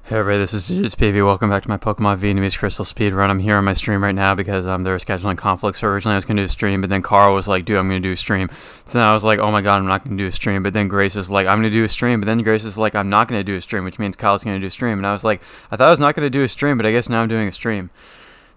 Hey everybody, this is Digitsbby. Welcome back to my Pokemon Vietnamese Crystal speedrun. I'm here on my stream right now because there were scheduling conflicts. So originally I was going to do a stream, but then Carl was like, dude, I'm going to do a stream. So then I was like, oh my god, I'm not going to do a stream. But then Grace was like, I'm going to do a stream. But then Grace was like, I'm not going to do a stream, which means Kyle's going to do a stream. And I was like, I thought I was not going to do a stream, but I guess now I'm doing a stream.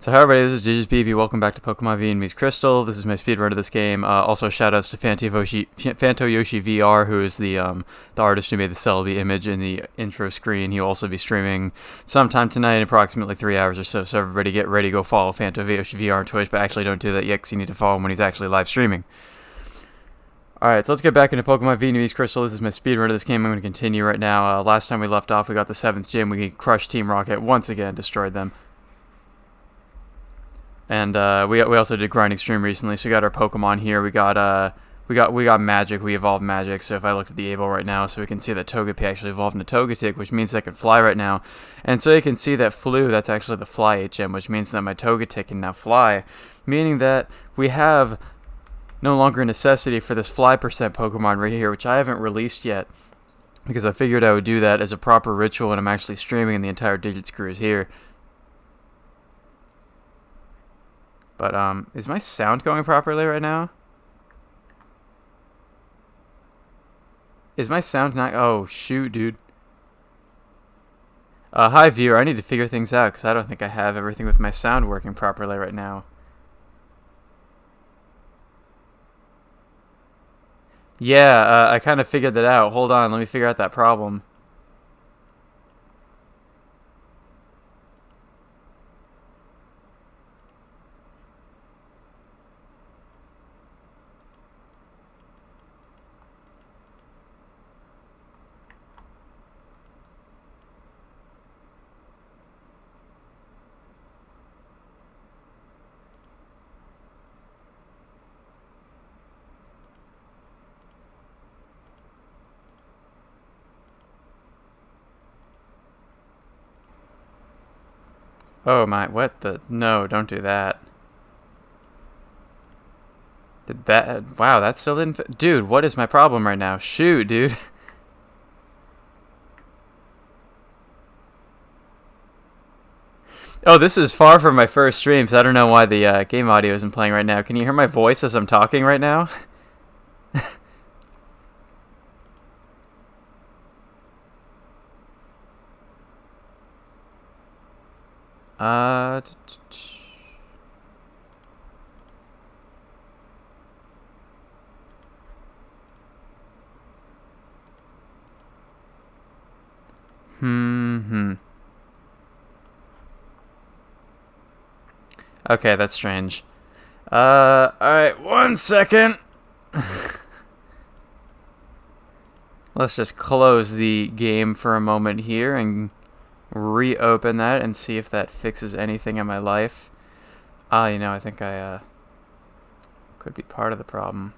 So hi everybody, this is Digitsbby. Welcome back to Pokemon Vietnamese Crystal. This is my speedrun of this game. Also shoutouts to Fanto Yoshi VR, who is the artist who made the Celebi image in the intro screen. He'll also be streaming sometime tonight in approximately 3 hours or so. So everybody get ready, go follow Fanto Yoshi VR on Twitch, but actually don't do that yet because you need to follow him when he's actually live streaming. Alright, so let's get back into Pokemon Vietnamese Crystal. This is my speedrun of this game. I'm going to continue right now. Last time we left off, we got the 7th gym. We crushed Team Rocket once again, destroyed them. And we also did grinding stream recently, so we got our Pokemon here. We got Magic. We evolved Magic. So if I look at the Able right now, so we can see that Togepi actually evolved into Togetic, which means I can fly right now. And so you can see that Flu, that's actually the Fly HM, which means that my Togetic can now fly, meaning that we have no longer a necessity for this Fly percent Pokemon right here, which I haven't released yet, because I figured I would do that as a proper ritual when I'm actually streaming and the entire Digitsbby is here. But, is my sound going properly right now? Is my sound not... Oh, shoot, dude. Hi, viewer. I need to figure things out, because I don't think I have everything with my sound working properly right now. Yeah, I kind of figured that out. Hold on, let me figure out that problem. Oh my, what the... No, don't do that. Did that... Wow, that still didn't... Dude, what is my problem right now? Shoot, dude. Oh, this is far from my first stream, so I don't know why the game audio isn't playing right now. Can you hear my voice as I'm talking right now? uh... Okay, that's strange. Alright, 1 second. Let's just close the game for a moment here and reopen that and see if that fixes anything in my life. You know, I think I could be part of the problem.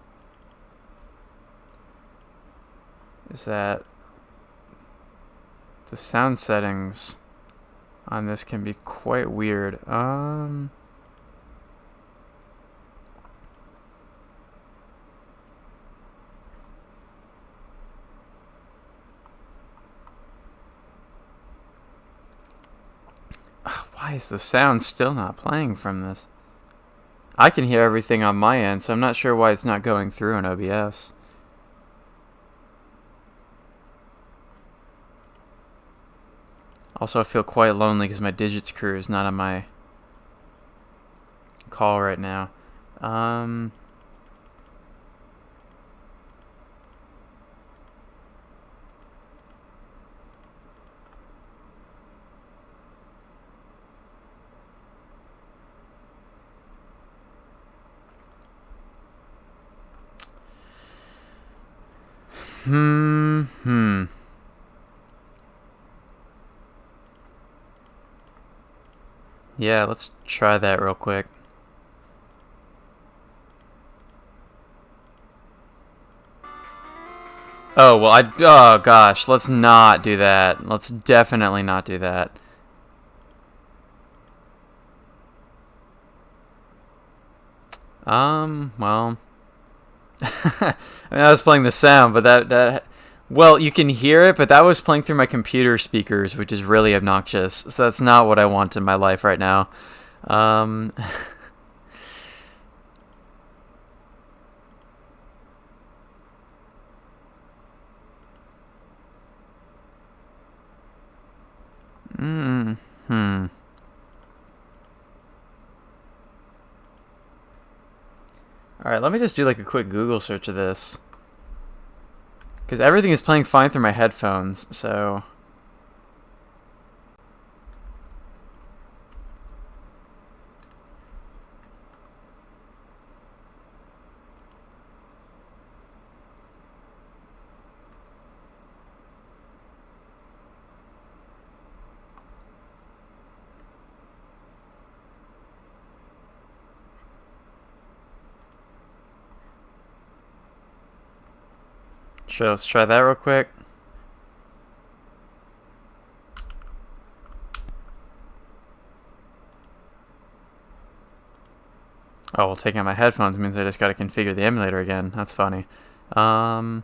Is that the sound settings on this can be quite weird. Why is the sound still not playing from this? I can hear everything on my end, so I'm not sure why it's not going through in OBS. Also, I feel quite lonely because my Digitsbby is not on my call right now. Yeah, let's try that real quick. Oh, well, oh gosh, let's not do that. Let's definitely not do that. Well... I mean, I was playing the sound, but that Well, you can hear it, but that was playing through my computer speakers, which is really obnoxious. So that's not what I want in my life right now. Um... Hmm. Alright, let me just do like a quick Google search of this. Because everything is playing fine through my headphones, so... Sure, let's try that real quick. Oh, well, taking out my headphones means I just gotta configure the emulator again. That's funny. Nah,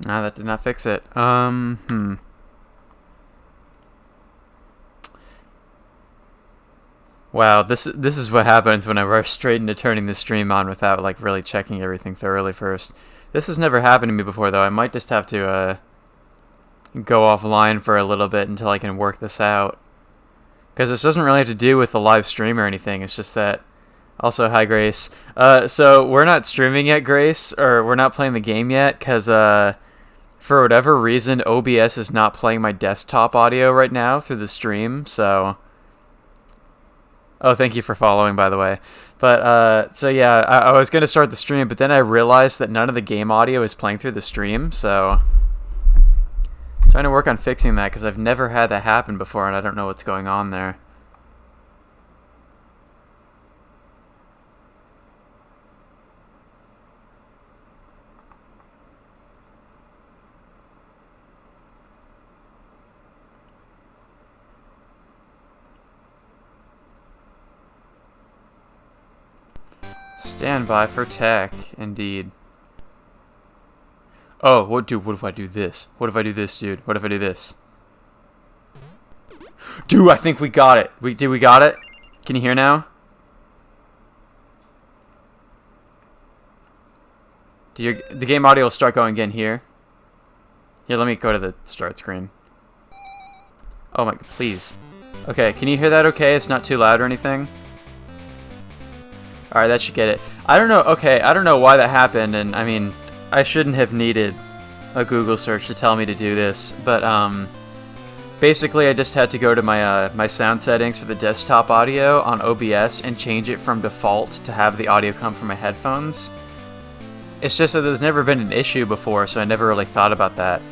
that did not fix it. Wow, this is what happens when I rush straight into turning the stream on without like really checking everything thoroughly first. This has never happened to me before though. I might just have to go offline for a little bit until I can work this out. Because this doesn't really have to do with the live stream or anything. It's just that. Also, hi Grace. So we're not streaming yet, Grace, or we're not playing the game yet, because for whatever reason, OBS is not playing my desktop audio right now through the stream. So. Oh, thank you for following, by the way. But, so yeah, I was going to start the stream, but then I realized that none of the game audio is playing through the stream, so... trying to work on fixing that, because I've never had that happen before, and I don't know what's going on there. Stand by for tech, indeed. Oh, what if I do this? What if I do this, dude? What if I do this? Dude, I think we got it. We got it? Can you hear now? The game audio will start going again here. Here, let me go to the start screen. Oh my, please. Okay, can you hear that okay? It's not too loud or anything? Alright, that should get it. I don't know, okay, I don't know why that happened, and I mean, I shouldn't have needed a Google search to tell me to do this, but basically I just had to go to my my sound settings for the desktop audio on OBS and change it from default to have the audio come from my headphones. It's just that there's never been an issue before, so I never really thought about that.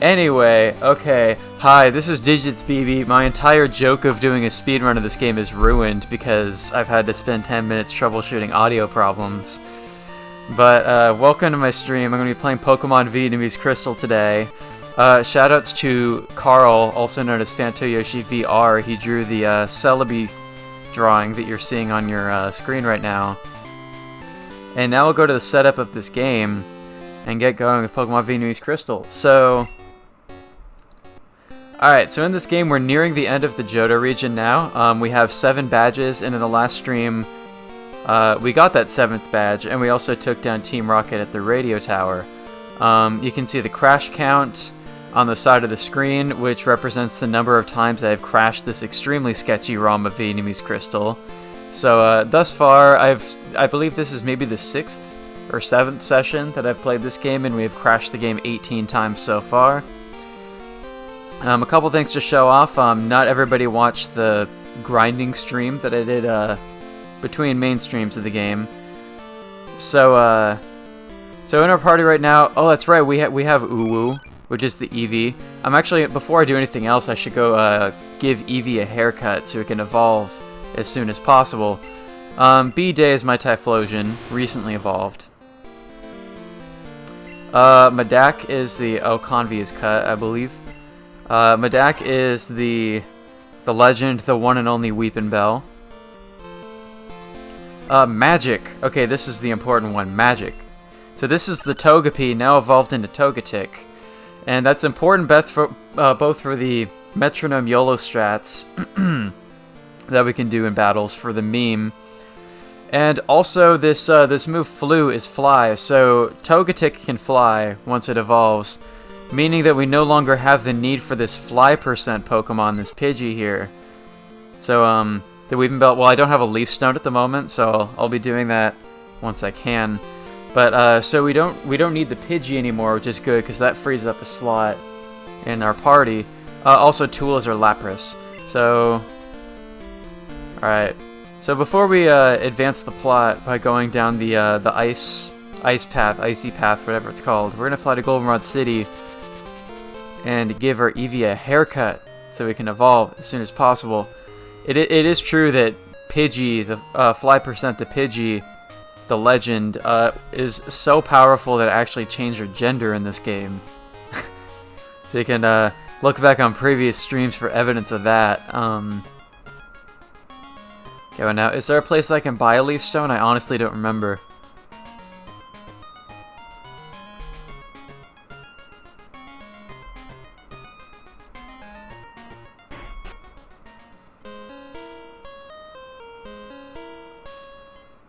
Anyway, okay, hi, this is Digitsbby. My entire joke of doing a speedrun of this game is ruined because I've had to spend 10 minutes troubleshooting audio problems. But, welcome to my stream. I'm going to be playing Pokemon Vietnamese Crystal today. Shoutouts to Carl, also known as Fantoyoshi VR. He drew the Celebi drawing that you're seeing on your screen right now. And now we'll go to the setup of this game and get going with Pokemon Vietnamese Crystal. So... alright, so in this game we're nearing the end of the Johto region now. We have 7 badges, and in the last stream we got that 7th badge, and we also took down Team Rocket at the radio tower. You can see the crash count on the side of the screen, which represents the number of times I have crashed this extremely sketchy ROM of Vietnamese Crystal. So thus far, I believe this is maybe the 6th or 7th session that I've played this game, and we have crashed the game 18 times so far. A couple things to show off. Not everybody watched the grinding stream that I did between main streams of the game. So in our party right now, oh that's right, we have Uwu, which is the Eevee. I'm actually, before I do anything else, I should go give Eevee a haircut so it can evolve as soon as possible. B-Day is my Typhlosion, recently evolved. Madak is the, oh, Convy is cut, I believe. Madak is the The legend, the one and only Weepin' Bell. Magic. Okay, this is the important one. Magic. So this is the Togepi, now evolved into Togetic. And that's important both for the Metronome YOLO strats that we can do in battles for the meme. And also this this move Flew is fly, so Togetic can fly once it evolves, meaning that we no longer have the need for this fly percent Pokemon, this Pidgey here. So the Weepin' Bell, well, I don't have a Leaf Stone at the moment, so I'll be doing that once I can. But so we don't need the Pidgey anymore, which is good because that frees up a slot in our party. Also, Tools or Lapras. So, all right. So before we advance the plot by going down the icy path, whatever it's called, we're gonna fly to Goldenrod City and give our Eevee a haircut so we can evolve as soon as possible. It is true that Pidgey, the fly percent, the Pidgey, the legend, is so powerful that it actually changed her gender in this game. So you can look back on previous streams for evidence of that. Okay, well now, is there a place I can buy a Leaf Stone? I honestly don't remember.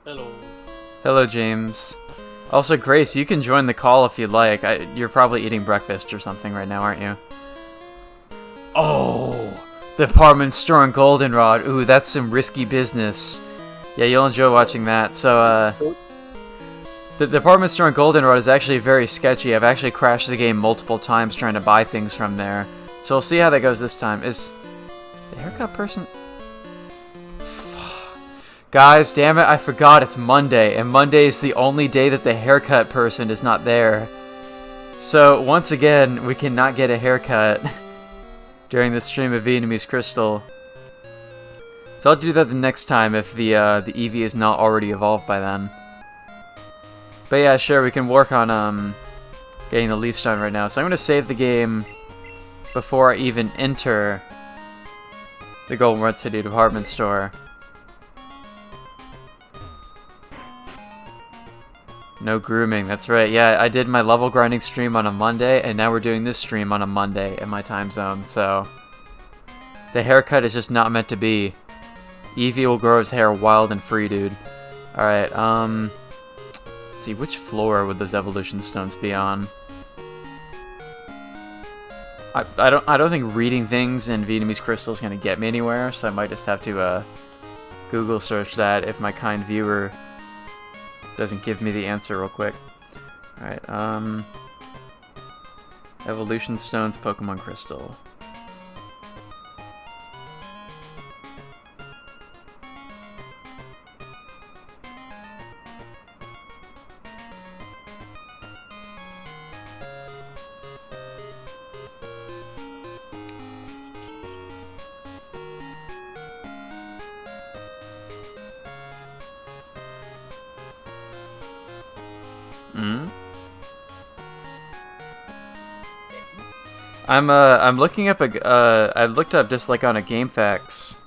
Hello. Hello, James. Also, Grace, you can join the call if you'd like. You're probably eating breakfast or something right now, aren't you? Oh, the department store in Goldenrod. Ooh, that's some risky business. Yeah, you'll enjoy watching that. So, the department store in Goldenrod is actually very sketchy. I've actually crashed the game multiple times trying to buy things from there. So we'll see how that goes this time. Is the haircut person... Guys, damn it, I forgot it's Monday, and Monday is the only day that the haircut person is not there. So, once again, we cannot get a haircut during the stream of Vietnamese Crystal. So I'll do that the next time if the Eevee is not already evolved by then. But yeah, sure, we can work on getting the Leaf Stone right now. So I'm going to save the game before I even enter the Goldenrod City department store. No grooming, that's right. Yeah, I did my level grinding stream on a Monday, and now we're doing this stream on a Monday in my time zone, so... The haircut is just not meant to be. Eevee will grow his hair wild and free, dude. Alright, let's see, which floor would those evolution stones be on? I don't think reading things in Vietnamese Crystal is gonna get me anywhere, so I might just have to, Google search that if my kind viewer doesn't give me the answer real quick. Alright, Evolution Stones, Pokemon Crystal. I'm looking up I looked up just like on a GameFAQs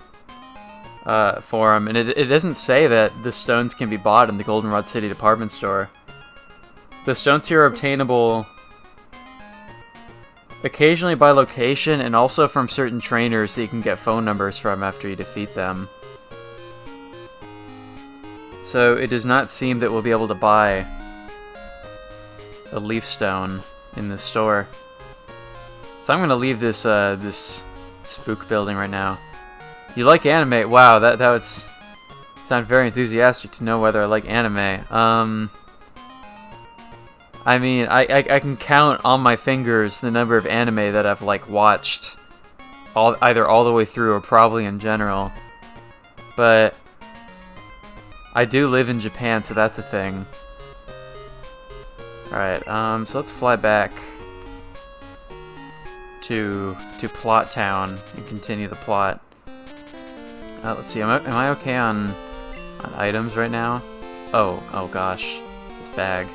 forum, and it doesn't say that the stones can be bought in the Goldenrod City department store. The stones here are obtainable occasionally by location and also from certain trainers that you can get phone numbers from after you defeat them. So it does not seem that we'll be able to buy a Leaf Stone in this store. So I'm gonna leave this this spook building right now. You like anime? Wow, that would sound very enthusiastic to know whether I like anime. I mean, I can count on my fingers the number of anime that I've like watched, either all the way through or probably in general. But I do live in Japan, so that's a thing. All right, so let's fly back to Plot Town and continue the plot. Let's see, am I okay on items right now? Oh gosh, this bag.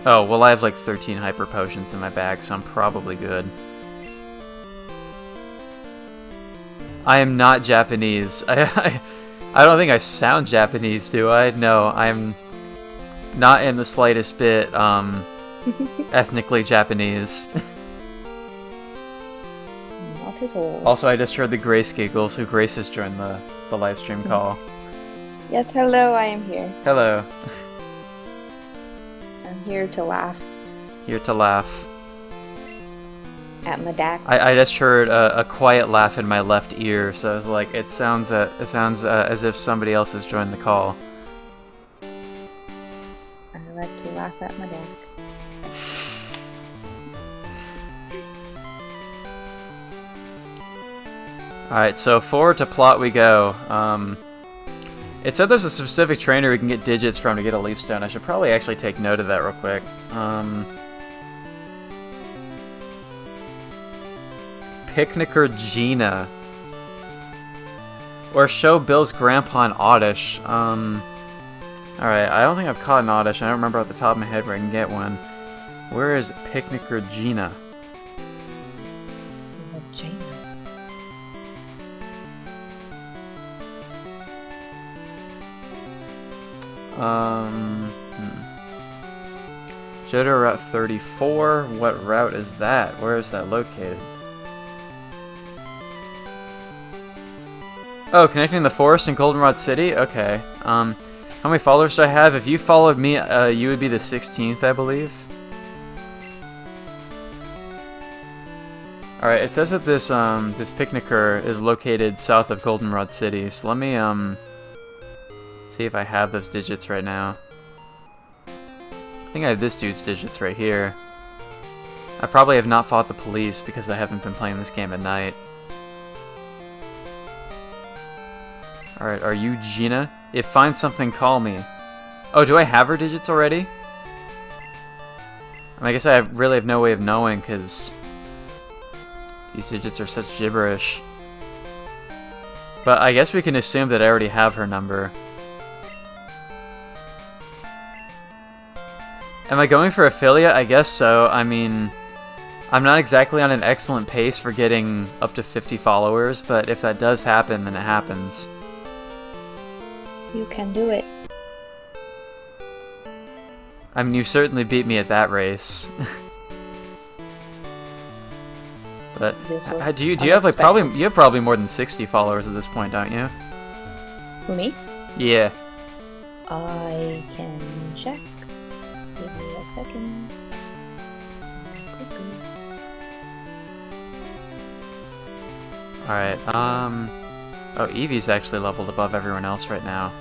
Oh, well I have like 13 hyper potions in my bag, so I'm probably good. I am not Japanese. I don't think I sound Japanese, do I? No, I'm not in the slightest bit ethnically Japanese. Not at all. Also, I just heard the Grace giggle, so Grace has joined the live stream call. Yes, hello, I am here. Hello. I'm here to laugh. Here to laugh. At my DAC. I just heard a quiet laugh in my left ear, so I was like, it sounds as if somebody else has joined the call. I like to laugh at my DAC. Alright, so forward to plot we go. It said there's a specific trainer we can get digits from to get a leaf stone. I should probably actually take note of that real quick. Picnicker Gina. Or show Bill's grandpa an Oddish. Alright, I don't think I've caught an Oddish. I don't remember off the top of my head where I can get one. Where is Picnicker Gina? Johto Route 34. What route is that? Where is that located? Oh, connecting the forest and Goldenrod City? Okay. How many followers do I have? If you followed me, you would be the 16th, I believe. Alright, it says that this picnicker is located south of Goldenrod City, so let me, see if I have those digits right now. I think I have this dude's digits right here. I probably have not fought the police because I haven't been playing this game at night. Alright, are you Gina? If find something, call me. Oh, do I have her digits already? I guess I really have no way of knowing because these digits are such gibberish. But I guess we can assume that I already have her number. Am I going for affiliate? I guess so. I mean, I'm not exactly on an excellent pace for getting up to 50 followers, but if that does happen, then it happens. You can do it. I mean, you certainly beat me at that race. But do you have like probably more than 60 followers at this point, don't you? Me? Yeah. I can check. Give me a second. Alright, oh, Eevee's actually leveled above everyone else right now.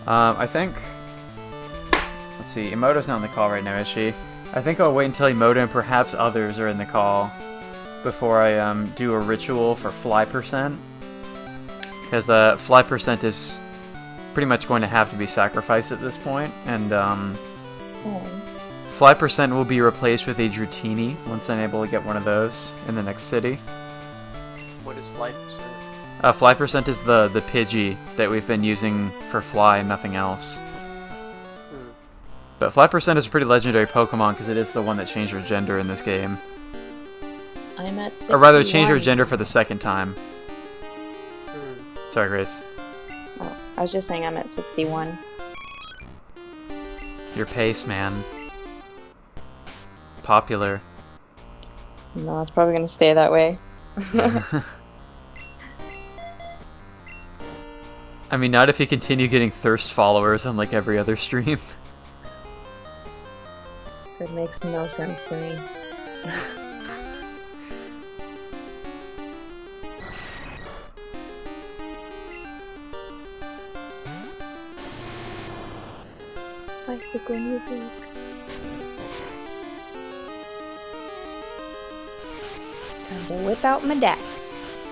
I think... Let's see, Emoto's not on the call right now, is she? I think I'll wait until Emoto and perhaps others are in the call before I do a ritual for fly percent. Because fly percent is pretty much going to have to be sacrificed at this point, and fly percent will be replaced with a Dratini once I'm able to get one of those in the next city. What is fly percent? Fly percent is the Pidgey that we've been using for fly and nothing else. But fly percent is a pretty legendary Pokemon because it is the one that changed her gender in this game. I'm at 61. Or rather, changed her gender for the second time. Sorry, Grace. Oh, I was just saying I'm at 61. Your pace, man. Popular. No, it's probably going to stay that way. I mean, not if you continue getting thirst followers on like every other stream. That makes no sense to me. Bicycle music. Time to whip out my DAC.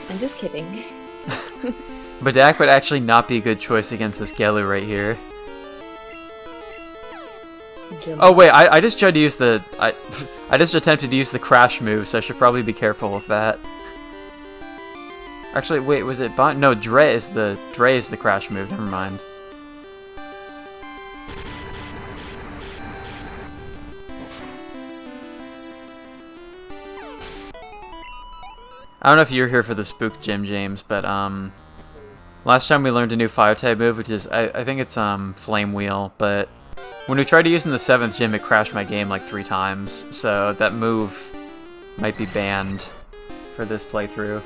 I'm just kidding. Badak would actually not be a good choice against this Gelu right here. Oh wait, I just tried to use the... I just attempted to use the crash move, so I should probably be careful with that. Actually, wait, was it No, Dre is the crash move, never mind. I don't know if you're here for the spook gym, James, but last time we learned a new fire type move, which is I think it's Flame Wheel, but when we tried to use it in the 7th gym, it crashed my game like 3 times, so that move might be banned for this playthrough.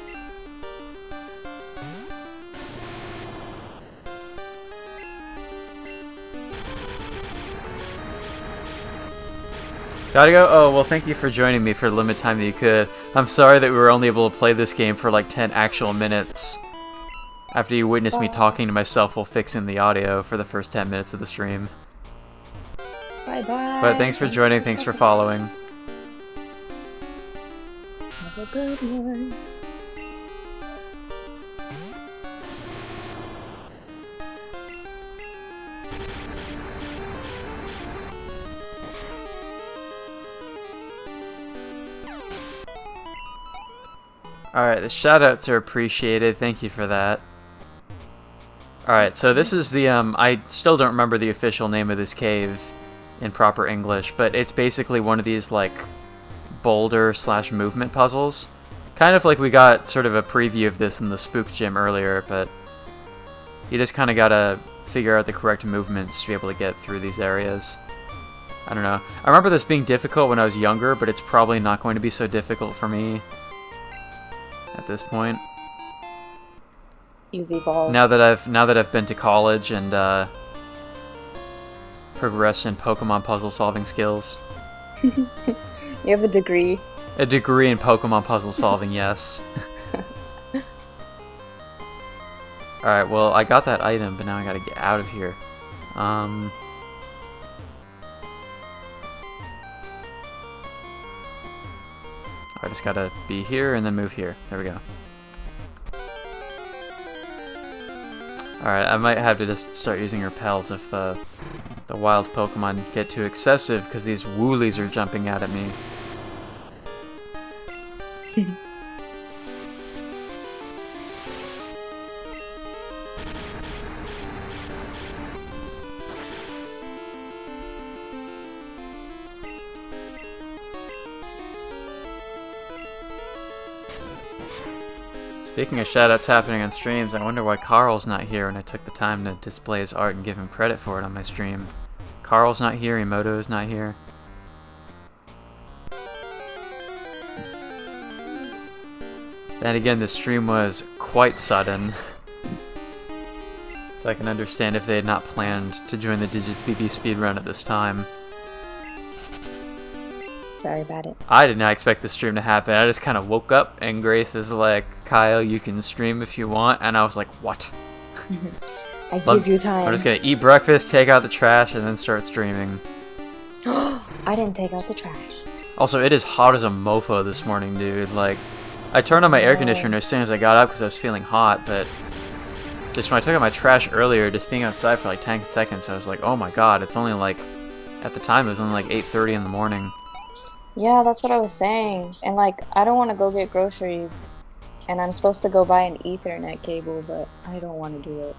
Gotta go? Oh, well, thank you for joining me for the limited time that you could. I'm sorry that we were only able to play this game for like 10 actual minutes after you witnessed me talking to myself while fixing the audio for the first 10 minutes of the stream. Bye-bye. But thanks for joining, thanks for following. Have a good one. Alright, the shoutouts are appreciated, thank you for that. Alright, so this is the, I still don't remember the official name of this cave in proper English, but it's basically one of these, like, boulder/movement puzzles. Kind of like we got sort of a preview of this in the Spook Gym earlier, but you just kind of gotta figure out the correct movements to be able to get through these areas. I don't know. I remember this being difficult when I was younger, but it's probably not going to be so difficult for me at this point. You've evolved. Now that I've been to college and progressed in Pokemon puzzle solving skills. You have a degree. A degree in Pokemon puzzle solving, yes. Alright, well, I got that item, but now I gotta get out of here. I just gotta be here and then move here. There we go. Alright, I might have to just start using repels if the wild Pokemon get too excessive, because these woolies are jumping out at me. Speaking of shoutouts happening on streams, I wonder why Carl's not here when I took the time to display his art and give him credit for it on my stream. Carl's not here, Emoto's not here. Then again, the stream was quite sudden. So I can understand if they had not planned to join the Digitsbby speedrun at this time. Sorry about it. I did not expect the stream to happen. I just kind of woke up and Grace was like, Kyle, you can stream if you want. And I was like, what? I give you time. I'm just going to eat breakfast, take out the trash, and then start streaming. I didn't take out the trash. Also, it is hot as a mofo this morning, dude. Like, I turned on my air conditioner as soon as I got up because I was feeling hot, but just when I took out my trash earlier, just being outside for like 10 seconds, I was like, oh my god, it's only like, at the time it was only like 8:30 in the morning. Yeah, that's what I was saying. And like, I don't want to go get groceries. And I'm supposed to go buy an Ethernet cable, but I don't want to do it.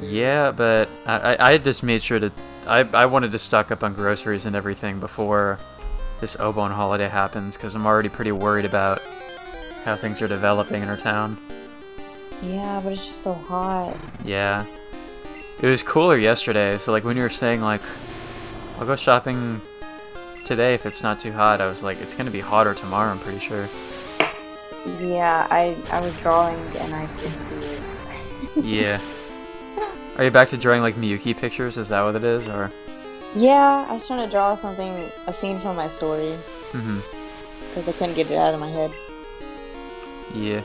Yeah, but I just made sure to... I wanted to stock up on groceries and everything before this Obon holiday happens, because I'm already pretty worried about how things are developing in our town. Yeah, but it's just so hot. Yeah. It was cooler yesterday, so like when you were saying like, I'll go shopping today if it's not too hot, I was like, it's gonna be hotter tomorrow, I'm pretty sure. Yeah, I was drawing and I couldn't do it. Yeah. Are you back to drawing like Miyuki pictures? Is that what it is, or? Yeah, I was trying to draw something, a scene from my story. Mm-hmm. Because I couldn't get it out of my head. Yeah.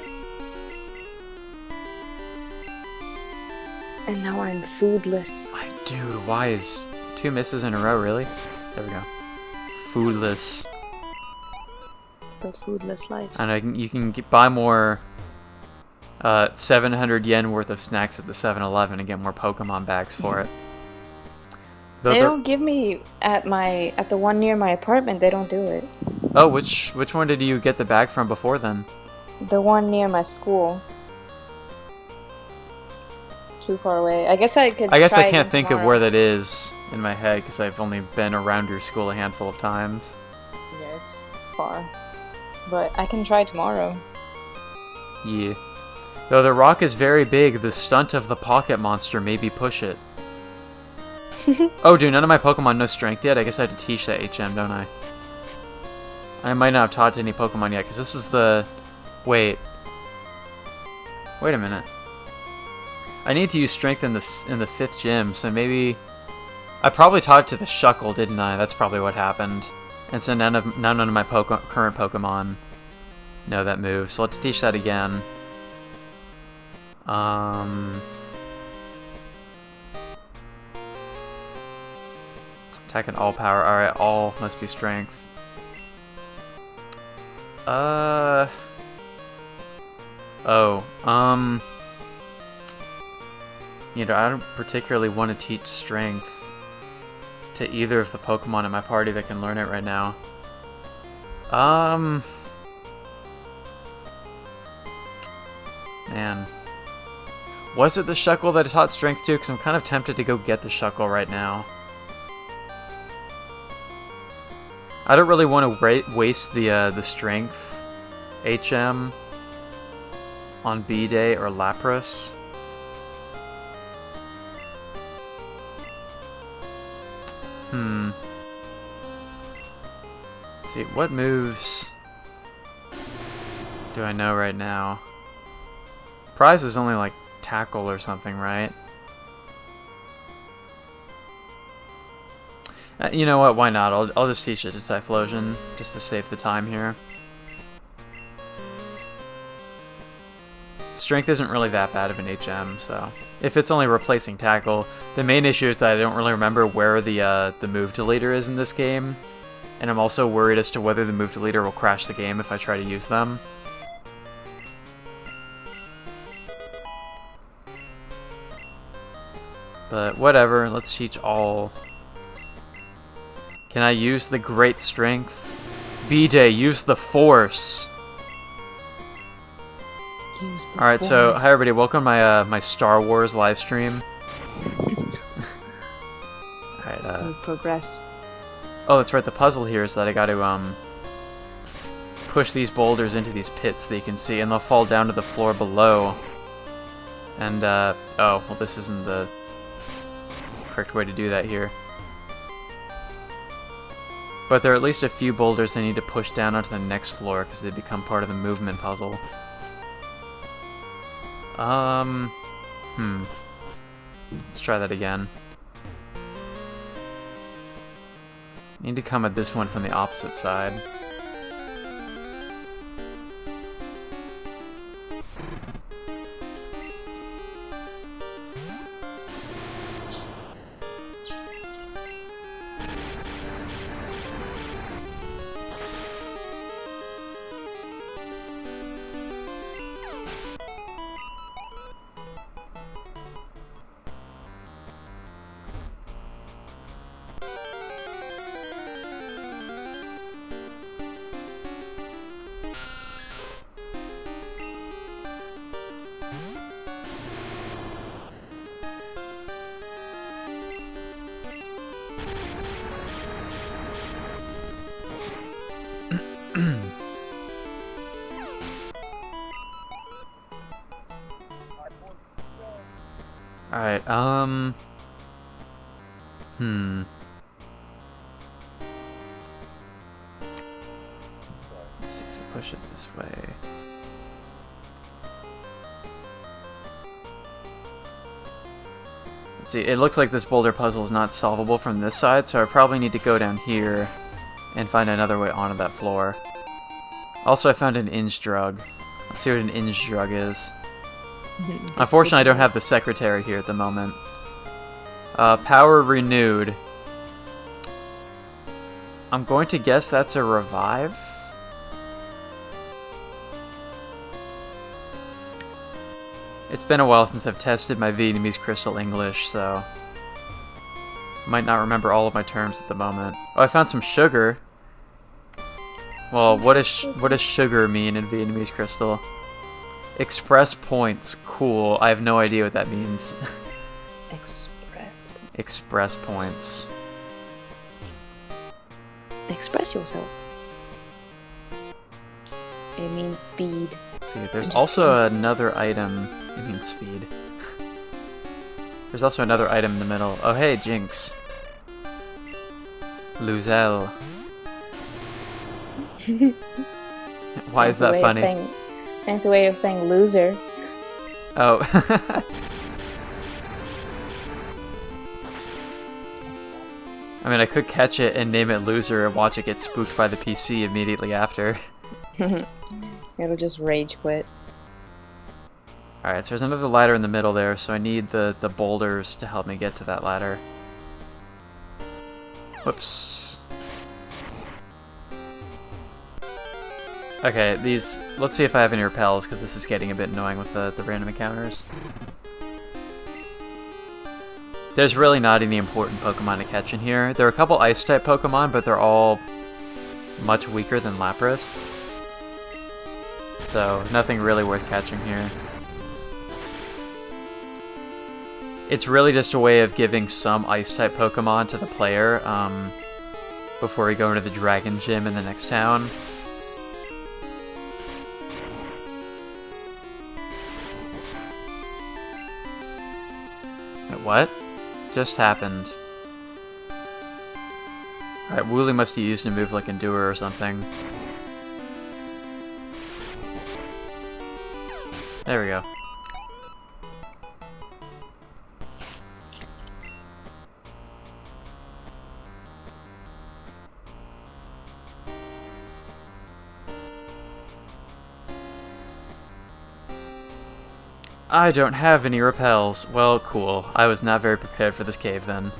And now I'm foodless. Dude, why is 2 misses in a row, really? There we go. Foodless. The foodless life. And you can buy more 700 yen worth of snacks at the 7-Eleven and get more Pokemon bags for it. They don't give me at the one near my apartment. They don't do it. Oh, which one did you get the bag from before then? The one near my school. Too far away. I guess I could. I guess try I can't again think of tomorrow. where that is in my head because I've only been around your school a handful of times. Yeah, it's far. but I can try tomorrow. Yeah. Though the rock is very big, the stunt of the pocket monster maybe push it. Oh, dude, none of my Pokemon know strength yet. I guess I have to teach that HM, don't I? I might not have taught to any Pokemon yet, because this is the... Wait a minute. I need to use strength in the 5th gym, so maybe... I probably taught it to the Shuckle, didn't I? That's probably what happened. And so none of my current Pokemon know that move, so let's teach that again. Attack and all power. Alright, all must be strength. You know, I don't particularly want to teach strength to either of the Pokemon in my party that can learn it right now. Man. Was it the Shuckle that I taught strength to? Because I'm kind of tempted to go get the Shuckle right now. I don't really want to waste the strength HM on B-Day or Lapras. Let's see, what moves do I know right now? Prize is only like tackle or something, right? You know what, why not? I'll just teach it to Typhlosion, just to save the time here. Strength isn't really that bad of an HM, so... If it's only replacing tackle, the main issue is that I don't really remember where the move deleter is in this game. And I'm also worried as to whether the move deleter will crash the game if I try to use them. But whatever, let's teach all. Can I use the great strength? B-Day, use the force! Alright, so hi everybody, welcome to my Star Wars live stream. Alright, Progress. Oh, that's right, the puzzle here is that I gotta, push these boulders into these pits that you can see, and they'll fall down to the floor below. And, oh, well this isn't the correct way to do that here. But there are at least a few boulders I need to push down onto the next floor, because they become part of the movement puzzle. Let's try that again. Need to come at this one from the opposite side. Alright, Let's see if we push it this way. Let's see, it looks like this boulder puzzle is not solvable from this side, so I probably need to go down here and find another way onto that floor. Also, I found an Inge drug. Let's see what an Inge drug is. Unfortunately, I don't have the secretary here at the moment. Power renewed. I'm going to guess that's a revive? It's been a while since I've tested my Vietnamese Crystal English, so... might not remember all of my terms at the moment. Oh, I found some sugar. Well, what does sugar mean in Vietnamese Crystal? Express points. Cool. I have no idea what that means. Express. Express points. Express yourself. It means speed. Let's see, there's just also another item. It means speed. There's also another item in the middle. Oh, hey, Jinx. Luzel. Why is that funny? Fancy way of saying loser. Oh. I mean, I could catch it and name it Loser and watch it get spooked by the PC immediately after. It'll just rage quit. Alright, so there's another ladder in the middle there, so I need the boulders to help me get to that ladder. Whoops. Okay, let's see if I have any repels, because this is getting a bit annoying with the random encounters. There's really not any important Pokemon to catch in here. There are a couple Ice-type Pokemon, but they're all much weaker than Lapras. So, nothing really worth catching here. It's really just a way of giving some Ice-type Pokemon to the player before we go into the Dragon Gym in the next town. Wait, what? Just happened. Alright, Wooly must have used a move like Endure or something. There we go. I don't have any repels. Well, cool. I was not very prepared for this cave then.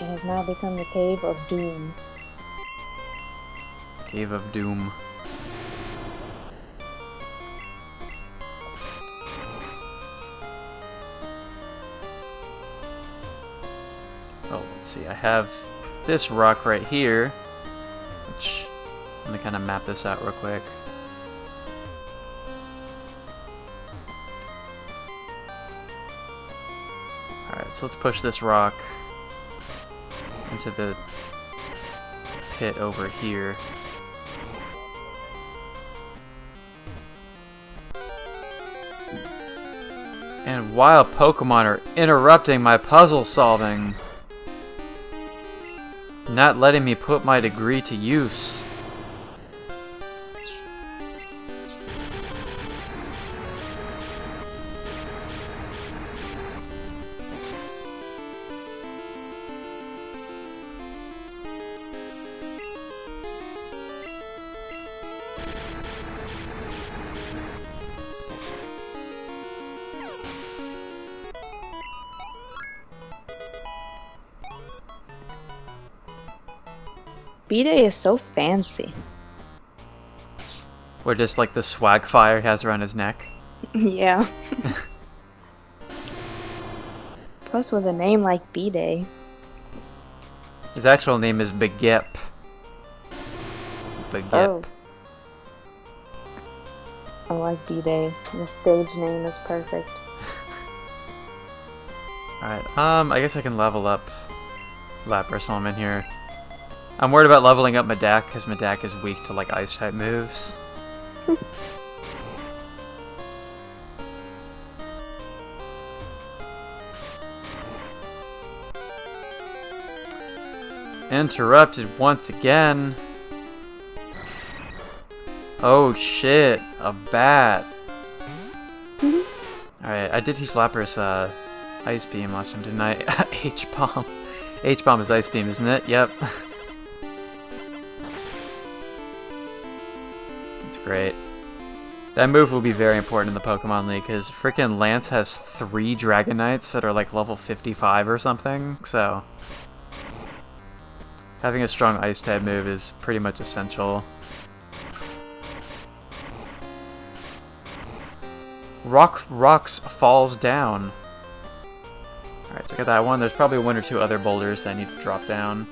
It has now become the Cave of Doom. Cave of Doom. Oh, let's see. I have this rock right here, which... Let me kind of map this out real quick. Alright, so let's push this rock into the pit over here. And while Pokemon are interrupting my puzzle solving, not letting me put my degree to use. B-Day is so fancy. Or just like the swag fire he has around his neck. Yeah. Plus with a name like B-Day. His actual name is Begip. Begip. Oh. I like B-Day. The stage name is perfect. Alright, I guess I can level up Lapras while I'm in here. I'm worried about leveling up Medak, because Medak is weak to like Ice-type moves. Interrupted once again. Oh shit, a bat. Alright, I did teach Lapras Ice Beam last time, didn't I? H-Bomb. H-Bomb is Ice Beam, isn't it? Yep. That's great. That move will be very important in the Pokemon League, because frickin' Lance has 3 Dragonites that are like level 55 or something, so... having a strong Ice-type move is pretty much essential. Rocks falls down. Alright, so I got that one. There's probably 1 or 2 other boulders that I need to drop down.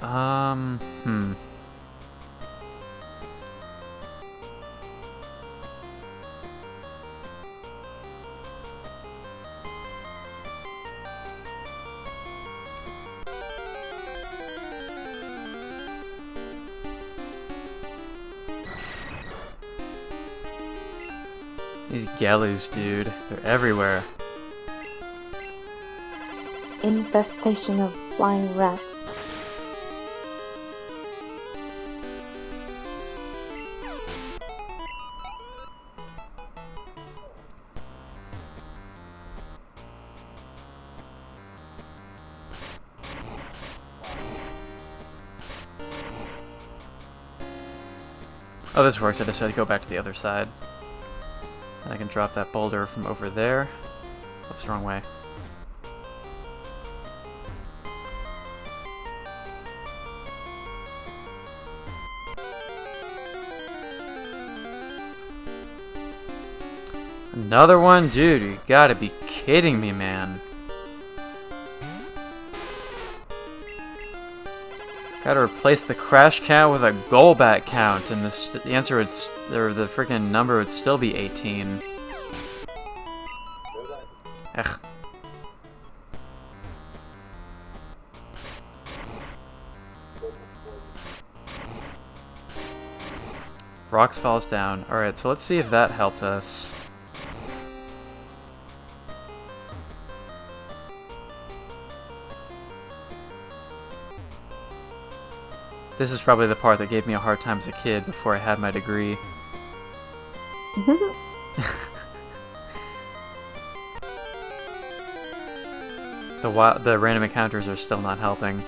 Hmm. These gallows, dude. They're everywhere. Infestation of flying rats. Oh, this works. I just had to go back to the other side. And I can drop that boulder from over there. Oops, wrong way. Another one? Dude, you gotta be kidding me, man. Gotta replace the crash count with a goalback count, and the answer would, or the freaking number would still be 18. Ugh. Rocks falls down. Alright, so let's see if that helped us. This is probably the part that gave me a hard time as a kid before I had my degree. The random encounters are still not helping.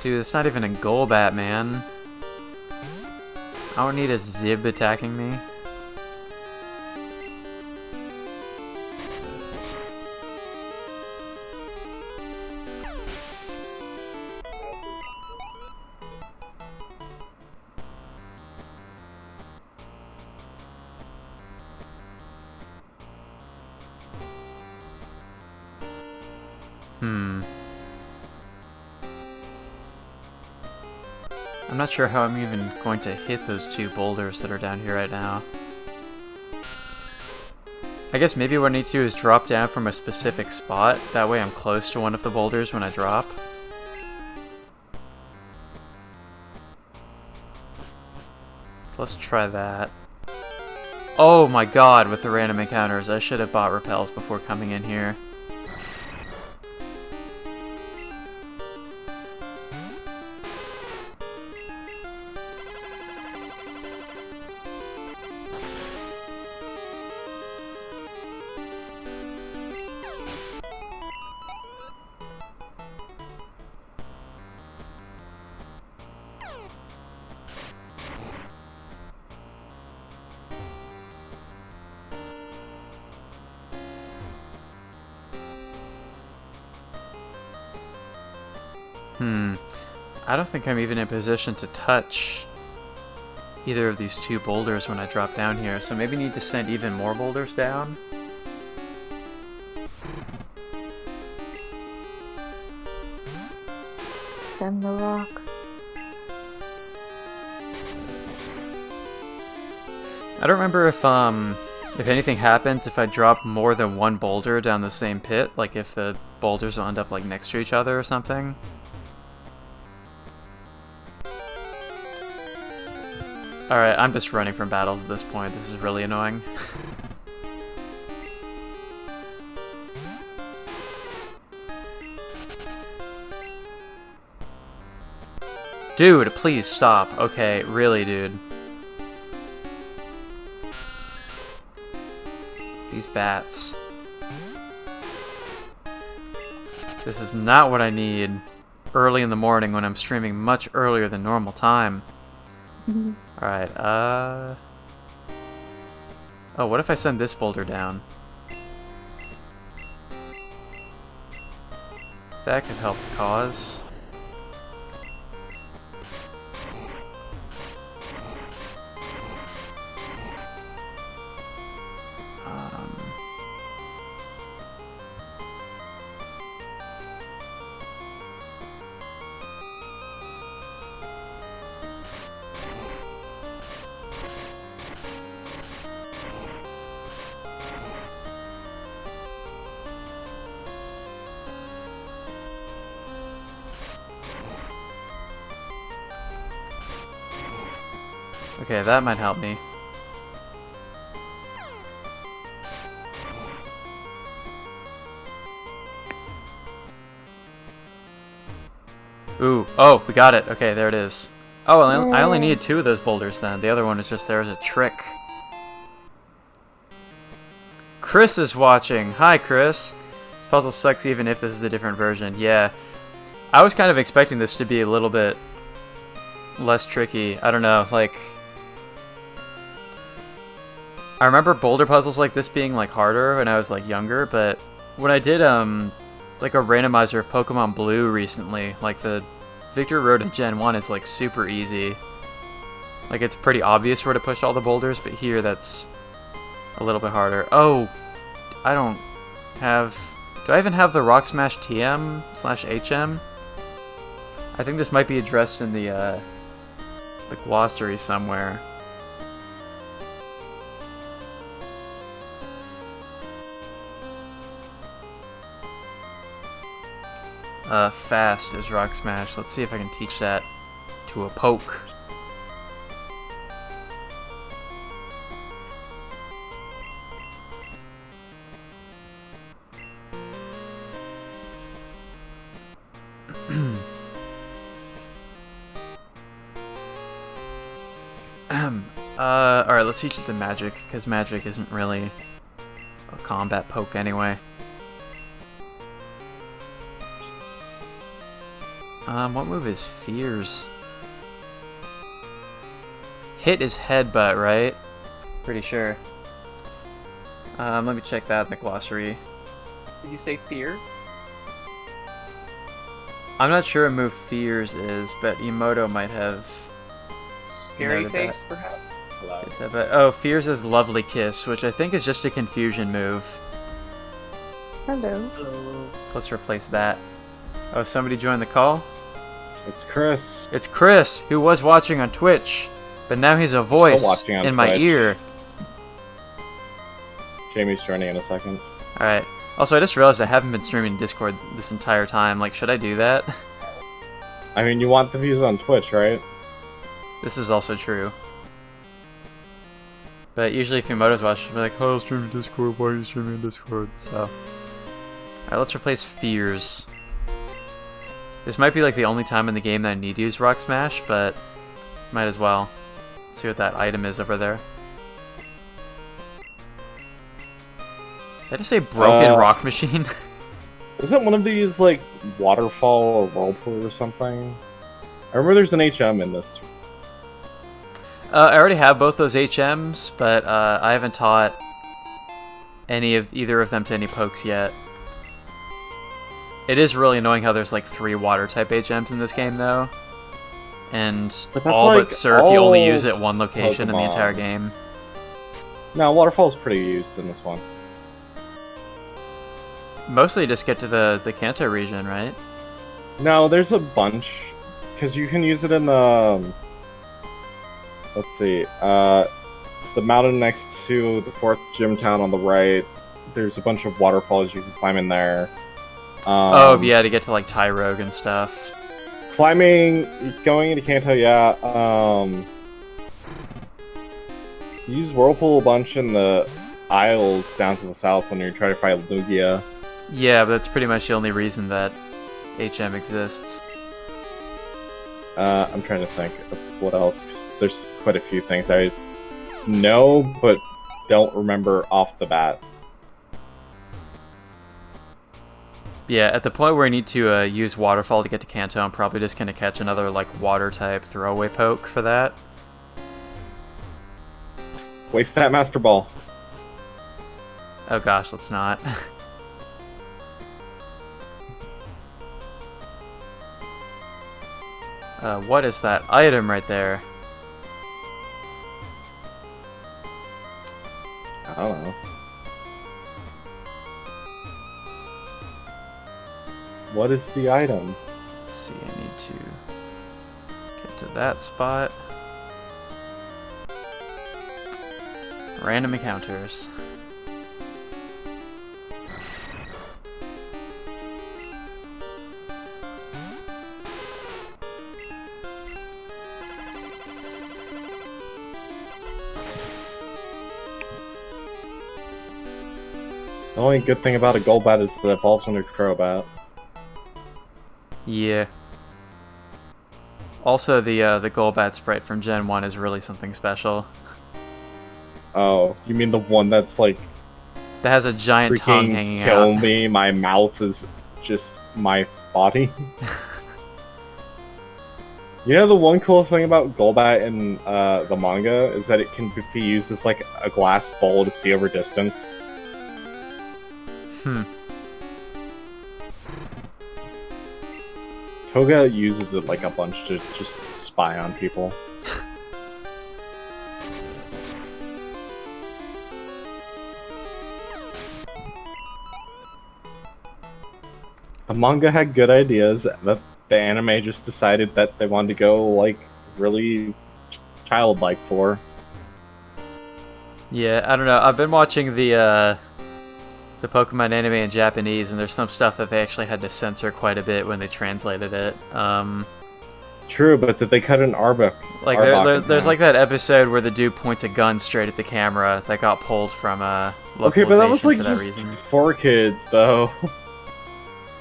Dude, it's not even a Golbat, man. I don't need a Zib attacking me. I'm not sure how I'm even going to hit those two boulders that are down here right now. I guess maybe what I need to do is drop down from a specific spot. That way I'm close to one of the boulders when I drop. So let's try that. Oh my god, with the random encounters, I should have bought repels before coming in here. I don't think I'm even in position to touch either of these two boulders when I drop down here, so maybe need to send even more boulders down. Send the rocks. I don't remember if anything happens if I drop more than one boulder down the same pit, like if the boulders will end up like next to each other or something. Alright, I'm just running from battles at this point. This is really annoying. Dude, please stop. Okay, really, dude. These bats. This is not what I need early in the morning when I'm streaming much earlier than normal time. Alright, oh, what if I send this boulder down? That could help the cause. Okay, that might help me. Ooh, oh, we got it. Okay, there it is. Oh, I only needed 2 of those boulders then. The other one is just there as a trick. Chris is watching. Hi, Chris. This puzzle sucks even if this is a different version. Yeah. I was kind of expecting this to be a little bit less tricky. I don't know, like... I remember boulder puzzles like this being like harder when I was like younger, but when I did like a randomizer of Pokemon Blue recently, like the Victory Road in Gen 1 is like super easy. Like it's pretty obvious where to push all the boulders, but here that's a little bit harder. Oh, I don't have... Do I even have the Rock Smash TM/HM? I think this might be addressed in the glossary somewhere. Fast is Rock Smash. Let's see if I can teach that to a poke. Alright, let's teach it to Magic, because Magic isn't really a combat poke anyway. What move is Fears? Hit is Headbutt, right? Pretty sure. Let me check that in the glossary. Did you say fear? I'm not sure what move Fears is, but Emoto might have... Scary noted face, that. perhaps? Is that oh, Fears is Lovely Kiss, which I think is just a confusion move. Hello. Let's replace that. Oh, somebody joined the call? It's Chris. It's Chris, who was watching on Twitch, but now he's a voice watching on in my Twitch. ear. Jamie's joining in a second. Alright. Also, I just realized I haven't been streaming Discord this entire time. Like, should I do that? I mean, you want the views on Twitch, right? This is also true. But usually if Emoto's watching, she'll be like, oh, streaming Discord, why are you streaming Discord? So. Alright, let's replace Fears. This might be like the only time in the game that I need to use Rock Smash, but might as well. Let's see what that item is over there. Did I just say broken rock machine? Isn't one of these, like, Waterfall or Whirlpool or something? I remember there's an HM in this. I already have both those HMs, but I haven't taught either of them to any pokes yet. It is really annoying how there's like 3 water type HMs in this game though. And But that's all like but Surf, you only all use it one location in the entire Pokemon. game. No, Waterfall's pretty used in this one. Mostly just get to the Kanto region, right? No, there's a bunch. Because you can use it in the... Let's see. The mountain next to the 4th gym town on the right. There's a bunch of waterfalls you can climb in there. Oh, yeah, to get to like Tyrogue and stuff. Climbing, going into Kanto, yeah. You use Whirlpool a bunch in the Isles down to the south when you're trying to fight Lugia. Yeah, but that's pretty much the only reason that HM exists. I'm trying to think of what else, because there's quite a few things I know, but don't remember off the bat. Yeah, at the point where I need to use Waterfall to get to Kanto, I'm probably just going to catch another like water-type throwaway poke for that. Waste that Master Ball. Oh gosh, let's not. What is that item right there? I don't know. What is the item? Let's see, I need to get to that spot. Random encounters. only good thing about a Golbat is that it evolves into Crobat. Yeah. Also, the Golbat sprite from Gen 1 is really something special. Oh, you mean the one that's like That has a giant tongue hanging kill out. me, my mouth is just my body? You know the one cool thing about Golbat in the manga is that it can be used as like a glass bowl to see over distance. Toga uses it like a bunch to just spy on people. The manga had good ideas, but the anime just decided that they wanted to go like really childlike for. Yeah, I don't know. I've been watching the Pokemon anime in Japanese, and there's some stuff that they actually had to censor quite a bit when they translated it. True, but did they cut an Arbok? Like there's like that episode where the dude points a gun straight at the camera that got pulled from Okay, but that was like for just that reason. for kids, though.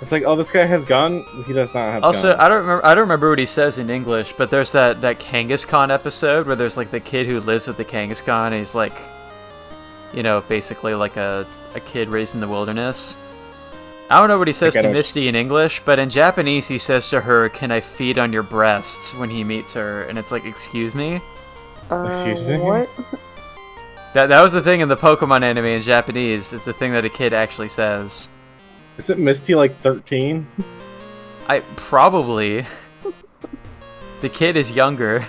It's like, oh, this guy has gun. He does not have. Also, gun. I don't remember what he says in English, but there's that Kangaskhan episode where there's like the kid who lives with the Kangaskhan, and he's like, you know, basically like a kid raised in the wilderness. I don't know what he says to Misty in English, but in Japanese he says to her, "Can I feed on your breasts?" when he meets her, and it's like, "Excuse me?" Excuse me? What? That was the thing in the Pokemon anime in Japanese. It's the thing that a kid actually says. Isn't Misty like 13? I probably. The kid is younger.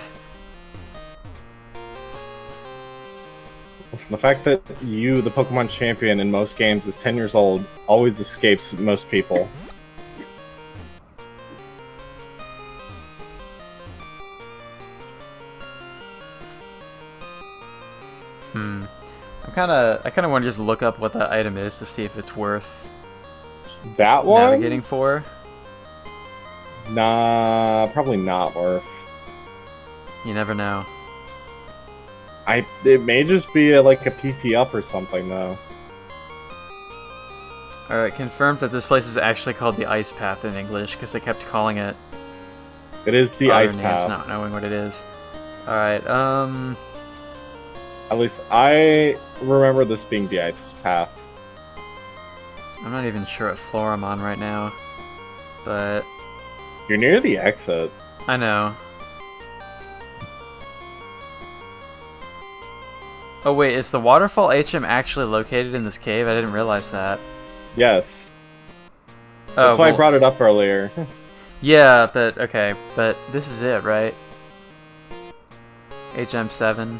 Listen, the fact that you, the Pokemon champion in most games, is 10 years old always escapes most people. I kind of want to just look up what that item is to see if it's worth That one? navigating for. Nah, probably not worth. You never know. It may just be like a PP up or something, though. Alright, confirmed that this place is actually called the Ice Path in English, because they kept calling it It is the other Ice names, Path. not knowing what it is. Alright, At least I remember this being the Ice Path. I'm not even sure what floor I'm on right now, but You're near the exit. I know. Oh wait, is the Waterfall HM actually located in this cave? I didn't realize that. Yes. Oh, That's why I well, brought it up earlier. yeah, but okay, but this is it, right? HM7.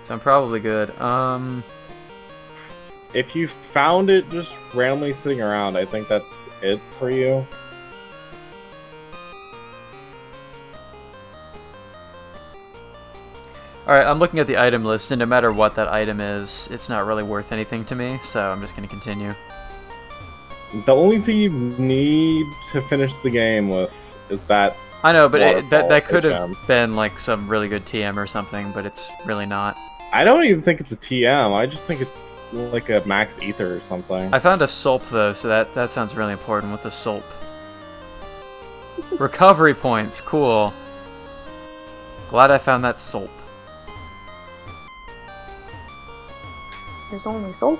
So I'm probably good. If you found it just randomly sitting around, I think that's it for you. Alright, I'm looking at the item list, and no matter what that item is, it's not really worth anything to me, so I'm just gonna continue. The only thing you need to finish the game with is that. I know, but that Waterfall could have HM. been like some really good TM or something, but it's really not. I don't even think it's a TM. I just think it's like a max ether or something. I found a Sulp though, so that sounds really important. What's a Sulp? Recovery points, cool. Glad I found that Sulp. There's only soap.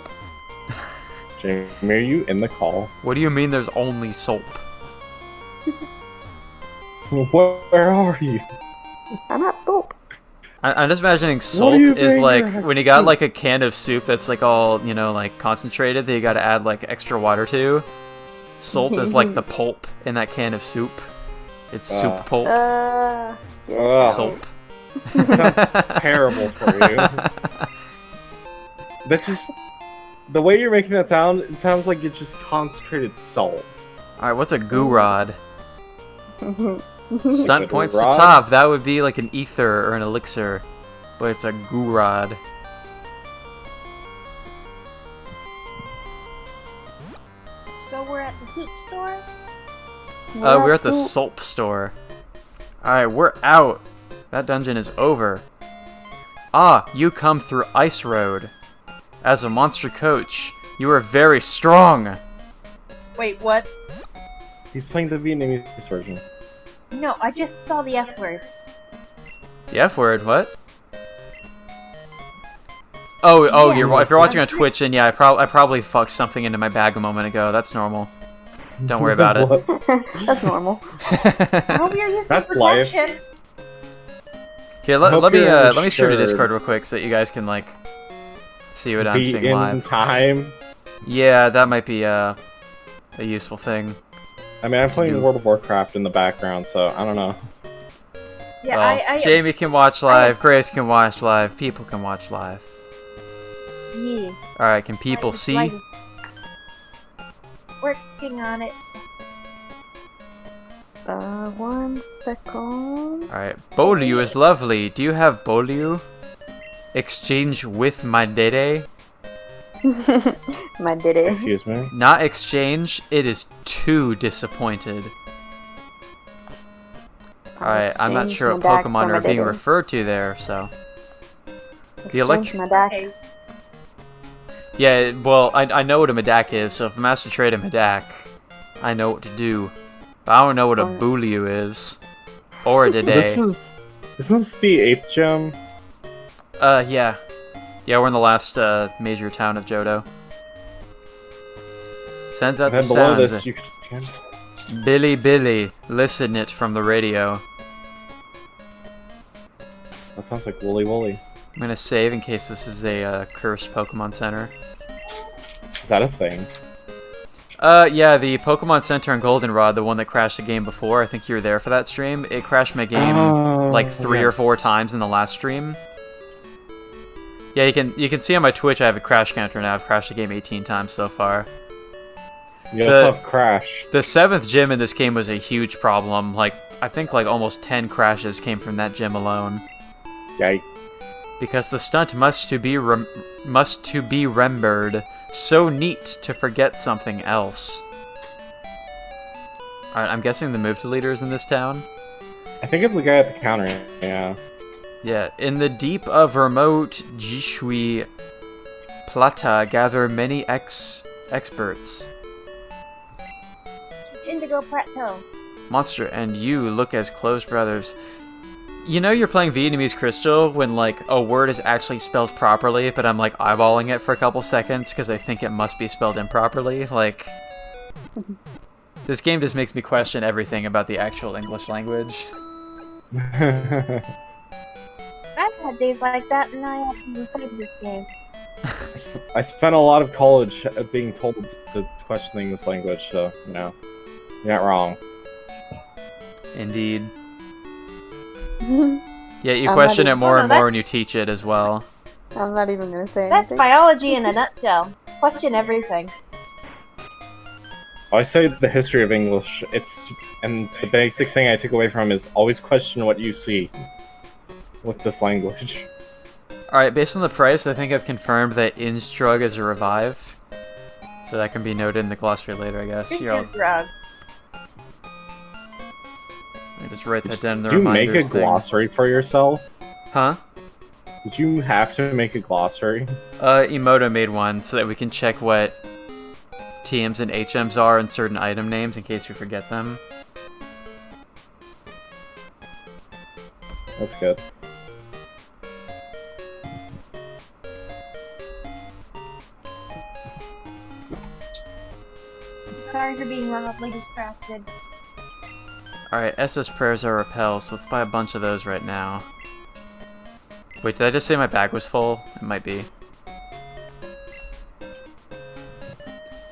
Jamie, are you in the call? What do you mean there's only Sulp? Where are you? I'm at soap. I'm just imagining What Sulp do you is think like you're when you at got soup? like a can of soup that's like all, you know, like concentrated that you gotta add like extra water to. Sulp is like the pulp in that can of soup. It's soup pulp. Yeah. Ugh, Sulp. sounds terrible for you. That's just the way you're making that sound. It sounds like it's just concentrated salt. Alright, what's a goo rod? Stunt Liquid points rod? to top. That would be like an ether or an elixir. But it's a goo rod. So we're at the soup store? We're at the Sulp store. Alright, we're out. That dungeon is over. Ah, you come through Ice Road. As a monster coach, you are very strong. Wait, what? He's playing the Vietnamese version. No, I just saw the F word. The F word, what? Oh, Yeah. if you're watching on Twitch, then yeah, I probably fucked something into my bag a moment ago. That's normal. Don't worry about it. That's normal. I hope you're using That's life. protection. Here, I hope let me you're let me share to insured. Discord real quick so that you guys can like see what I'm Be seeing in live. time. Yeah, that might be a useful thing. I mean, I'm playing Do. World of Warcraft in the background, so I don't know. Yeah, Well, I Jamie can watch live, Grace can watch live, people can watch live. Yeah. Alright, can people see? Right. Working on it. 1 second. Alright, Bolyu is lovely. Do you have Bolyu? Exchange with my dede? My did it. Excuse me. Not exchange, it is too disappointed. Alright, I'm not Exchange sure what my back Pokemon for my are being dede. referred to there, so. Exchange my back. Okay. Yeah, well, I know what a Medak is, so if a Master Trade a Medak, I know what to do. But I don't know what a Bolyu is. Or a Dede. Isn't this the 8th gym? Yeah. Yeah, we're in the last major town of Johto. Sends out And the then below sounds. this, you can... Billy Billy, listen it from the radio. That sounds like Wooly Wooly. I'm gonna save in case this is a cursed Pokemon Center. Is that a thing? Yeah, the Pokemon Center in Goldenrod, the one that crashed the game before, I think you were there for that stream. It crashed my game like 3 or 4 times in the last stream. Yeah, you can see on my Twitch I have a crash counter now. I've crashed the game 18 times so far. You also have Crash. The 7th gym in this game was a huge problem. Like, I think like almost 10 crashes came from that gym alone. Yikes. Because the stunt must to be remembered. So neat to forget something else. Alright, I'm guessing the move deleter is in this town. I think it's the guy at the counter, yeah. Yeah, in the deep of remote Jishui Plata gather many experts. Indigo Plateau. Monster and you look as close brothers. You know you're playing Vietnamese Crystal when, like, a word is actually spelled properly, but I'm, like, eyeballing it for a couple seconds because I think it must be spelled improperly. Like, this game just makes me question everything about the actual English language. I've had days like that, and I haven't played this game. I spent a lot of college being told to question the English language, so, you know, you're not wrong. Indeed. Yeah, you I'm question not it more even- and more when you teach it as well. I'm not even gonna say That's anything. biology in a nutshell. Question everything. I studied the history of English. And the basic thing I took away from is always question what you see with this language. Alright, based on the price, I think I've confirmed that Instrug is a revive. So that can be noted in the glossary later, I guess. Here, I'll, Drug. let me just write that down in the Did you make a reminders thing. glossary for yourself? Huh? Did you have to make a glossary? Emoto made one so that we can check what TMs and HMs are in certain item names in case we forget them. That's good. Sorry for being wildly distracted. Alright, SS prayers are repels, so let's buy a bunch of those right now. Wait, did I just say my bag was full? It might be.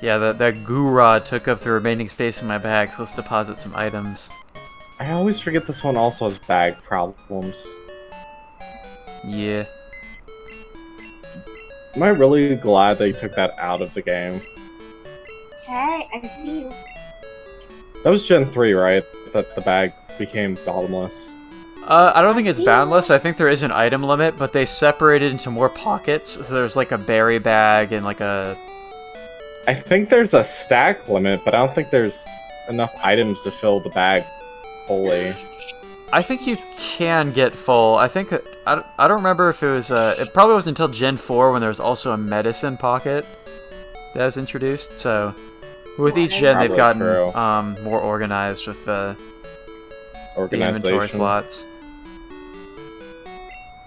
Yeah, that Gura took up the remaining space in my bag, so let's deposit some items. I always forget this one also has bag problems. Yeah. Am I really glad they took that out of the game? Hey, I see you. That was Gen 3, right? That the bag became bottomless. I don't think it's boundless. I think there is an item limit, but they separated into more pockets. So there's like a berry bag and like a... I think there's a stack limit, but I don't think there's enough items to fill the bag fully. I think you can get full. I think I don't remember if it was. It probably wasn't until Gen 4 when there was also a medicine pocket that was introduced. So with each gen, they've gotten more organized with the inventory slots.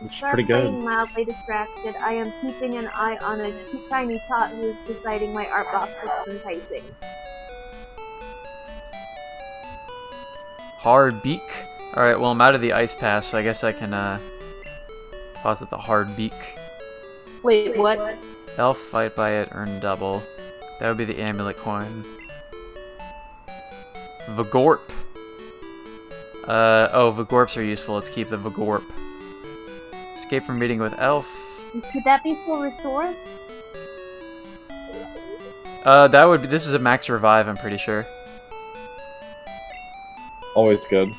Which is pretty good. Being mildly distracted, I am keeping an eye on a tiny tot who is deciding my art box is enticing. Hard beak. Alright, well I'm out of the ice pass, so I guess I can pause at the hard beak. Wait, what? Elf, fight by it, earn double. That would be the amulet coin. Vigorp. Oh, Vigorps are useful. Let's keep the Vigorp. Escape from meeting with Elf. Could that be full restore? That would be. This is a max revive, I'm pretty sure. Always good.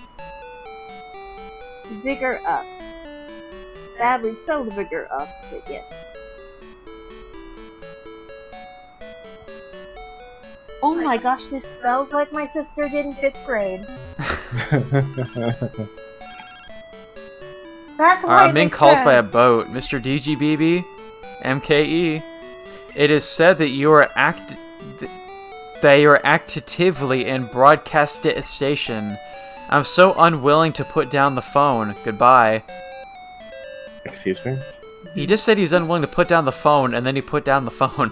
Vigor up. Sadly, so the vigor up, but yes. Oh my gosh, this smells like my sister did in 5th grade. That's why I'm being called by a boat. Mr. Digitsbby, MKE. It is said that you are actively in broadcast station. I'm so unwilling to put down the phone. Goodbye. Excuse me? He just said he's unwilling to put down the phone, and then he put down the phone.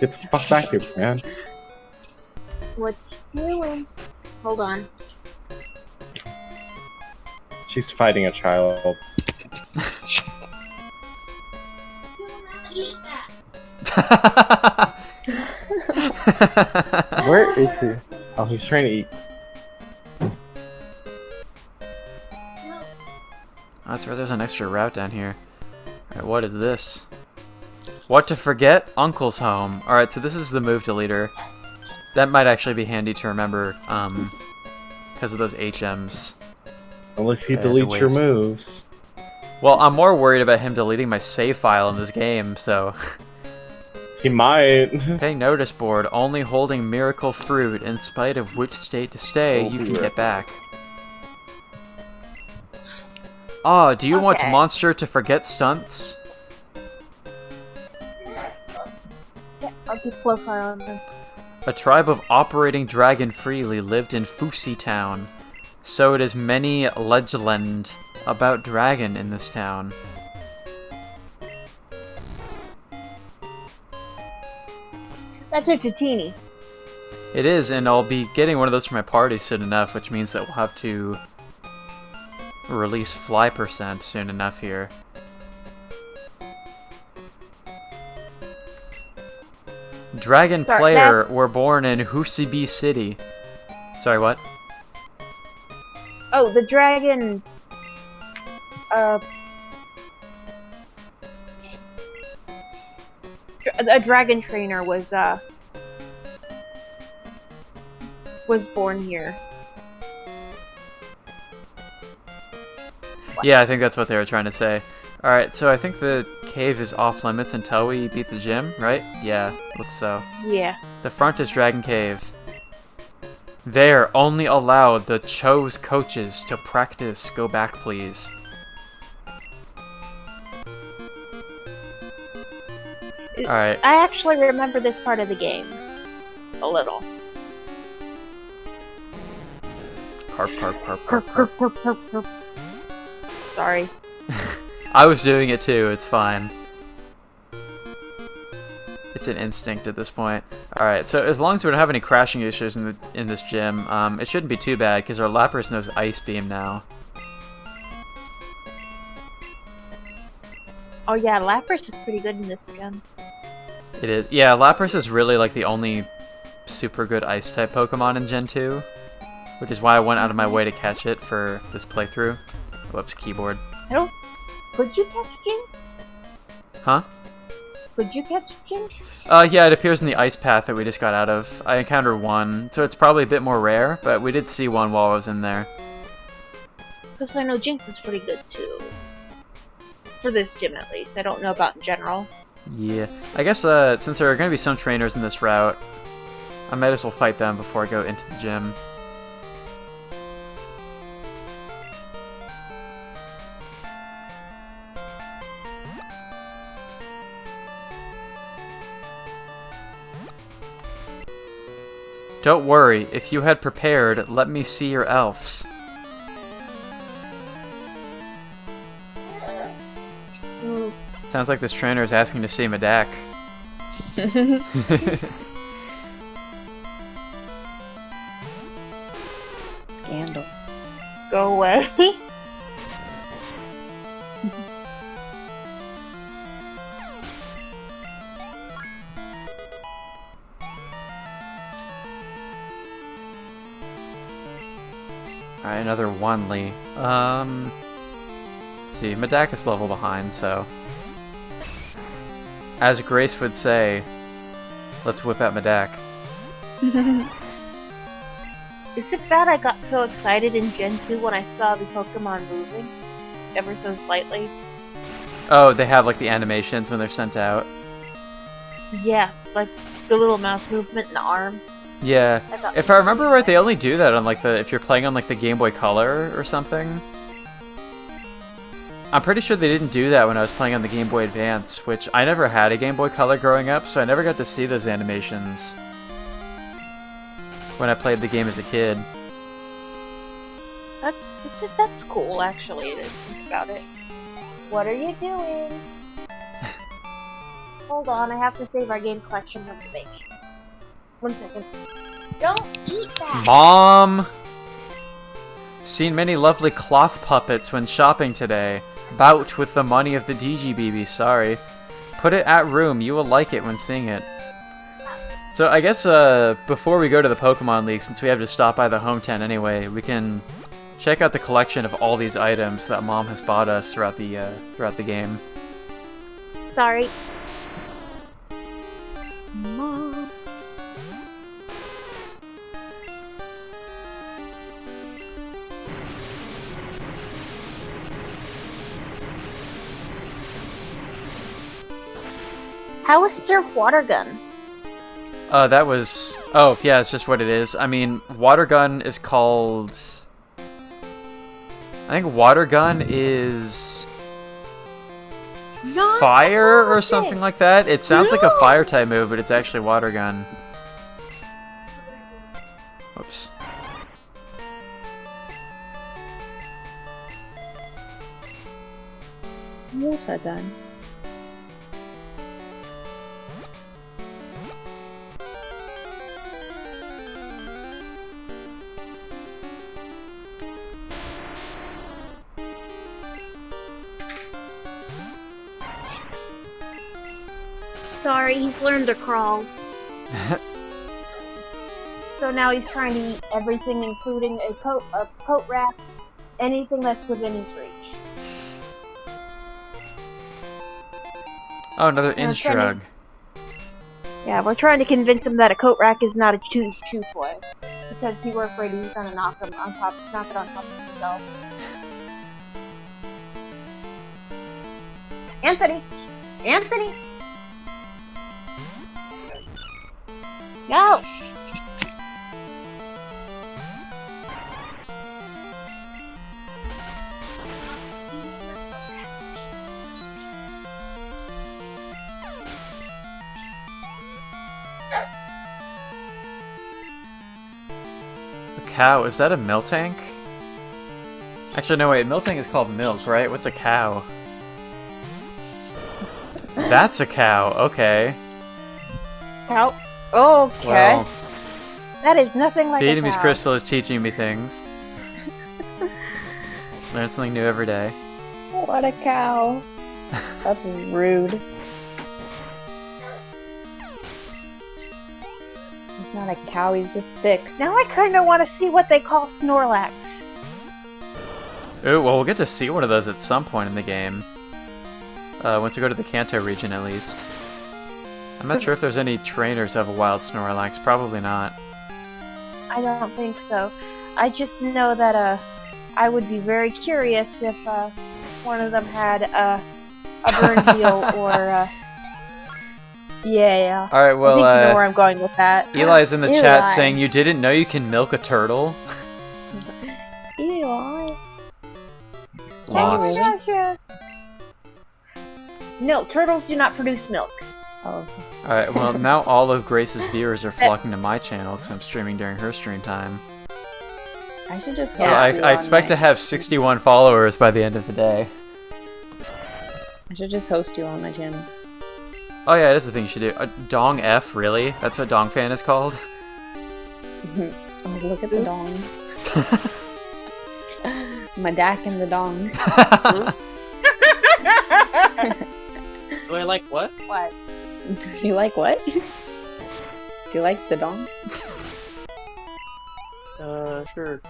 Get the fuck back here, man. What you doing? Hold on. She's fighting a child. Where is he? Oh, he's trying to eat. Oh, that's right, there's an extra route down here. Alright, what is this? What to forget? Uncle's home. Alright, so this is the move deleter. That might actually be handy to remember, because of those HMs. Unless he deletes your moves. Well, I'm more worried about him deleting my save file in this game, so... He might. Okay, notice board. Only holding miracle fruit, in spite of which state to stay, you can get back. Ah, do you want Monster to forget stunts? Yeah, I'll keep close eye on them. A tribe of operating dragon freely lived in Fusi Town. So it is many legend about dragon in this town. That's a Tatini. It is, and I'll be getting one of those for my party soon enough, which means that we'll have to release fly percent soon enough here. Dragon player were born in Nosavvy City. Sorry, what? Oh, the dragon... a dragon trainer was born here. Yeah, I think that's what they were trying to say. Alright, so I think the cave is off limits until we beat the gym, right? Yeah, looks so. Yeah. The front is Dragon Cave. There, only allow the Cho's coaches to practice. Go back, please. Alright. I actually remember this part of the game. A little. Carp, carp, carp, carp, carp. Carp, carp, carp. Sorry. I was doing it too, it's fine. It's an instinct at this point. Alright, so as long as we don't have any crashing issues in this gym, it shouldn't be too bad, because our Lapras knows Ice Beam now. Oh yeah, Lapras is pretty good in this gym. It is. Yeah, Lapras is really like the only super good Ice-type Pokemon in Gen 2, which is why I went out of my way to catch it for this playthrough. Whoops, keyboard. Could you catch Jinx? Huh? Could you catch Jinx? Yeah, it appears in the ice path that we just got out of. I encountered one, so it's probably a bit more rare, but we did see one while I was in there. Because I know Jinx is pretty good too. For this gym at least. I don't know about in general. Yeah. I guess since there are going to be some trainers in this route, I might as well fight them before I go into the gym. Don't worry, if you had prepared, let me see your elves. Ooh. Sounds like this trainer is asking to see Medak. Scandal. Go away. Alright, another one Lee. Let's see, Medak is level behind, so... As Grace would say, let's whip out Medak. Is it bad I got so excited in Gen 2 when I saw the Pokemon moving? Ever so slightly? Oh, they have like the animations when they're sent out. Yeah, like the little mouse movement in the arm. Yeah. If I remember right, they only do that on like if you're playing on like the Game Boy Color or something. I'm pretty sure they didn't do that when I was playing on the Game Boy Advance, which I never had a Game Boy Color growing up, so I never got to see those animations when I played the game as a kid. That's cool, actually, to think about it. What are you doing? Hold on, I have to save our game collection from the bake. 1 second. Don't eat that! Mom! Seen many lovely cloth puppets when shopping today. Bout with the money of the Digitsbby, sorry. Put it at room, you will like it when seeing it. So I guess before we go to the Pokemon League, since we have to stop by the home tent anyway, we can check out the collection of all these items that Mom has bought us throughout the game. Sorry. Mom. How is Surf Water Gun? That was... Oh, yeah, it's just what it is. I mean, Water Gun is called... I think Water Gun is... Not Fire or okay. something like that? It sounds like a fire type move, but it's actually Water Gun. Whoops. Water gun. Sorry, he's learned to crawl. So now he's trying to eat everything, including a coat rack, anything that's within his reach. Oh, another Yeah, Instrug. Yeah, we're trying to convince him that a coat rack is not a chew toy, because we were afraid he was gonna knock it on top of himself. Anthony! Anthony! Go! A cow, is that a Miltank? Actually, no, wait, Miltank is called milk, right? What's a cow? That's a cow, okay. Cow? Okay. Well, That is nothing like a Vietnamese cow. Crystal is teaching me things. Learn something new every day. What a cow. That's rude. He's not a cow, he's just thick. Now I kinda wanna see what they call Snorlax. Ooh, well, we'll get to see one of those at some point in the game. Once we go to the Kanto region, at least. I'm not sure if there's any trainers of a wild Snorlax. Probably not. I don't think so. I just know that I would be very curious if one of them had a Burndeal or yeah. Alright, well, I think you know where I'm going with that. Eli's in the Eli. chat saying you didn't know you can milk a turtle. Eli. Lost. Oh my gosh, yes. No, turtles do not produce milk. powerful. Alright, well, now all of Grace's viewers are flocking to my channel because I'm streaming during her stream time. I should just. So host you I on expect my- to have 61 followers by the end of the day. I should just host you on my channel. Oh yeah, that's the thing you should do. Dong F, really? That's what Dong Fan is called? Oh, look at the dong. My Dak and the dong. Do I like what? What? Do you like what? Do you like the dong? Sure.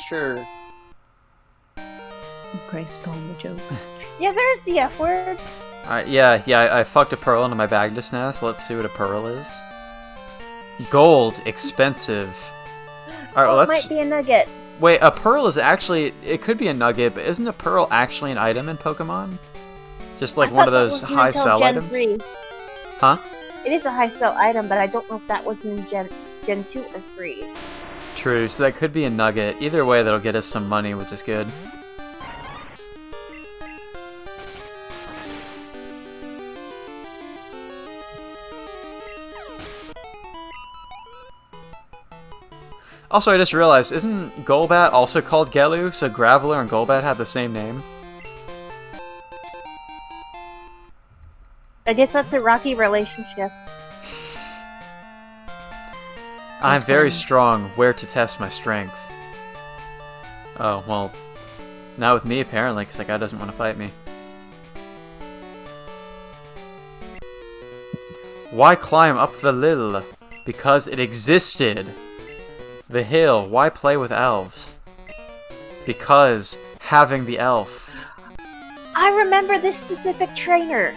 Sure. Grace stole the joke. Yeah, there's the F word. Alright, yeah, I fucked a pearl into my bag just now, so let's see what a pearl is. Gold, expensive. Alright, well It let's... might be a nugget. Wait, a pearl is actually... It could be a nugget, but isn't a pearl actually an item in Pokemon? Just like I one of thought that those wasn't high until sell Gen items? 3. Huh? It is a high sell item, but I don't know if that was in Gen 2 or 3. True, so that could be a nugget. Either way, that'll get us some money, which is good. Also, I just realized, isn't Golbat also called Gelu? So Graveler and Golbat have the same name? I guess that's a rocky relationship. I'm very Depends. strong. Where to test my strength? Oh, well, not with me apparently, because that guy doesn't want to fight me. Why climb up the Lil? Because it existed. The hill. Why play with elves? Because having the elf. I remember this specific trainer.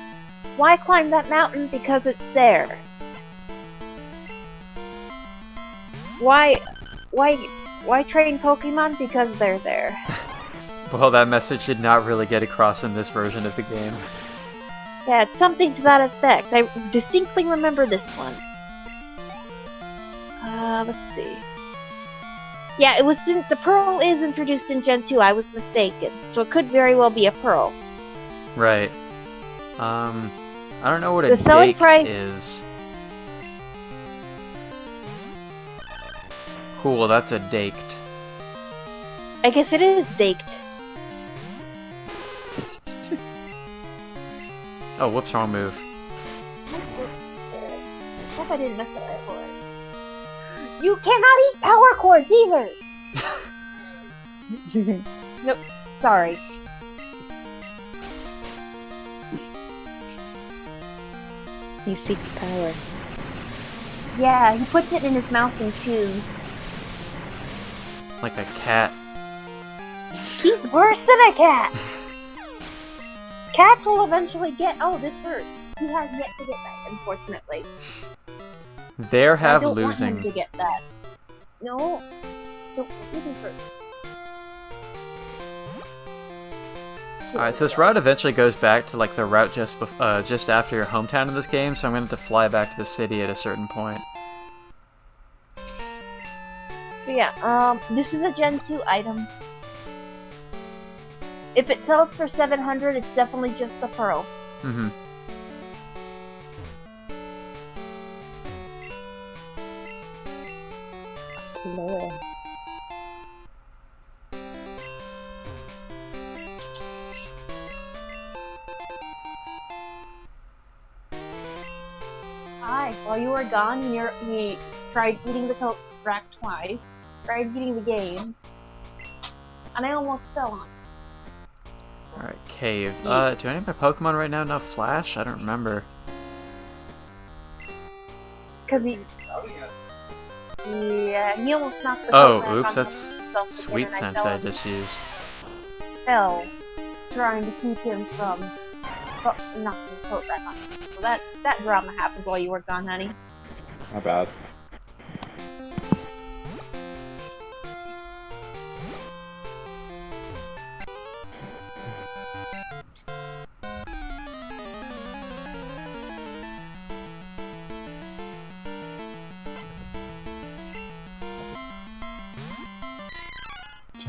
Why climb that mountain? Because it's there. Why train Pokemon? Because they're there. Well, that message did not really get across in this version of the game. Yeah, it's something to that effect. I distinctly remember this one. Let's see. Yeah, it was the Pearl is introduced in Gen 2. I was mistaken, so it could very well be a Pearl. Right. I don't know what a The selling date price- is. Cool, that's a daked. I guess it is daked. Oh, whoops, wrong move. Hope I didn't mess up that chord. You cannot eat power chords either! Nope, sorry. He seeks power. Yeah, he puts it in his mouth and chews. Like a cat. He's worse than a cat! Cats will eventually get- oh, this hurts. He has yet to get that, unfortunately. There have I don't losing. want him to get that. No. Don't do this first. Alright, so this route eventually goes back to like the route just after your hometown in this game, so I'm going to have to fly back to the city at a certain point. So yeah, this is a Gen 2 item. If it sells for 700, it's definitely just the Pearl. Mm-hmm. Lord. Hi, while you were gone, he tried eating the coat rack twice, tried eating the games, and I almost fell on it. Alright, cave. Do any of my Pokemon right now know Flash? I don't remember. Cause he... Yeah, he almost knocked the Oh, coat rack oops, on that's himself again, Sweet and scent I that I just used. fell, trying to keep him from knocking the coat rack on him. So that drama happened while you were gone, honey. My bad.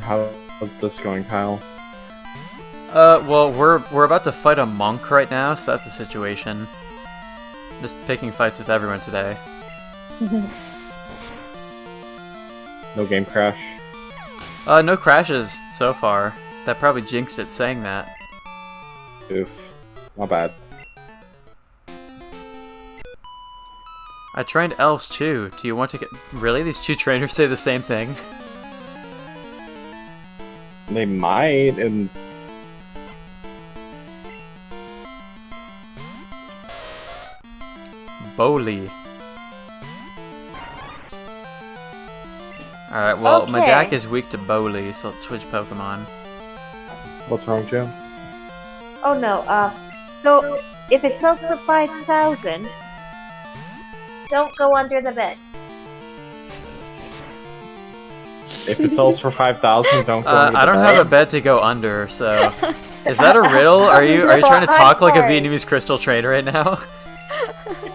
How's this going, Kyle? Well, we're about to fight a monk right now, so that's the situation. Just picking fights with everyone today. No game crash. No crashes so far. That probably jinxed it saying that. Oof. Not bad. I trained elves too. Do you want to get... Really? These two trainers say the same thing? They might, and Bowly. Alright, well, my Okay. Dak is weak to Bowly, so let's switch Pokemon. what's wrong, Jim? Oh no, so if it sells for 5,000, don't go under the bed. If it sells for 5,000, don't go under I the don't bed. have a bed to go under, so... Is that a riddle? Are you trying to talk like a Vietnamese Crystal trainer right now?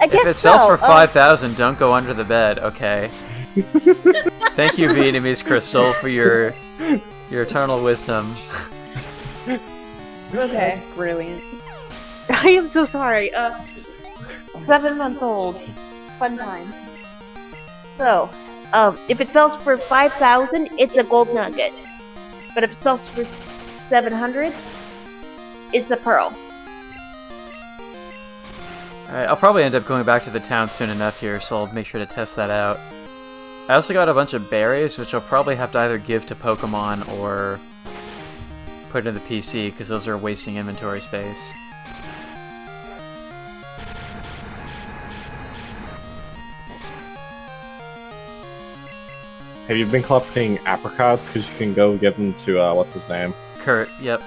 I guess If it sells so. for 5,000, don't go under the bed, okay. Thank you, Vietnamese Crystal, for your eternal wisdom. Okay. That's brilliant. I am so sorry. 7-month-old. Fun time. So, if it sells for 5,000, it's a gold nugget. But if it sells for 700, it's a pearl. Alright, I'll probably end up going back to the town soon enough here, so I'll make sure to test that out. I also got a bunch of berries, which I'll probably have to either give to Pokemon or put in the PC, because those are wasting inventory space. Have you been collecting apricots? Because you can go give them to, what's his name? Kurt, yep.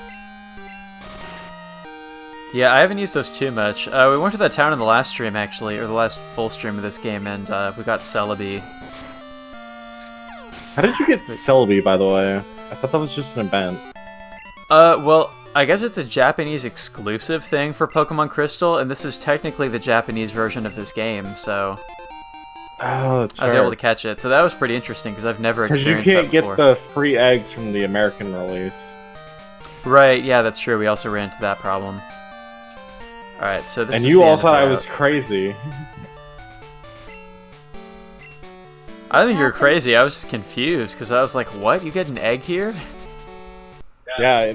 Yeah, I haven't used those too much. We went to that town in the last stream, actually, or the last full stream of this game, and we got Celebi. How did you get Celebi, by the way? I thought that was just an event. Well, I guess it's a Japanese exclusive thing for Pokemon Crystal, and this is technically the Japanese version of this game, so Oh, that's I was fair. able to catch it. So that was pretty interesting, because I've never Because you experienced can't that before. get the free eggs from the American release. Right, yeah, that's true. We also ran into that problem. Alright, so this And is you the all end of thought I the was route. crazy. I think you're crazy. I was just confused, because I was like, what? You get an egg here? Yeah,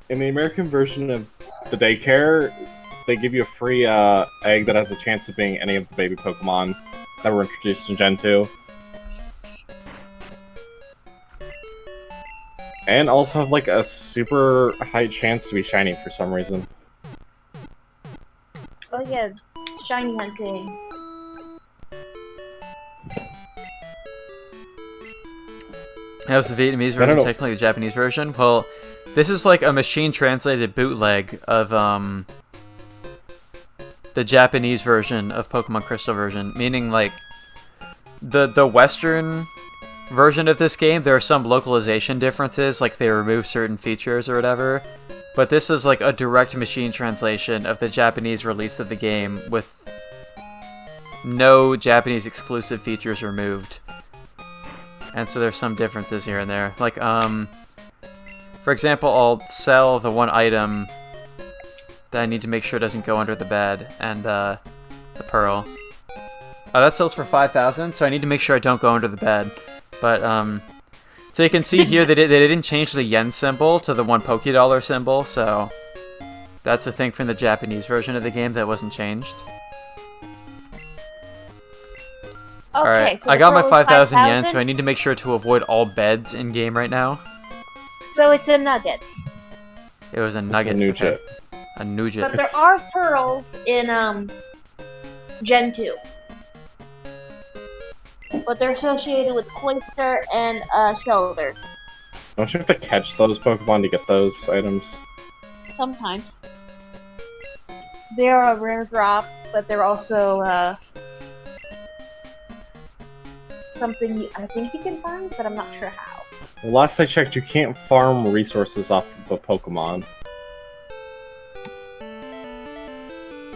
in the American version of the daycare, they give you a free egg that has a chance of being any of the baby Pokemon that were introduced in Gen 2. And also have like a super high chance to be shiny for some reason. Oh yeah, shiny hunting. That was the Vietnamese I don't version, know. technically the Japanese version. Well, this is like a machine-translated bootleg of the Japanese version of Pokemon Crystal version, meaning like the Western version of this game, there are some localization differences, like they remove certain features or whatever. But this is like a direct machine translation of the Japanese release of the game with no Japanese exclusive features removed. And so there's some differences here and there. Like, for example, I'll sell the one item that I need to make sure doesn't go under the bed, and the pearl. Oh, that sells for 5,000, so I need to make sure I don't go under the bed. But, so you can see here that they didn't change the yen symbol to the one Pokédollar symbol, so that's a thing from the Japanese version of the game that wasn't changed. Okay, Alright, so I the got my pearl is 5,000 yen, 5,000? so I need to make sure to avoid all beds in game right now. So it's a nugget. It was a It's nugget. a new okay. chip. A nugget. But there are pearls in Gen 2. But they're associated with Cloyster and Shelter. Don't you have to catch those Pokemon to get those items? Sometimes. They're a rare drop, but they're also something I think you can find, but I'm not sure how. Well, last I checked, you can't farm resources off of a Pokemon.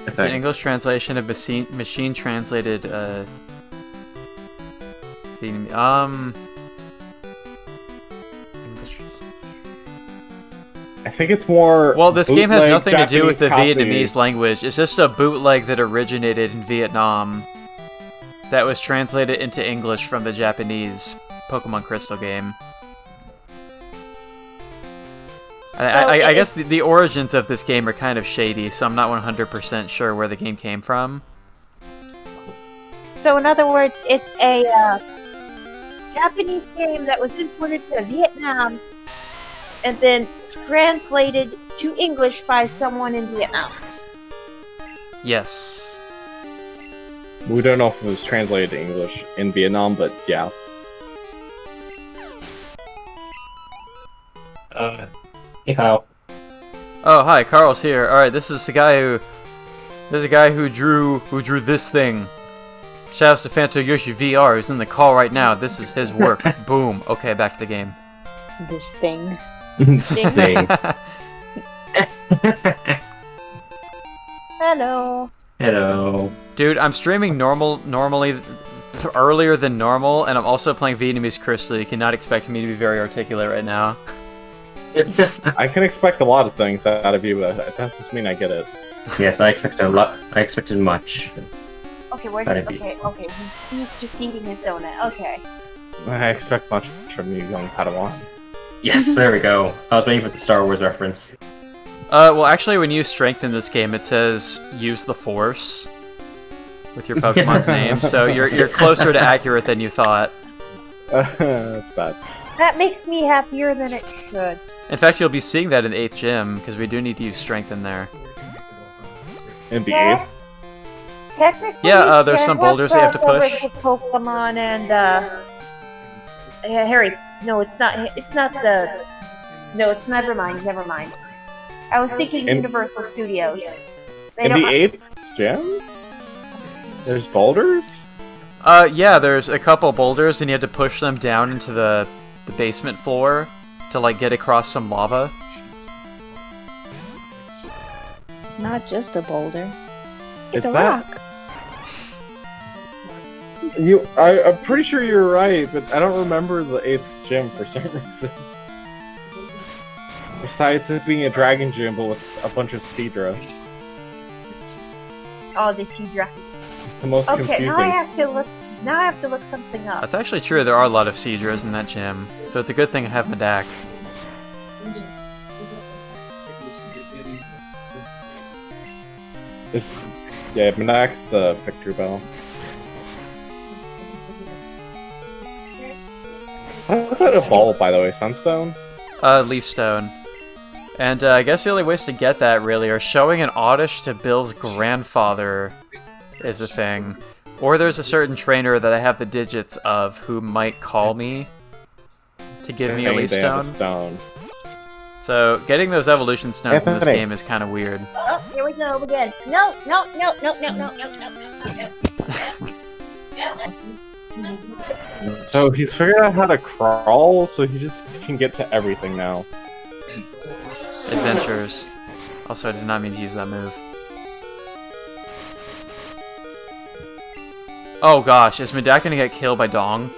It's an English translation of machine translated English. I think it's more. Well, this game has bootleg nothing to do with the Japanese copy. Vietnamese language. It's just a bootleg that originated in Vietnam that was translated into English from the Japanese Pokemon Crystal game. I guess the origins of this game are kind of shady, so I'm not 100% sure where the game came from. So in other words, it's a Japanese game that was imported to Vietnam and then translated to English by someone in Vietnam. Yes. We don't know if it was translated to English in Vietnam, but yeah. Hey Kyle. Oh, hi, Carl's here. Alright, this is the guy who... There's a guy who drew this thing. Shouts to Fanto Yoshi VR, who's in the call right now. This is his work. Boom. Okay, back to the game. This thing. Stay. Hello. Hello. Dude, I'm streaming normally earlier than normal, and I'm also playing Vietnamese Crystal. You cannot expect me to be very articulate right now. I can expect a lot of things out of you, but that doesn't mean I get it. Yes, I expected a lot. I expected much. Okay, where Gotta did... be. Okay. He's just eating his donut. Okay. I expect much from you, young Padawan. Yes, there we go. I was waiting for the Star Wars reference. Well, actually, when you strength in this game, it says use the Force with your Pokemon's name, so you're closer to accurate than you thought. That's bad. That makes me happier than it should. In fact, you'll be seeing that in the 8th gym, because we do need to use strength in there. In the Yeah. 8th? Technically, Yeah, there's some boulders you have to push. Pokemon and yeah, Harry. No, it's not. It's not the. No, it's never mind. Never mind. I was thinking Universal Studios. They In don't- the 8th gym? There's boulders? Yeah, there's a couple boulders, and you have to push them down into the basement floor to, like, get across some lava. Not just a boulder. It's Is a that- rock. I'm pretty sure you're right, but I don't remember the 8th gym for some reason. Besides it being a dragon gym, but with a bunch of Seadra. Oh, the Seadra. The most Okay, confusing. now I have to look. Now I have to look something up. That's actually true, there are a lot of Seadras in that gym, so it's a good thing I have Medak. Yeah, Manak's the victory bell. What's that evolve, by the way? Sunstone? Leaf Stone. And I guess the only ways to get that, really, are showing an oddish to Bill's grandfather is a thing. Or there's a certain trainer that I have the digits of who might call me to give me a Saying Leaf they have Stone. a stone. So, getting those evolution stones in this Anthony. game is kind of weird. Oh, here we go again. No. So he's figured out how to crawl, so he just can get to everything now. Adventures. Also, I did not mean to use that move. Oh gosh, is Medak gonna get killed by Dong?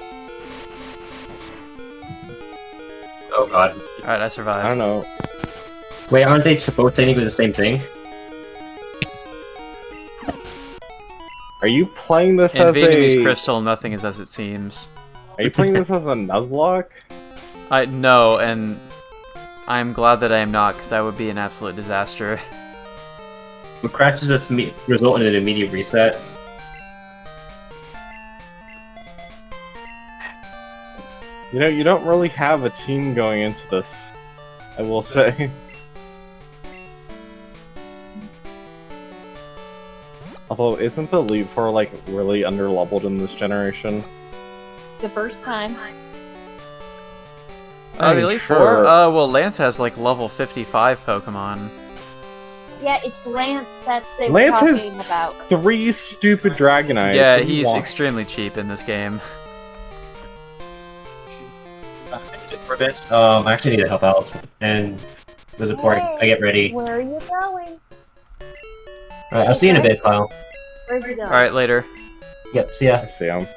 Oh god. Alright, I survived. I don't know. Wait, aren't they both technically the same thing? Are you playing this In as Vietnamese a... Crystal, nothing is as it seems. Are you playing this as a Nuzlocke? No, and I'm glad that I am not, because that would be an absolute disaster. Would crashes just result in an immediate reset? You know, you don't really have a team going into this, I will say. Although, isn't the Elite Four, like, really under-leveled in this generation? The first time. The I'm Elite sure. Four? Well, Lance has, like, level 55 Pokemon. Yeah, it's Lance that they were Lance talking has about. 3 stupid Dragonite. Yeah, What do you he's want? extremely cheap in this game. For a bit, I actually need to help out. And before I get ready. Where are you going? Alright, I'll see you in a bit, Kyle. Where's you going? Alright, later. Yep, see ya. I see him.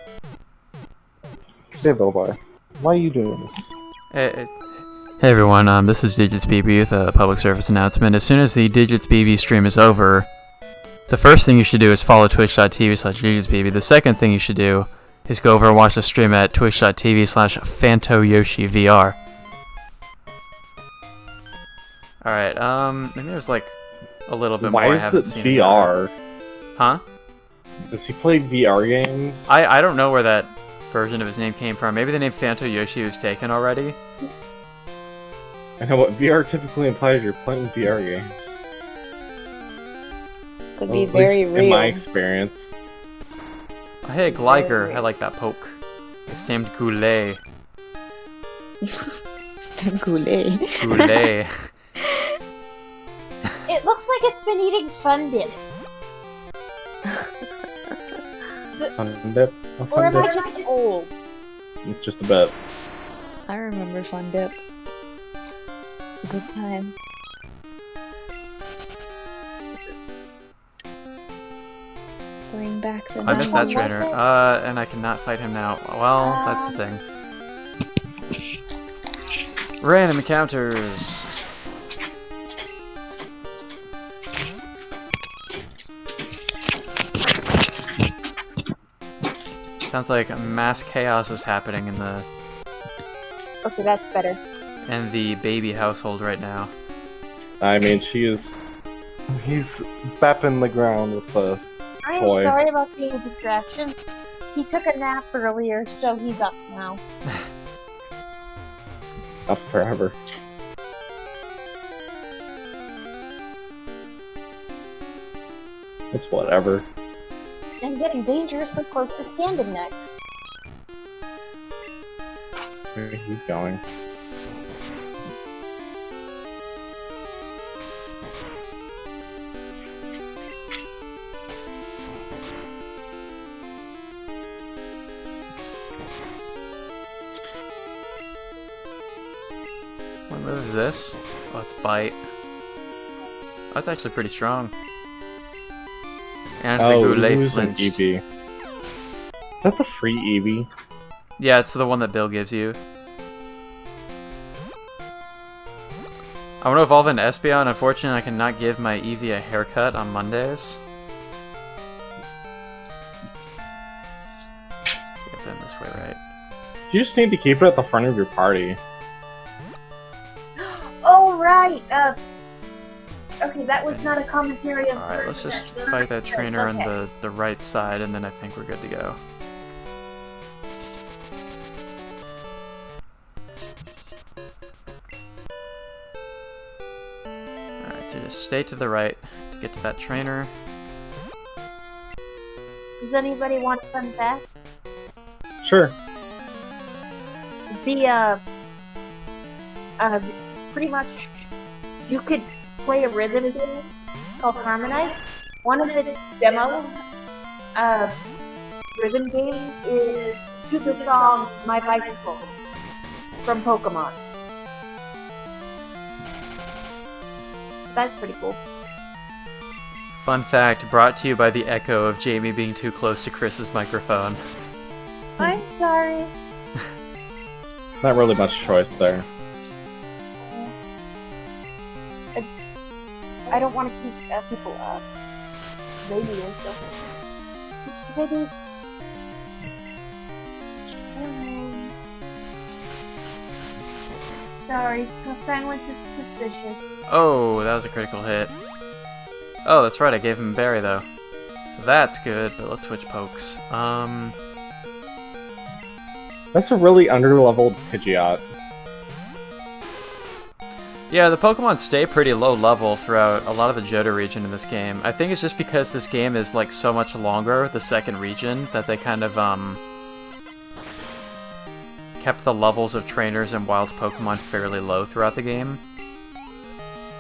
Hey, Billboy. Why are you doing this? Hey everyone, this is Digitsbby with a public service announcement. As soon as the Digitsbby stream is over, the first thing you should do is follow twitch.tv/Digitsbby. The second thing you should do is go over and watch the stream at twitch.tv/FantoYoshiVR. Alright, maybe there's like a little bit more I Why haven't is it seen. VR? Huh? Does he play VR games? I don't know where that version of his name came from. Maybe the name Fantoyoshi was taken already. I know what VR typically implies, you're playing VR games. Could Well, be at very least real. in my experience. Oh, hey, Gliker. I like that poke. It's named Goulet. Goulet. Goulet. It looks like it's been eating Fun Dip. Fun dip? A Or fun am I dip? just old? Just a bit. I remember Fun Dip. Good times. Bring back the I missed that memories. trainer. And I cannot fight him now. Well, that's the thing. Random encounters. Sounds like mass chaos is happening in the Okay, that's better. baby household right now. I mean, he's bapping the ground with the I am toy. sorry about being a distraction. He took a nap earlier, so he's up now. Up forever. It's whatever. And getting dangerously close to standing next. Where he's going. What move is this? Oh, it's bite. That's actually pretty strong. And the Goulet Ooze and flinched. Eevee. Is that the free Eevee? Yeah, it's the one that Bill gives you. I want to evolve into Espeon. Unfortunately, I cannot give my Eevee a haircut on Mondays. Let's see if I'm this way right. You just need to keep it at the front of your party. Oh, right! Okay, that was not a commentary on Alright, let's just Thursday. fight that trainer Okay. on the right side, and then I think we're good to go. Alright, so just stay to the right to get to that trainer. Does anybody want a fun fact? Sure. The, pretty much, you could play a rhythm game called Harmonize. One of its demo, rhythm games is to the song My Bicycle from Pokemon. That's pretty cool. Fun fact brought to you by the echo of Jamie being too close to Chris's microphone. I'm sorry. Not really much choice there. I don't want to keep people up. Maybe and stuff. Maybe. Sorry, so silence is suspicious. Oh, that was a critical hit. Oh, that's right, I gave him a berry though. So that's good, but let's switch pokes. That's a really under-leveled Pidgeot. Yeah, the Pokemon stay pretty low level throughout a lot of the Johto region in this game. I think it's just because this game is like so much longer, the second region, that they kind of kept the levels of trainers and wild Pokemon fairly low throughout the game.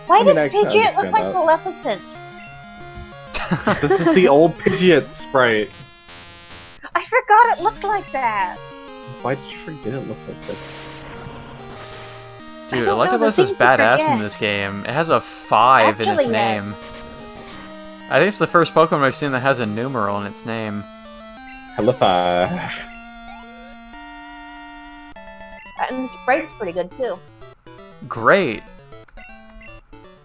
Why I mean, does I can Pidgeot look understand like that. Maleficent? This is the old Pidgeot sprite. I forgot it looked like that. Why did you forget it looked like this? Dude, don't know, the Electabuzz is things you badass in forget. this game. It has a 5 in its Actually, yeah. name. I think it's the first Pokemon I've seen that has a numeral in its name. Hello, And the sprite's pretty good too. Great.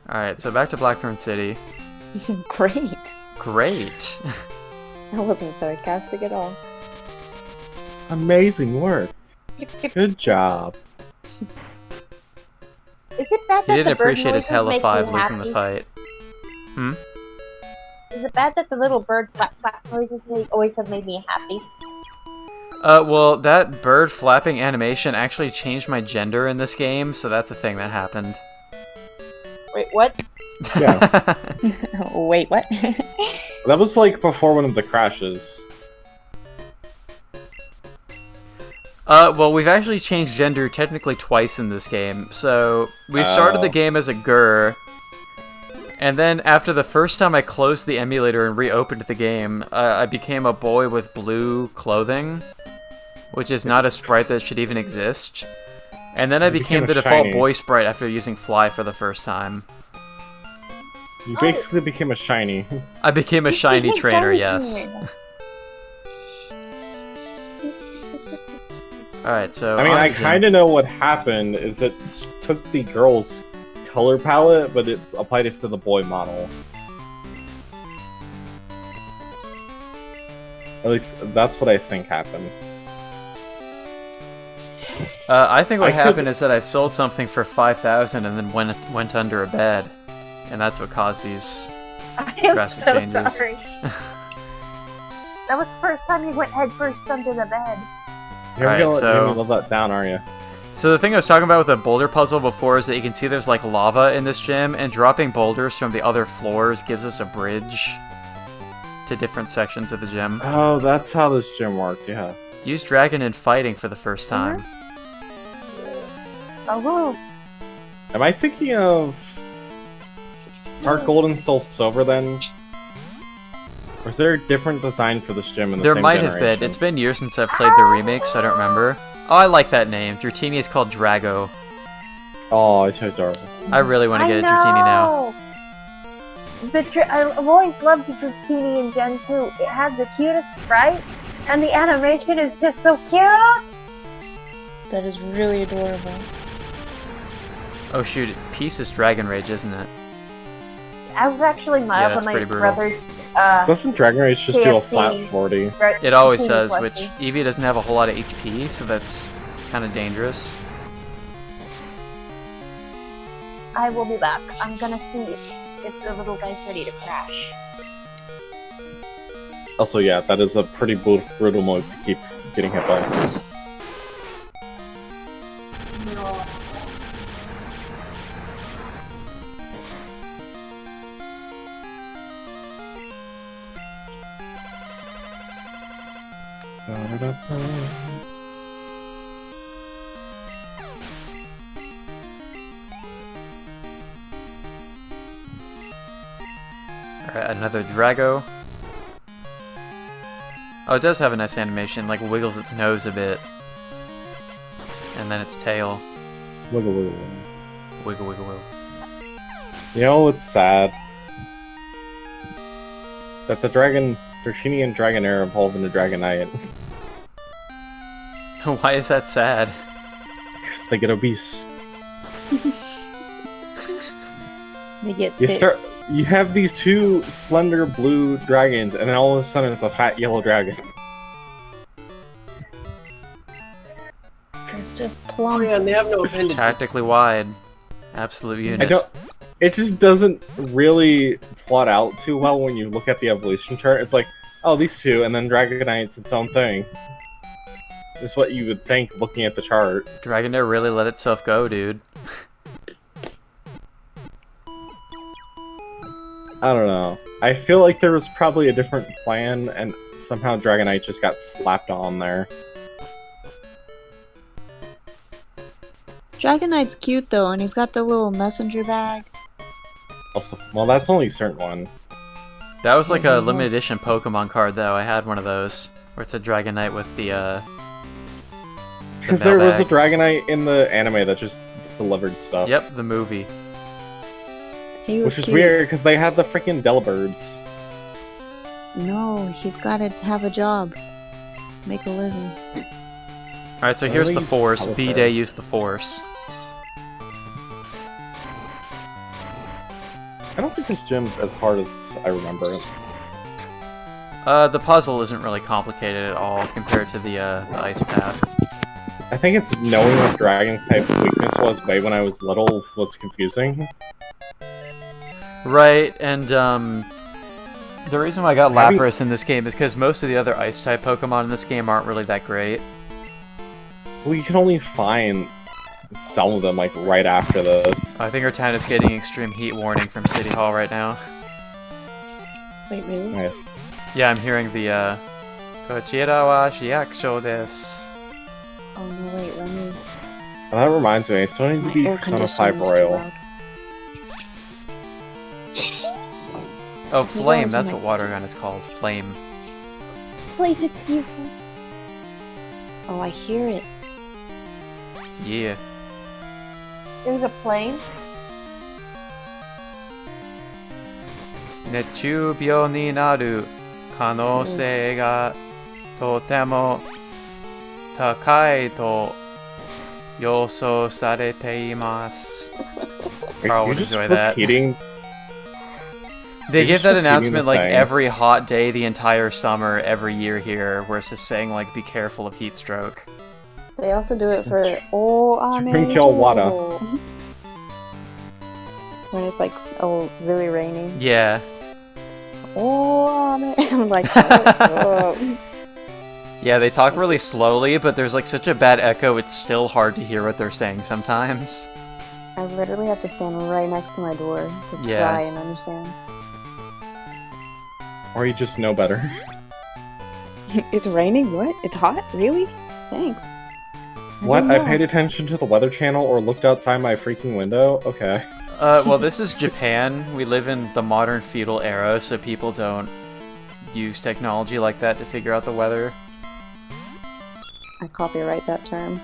Alright, so back to Blackthorne City. Great. Great. That wasn't sarcastic at all. Amazing work. Good job. Is it bad He that didn't the bird appreciate his noises hella make 5 me losing the happy? fight. Hmm? Is it bad that the little bird flap flap noises always have made me happy? Well, that bird flapping animation actually changed my gender in this game, so that's a thing that happened. Wait, what? Yeah. Wait, what? That was like before one of the crashes. Well, we've actually changed gender technically twice in this game. So, we started the Oh. game as a girl, and then after the first time I closed the emulator and reopened the game, I became a boy with blue clothing, which is not a sprite that should even exist. And then I You became became the a default shiny. boy sprite after using Fly for the first time. You basically became a shiny. I became a shiny trainer, yes. Alright, so... I mean, on I the gym. kind of know what happened. Is it took the girl's color palette, but it applied it to the boy model. At least that's what I think happened. I think what I could- happened is that I sold something for 5,000 and then went under a bed. And that's what caused these... I am Drastic so changes. sorry. That was the first time you went head first under the bed. You're Alright, gonna let so- Jamie live that down, are you? So the thing I was talking about with the boulder puzzle before is that you can see there's like lava in this gym, and dropping boulders from the other floors gives us a bridge to different sections of the gym. Oh, that's how this gym worked. Yeah. Use dragon in fighting for the first time. Oh, Am I thinking of Heart Gold and Soul Silver then? Or is there a different design for this gym in the There same might have generation? been. It's been years since I've played the remake, so I don't remember. Oh, I like that name. Dratini is called Drago. Oh, it's adorable. I really want to I get a Dratini now. know. I've always loved the Dratini in Gen 2. It has the cutest sprite, and the animation is just so cute! That is really adorable. Oh shoot, Peace is Dragon Rage, isn't it? I was actually Yeah, mild that's on my pretty brutal. brother's Doesn't Dragon Rage just do a KFC. flat 40? It always Dratini does, plushie. which Eevee doesn't have a whole lot of HP, so that's kind of dangerous. I will be back. I'm gonna see if the little guy's ready to crash. Also, yeah, that is a pretty brutal mode to keep getting hit by. Alright, another Drago. Oh, it does have a nice animation, like wiggles its nose a bit. And then its tail. Wiggle, wiggle, wiggle. Wiggle, wiggle, wiggle. You know what's sad? That the Dratini and Dragonair evolve into Dragonite. Why is that sad? Because they get obese. They get You fit. you have these two slender blue dragons, and then all of a sudden it's a fat yellow dragon. It's just Oh plump. yeah, and they have no appendages. Tactically wide. Absolute unit. I don't. It just doesn't really plot out too well when you look at the evolution chart. It's like, oh, these two, and then Dragonite's its own thing. Is what you would think looking at the chart. Dragonair really let itself go, dude. I don't know. I feel like there was probably a different plan, and somehow Dragonite just got slapped on there. Dragonite's cute though, and he's got the little messenger bag. Also, well, that's only a certain one. That was like a Mhm. limited edition Pokemon card, though. I had one of those, where it's a Dragonite with the Because there was a mailbag. Dragonite in the anime that just delivered stuff. Yep, the movie. He was Which is cute. weird, because they had the freaking Delibirds. No, he's gotta have a job. Make a living. Alright, so here's the Really? Force. Okay. B-Day used the Force. I don't think this gym's as hard as I remember it. The puzzle isn't really complicated at all compared to the ice path. I think it's knowing what dragon type weakness was way when I was little was confusing. Right, and the reason why I got Lapras in this game is because most of the other ice type Pokemon in this game aren't really that great. Well, you can only find some of them like right after this. I think our town is getting extreme heat warning from City Hall right now. Wait, really? Nice. Yeah, I'm hearing the Kochira wa shiyakusho desu. Oh no, wait, let me... And that reminds me, I still need to My be air Persona conditioner 5 is too Royal. loud. Oh, Can we go Flame, into that's my what water gun is called. Flame. Please excuse me. Oh, I hear it. Yeah. There's a plane. 熱中病になる可能性がとても高いと予想されています. Carl Are you would just enjoy that. repeating? They You're give just that repeating announcement the like thing. every hot day the entire summer every year here, where it's just saying like be careful of heat stroke. They also do it for Drink your water. When it's like really rainy. Yeah. I'm like, oh. Yeah, they talk really slowly, but there's like such a bad echo it's still hard to hear what they're saying sometimes. I literally have to stand right next to my door to Yeah. try and understand. Or you just know better. It's raining? What? It's hot? Really? Thanks. What? didn't I know. paid attention to the Weather Channel or looked outside my freaking window? Okay. Well, this is Japan. We live in the modern feudal era, so people don't use technology like that to figure out the weather. I copyright that term.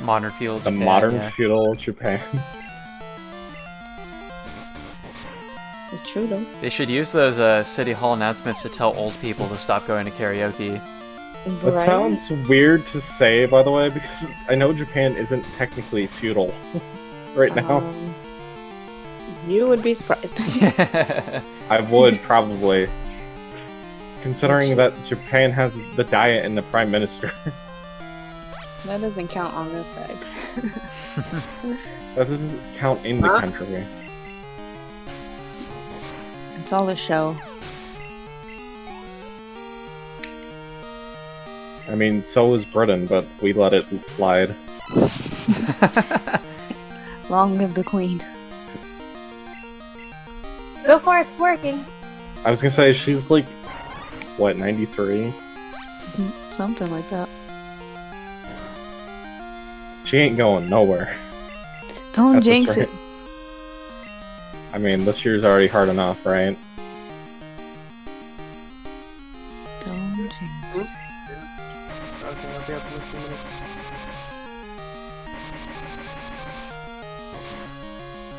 Modern feudal The Japan, modern yeah. feudal Japan. It's true though. They should use those city hall announcements to tell old people to stop going to karaoke. That Right? sounds weird to say, by the way, because I know Japan isn't technically feudal right now. You would be surprised. I would, probably. Considering that Japan has the Diet and the Prime Minister. That doesn't count on this side. That doesn't count in the country. It's all a show. I mean, so is Britain, but we let it slide. Long live the queen. So far, it's working. I was gonna say, she's like, what, 93? Something like that. She ain't going nowhere. Don't That's jinx right. it. I mean, this year's already hard enough, right? Don't jinx it. Okay, I'll be up in a few minutes.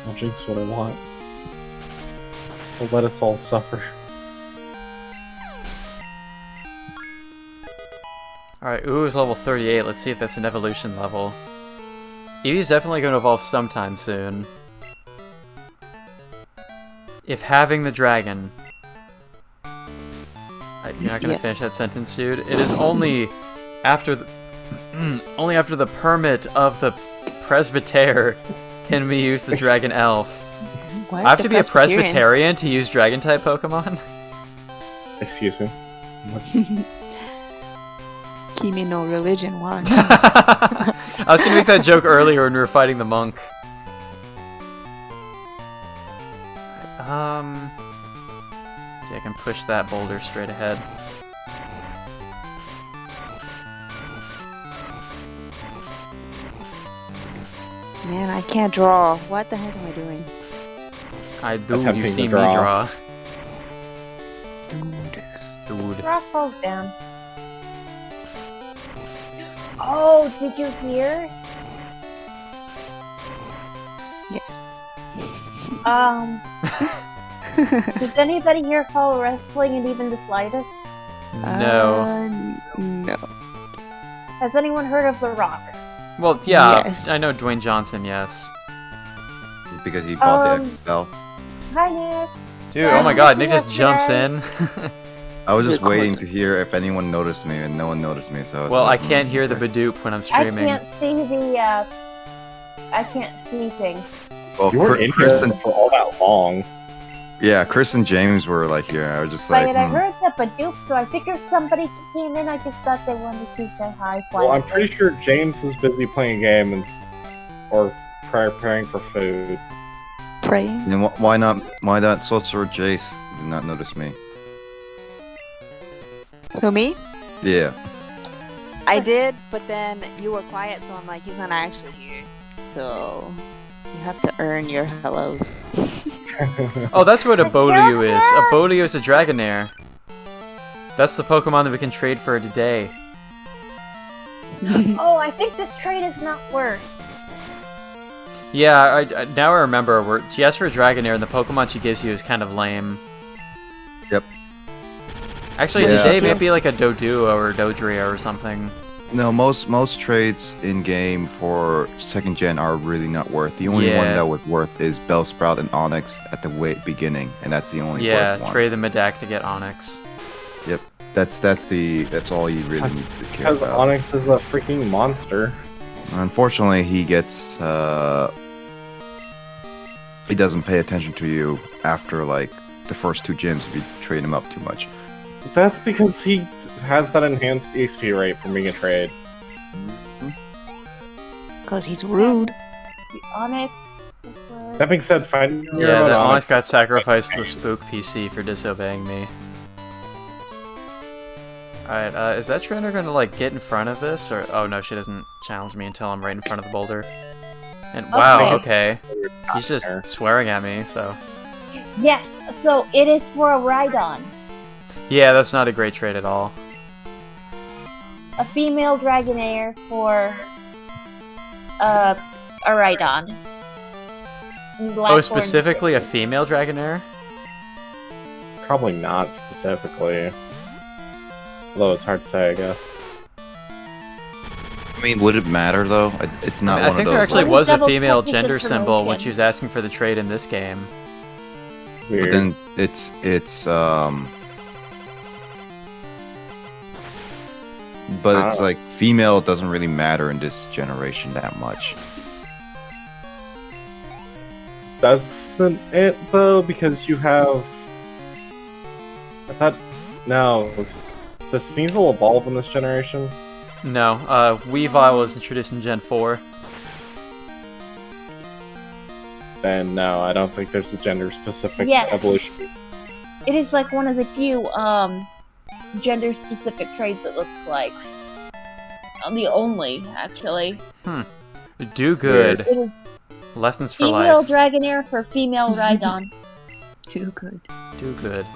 I'll jinx what I want. I'll let us all suffer. Alright, Ooh is level 38. Let's see if that's an evolution level. Eevee's definitely going to evolve sometime soon. If having the dragon... You're not going to Yes. finish that sentence, dude? It is only after the... only after the permit of the presbyter can we use the dragon elf. Why I have the to be a Presbyterians- Presbyterian to use Dragon-type Pokemon? Excuse me. Kimi no religion, why? I was gonna make that joke earlier when we were fighting the monk. Let's see, I can push that boulder straight ahead. Man, I can't draw. What the heck am I doing? I do, Attempting you to see me draw. draw. Dude. Rock falls down. Oh, did you hear? Yes. Does anybody here follow wrestling and even the slightest? No. No. Has anyone heard of The Rock? Well, yeah, Yes. I know Dwayne Johnson, yes. Because he bought Um, the XFL. Hi, Nick. Dude, oh my god, Nick just jumps in. I was just waiting to hear if anyone noticed me, and no one noticed me, so... Well, I can't hear the Badoop when I'm streaming. I can't see the, I can't see things. Well, You weren't in Chris here and, for all that long. yeah, Chris and James were, like, here. I was just like, But I heard the Badoop, so I figured somebody came in. I just thought they wanted to say hi. Well, I'm pretty sure James is busy playing a game and or preparing for food. Praying. Then why not Sorcerer Jace did not notice me? Who, me? Yeah. I did, but then you were quiet, so I'm like, he's not actually here. So, you have to earn your hellos. Oh, that's what a It's Bolio your is. A Bolio is a Dragonair. That's the Pokemon that we can trade for today. Oh, I think this trade is not worth. Yeah, now I remember. She asks for a Dragonair, and the Pokemon she gives you is kind of lame. Yep. Actually, Yeah. today might be like a Doduo or Dodrio or something. No, most trades in game for second gen are really not worth. The only one Yeah. that was worth is Bellsprout and Onyx at the beginning, and that's the only Yeah, worth one. trade the Medak to get Onyx. Yep. That's all you really need to care Because about. Onyx is a freaking monster. Unfortunately, he gets he doesn't pay attention to you after like the first two gyms if you trade him up too much. That's because he has that enhanced EXP rate from being a trade. Because he's rude. The Onyx. That being said, finding your Yeah, own that Onyx got is- sacrificed to the Spook PC for disobeying me. Alright, is that trainer gonna like get in front of this? Or oh no, she doesn't challenge me until I'm right in front of the boulder. And wow, okay. He's just swearing at me, so. Yes, so it is for a Rhydon. Yeah, that's not a great trade at all. A female Dragonair for a Rhydon. Oh, specifically a female Dragonair? Probably not specifically. Although it's hard to say, I guess. I mean, would it matter though? It's not. I one think of there those, actually like- was a Double female check this gender symbol when information. she was asking for the trade in this game. Weird. But then it's but it's like female doesn't really matter in this generation that much. Doesn't it though? Because you have. I thought. No. Does Sneasel evolve in this generation? No, Weavile was introduced in Gen 4. Then no, I don't think there's a gender-specific Yes. evolution. It is like one of the few gender-specific traits. It looks like the only actually. Do good. It is Lessons for female life. Dragonair for female Rhydon. Too good. Do good.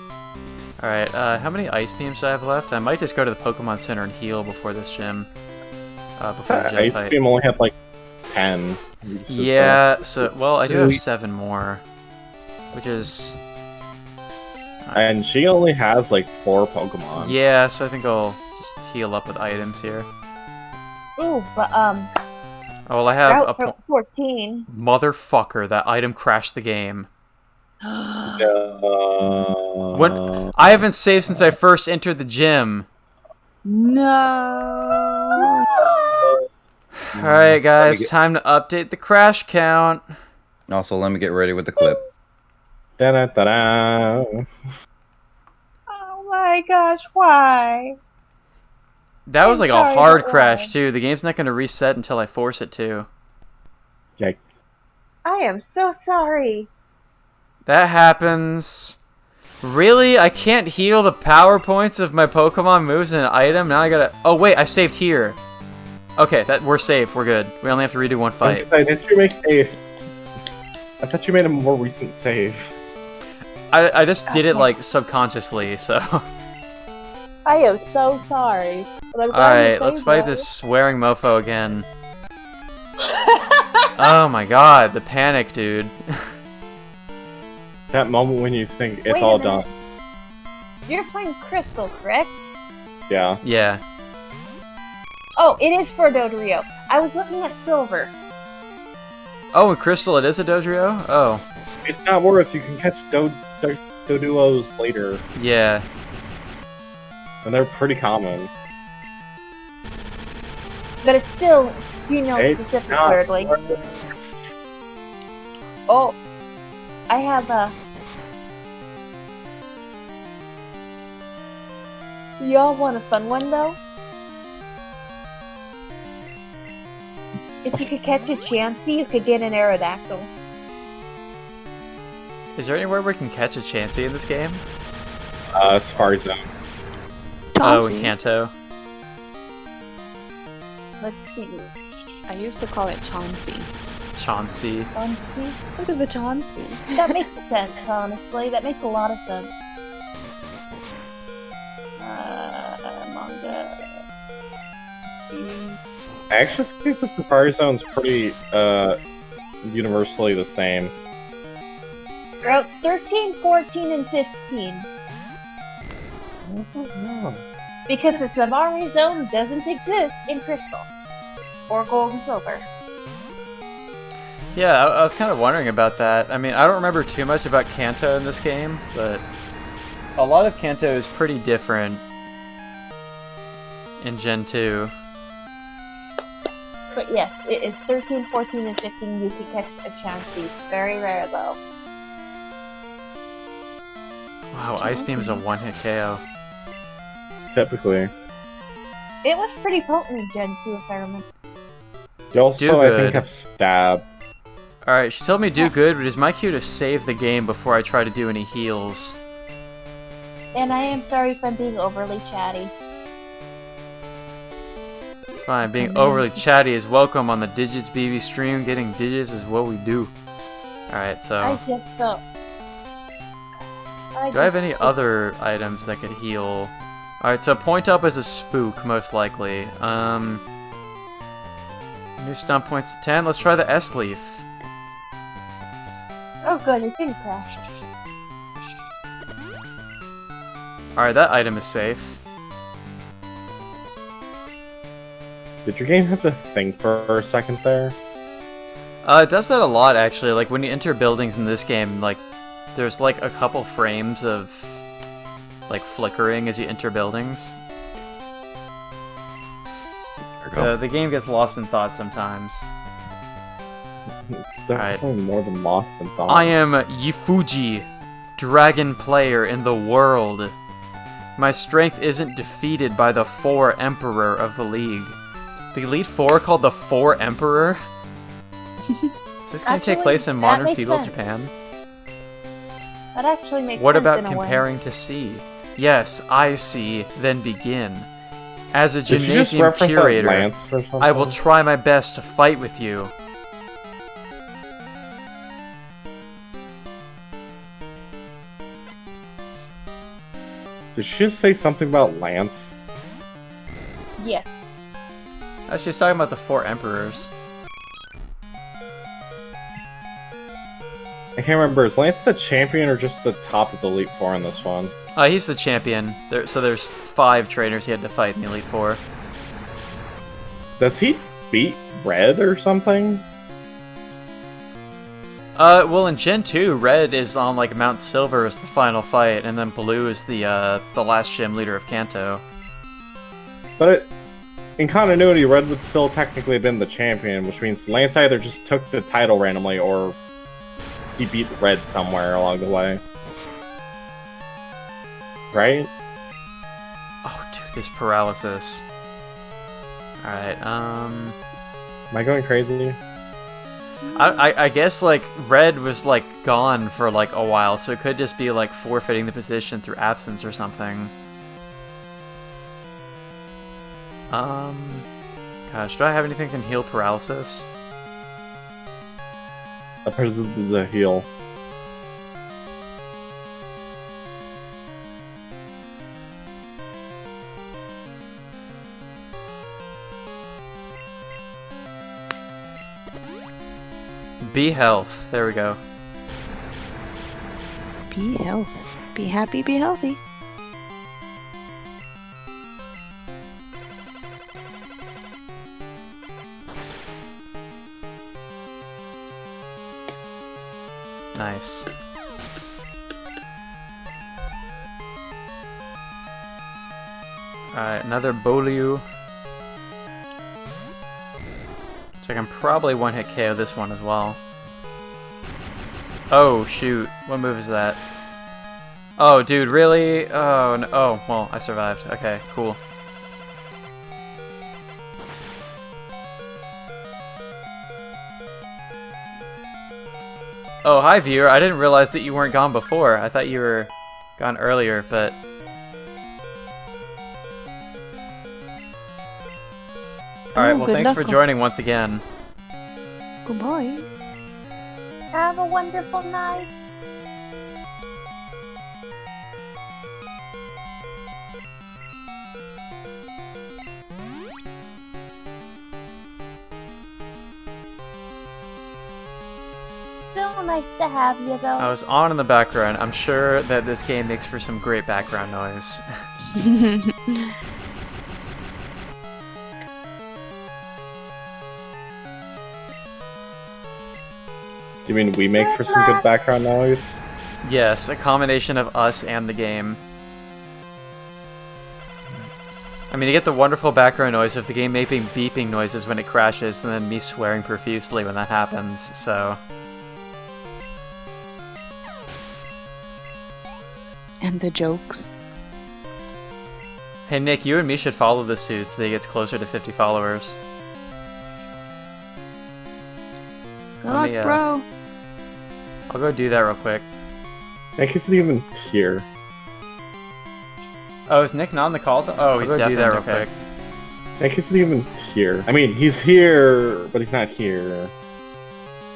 Alright, how many Ice Beams do I have left? I might just go to the Pokemon Center and heal before this gym. Before the gym Ice fight. Beam only had like 10. Yeah, so, well, I do have 7 more. Which is... And she only has like 4 Pokemon. Yeah, so I think I'll just heal up with items here. Ooh, but Oh, well, I have a route for 14. Motherfucker, that item crashed the game. What? I haven't saved since I first entered the gym. No. Alright, guys, get- time to update the crash count. Also, let me get ready with the clip. Da-da-da-da. Oh my gosh, why? That was I'm like a sorry, hard but crash, why? too. The game's not going to reset until I force it to. Yikes. I am so sorry. That happens. Really? I can't heal the power points of my Pokemon moves in an item? Now I gotta... Oh, wait, I saved here. Okay, we're safe. We're good. We only have to redo one fight. Did you make a... I thought you made a more recent save. I just did it, like, subconsciously, so... I am so sorry. But I'm glad you Alright, let's saved fight us. this swearing mofo again. Oh my god, the panic, dude. That moment when you think it's Wait a all minute. done. You're playing Crystal, correct? Yeah. Yeah. Oh, it is for Dodrio. I was looking at Silver. Oh, and Crystal, it is a Dodrio? Oh. It's not worth. You can catch Doduos later, Yeah. and they're pretty common. But it's still female It's specific, not weirdly. Oh, I have a. Y'all want a fun one though? If you could catch a Chansey, you could get an Aerodactyl. Is there anywhere we can catch a Chansey in this game? Safari Zone. Oh, in Kanto. Let's see. I used to call it Chauncey. Chauncey. Chauncey? Look at the Chauncey. That makes sense, honestly. That makes a lot of sense. Manga. Let's see. I actually think the Safari Zone's pretty universally the same. Routes 13, 14, and 15. Because the Safari Zone doesn't exist in Crystal. Or Gold and Silver. Yeah, I was kind of wondering about that. I mean, I don't remember too much about Kanto in this game, but a lot of Kanto is pretty different in Gen 2. But yes, it is 13, 14, and 15. You can catch a Chansey. Very rare though. Wow, Ice Beam is a one-hit KO. Typically. It was pretty potent in Gen 2 if I remember. You also, I good. think, have Stab. Alright, she told me do good, but it's my cue to save the game before I try to do any heals. And I am sorry if I'm being overly chatty. It's fine, being overly chatty is welcome on the Digitsbby stream. Getting digits is what we do. Alright, so... I just don't. do I have any other items that could heal? Alright, so point up is a spook, most likely. New stun points to 10. Let's try the S-Leaf. Oh good, it didn't crash. Alright, that item is safe. Did your game have to think for a second there? It does that a lot, actually. Like, when you enter buildings in this game, like, there's, like, a couple frames of, like, flickering as you enter buildings. So the game gets lost in thought sometimes. It's definitely more than lost in thought. I am Yifuji, dragon player in the world. My strength isn't defeated by the 4 Emperor of the League. The Elite Four called the 4 Emperor? Is this going to take place in modern feudal Japan? That actually makes What sense about in a way. comparing to C? Yes, I see, then begin. As a Did you just gymnasium reference that curator, Lance or something? I will try my best to fight with you. Did she just say something about Lance? Yes. She's talking about the 4 Emperors. I can't remember. Is Lance the champion or just the top of the Elite Four in this one? He's the champion. So there's 5 trainers he had to fight in the Elite Four. Does he beat Red or something? Well, in Gen 2, Red is on, like, Mount Silver as the final fight, and then Blue is the last gym leader of Kanto. But in continuity, Red would still technically have been the champion, which means Lance either just took the title randomly, or he beat Red somewhere along the way. Right? Oh, dude, this paralysis. Alright, Am I going crazy? I guess, like, Red was, like, gone for, like, a while, so it could just be, like, forfeiting the position through absence or something. Gosh, do I have anything that can heal paralysis? That person is a heal. Be health. There we go. Be healthy. Be happy, be healthy. Nice. Alright, another Bolio. So I can probably one-hit KO this one as well. Oh, shoot. What move is that? Oh, dude, really? Oh, no. Oh, well, I survived. Okay, cool. Oh, hi, viewer. I didn't realize that you weren't gone before. I thought you were gone earlier, but... Alright, well, thanks for joining once again. Goodbye. Have a wonderful night. So nice to have you, though. I was on in the background. I'm sure that this game makes for some great background noise. Do you mean we make for some good background noise? Yes, a combination of us and the game. I mean, you get the wonderful background noise of the game making beeping noises when it crashes, and then me swearing profusely when that happens, so... And the jokes. Hey Nick, you and me should follow this dude so that he gets closer to 50 followers. Good luck, bro. I'll go do that real quick. Nick isn't even here. Oh, is Nick not on the call? Oh, he's definitely real quick. Nick isn't even here. I mean, he's here, but he's not here.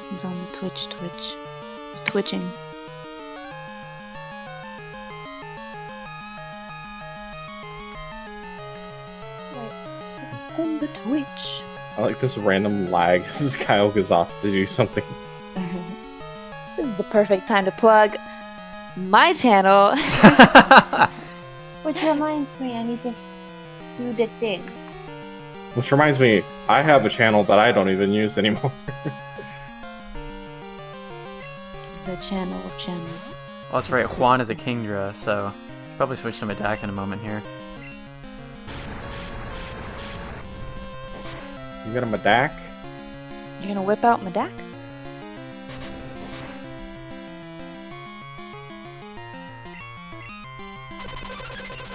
He's on the Twitch. He's twitching. On the Twitch. I like this random lag. This is Kyle goes off to do something. This is the perfect time to plug my channel. Which reminds me, I need to do the thing. Which reminds me, I have a channel that I don't even use anymore. The channel of channels. Oh, that's right, Juan is a Kingdra, so I'll probably switch to Medak in a moment here. You got a Medak? You're gonna whip out Medak?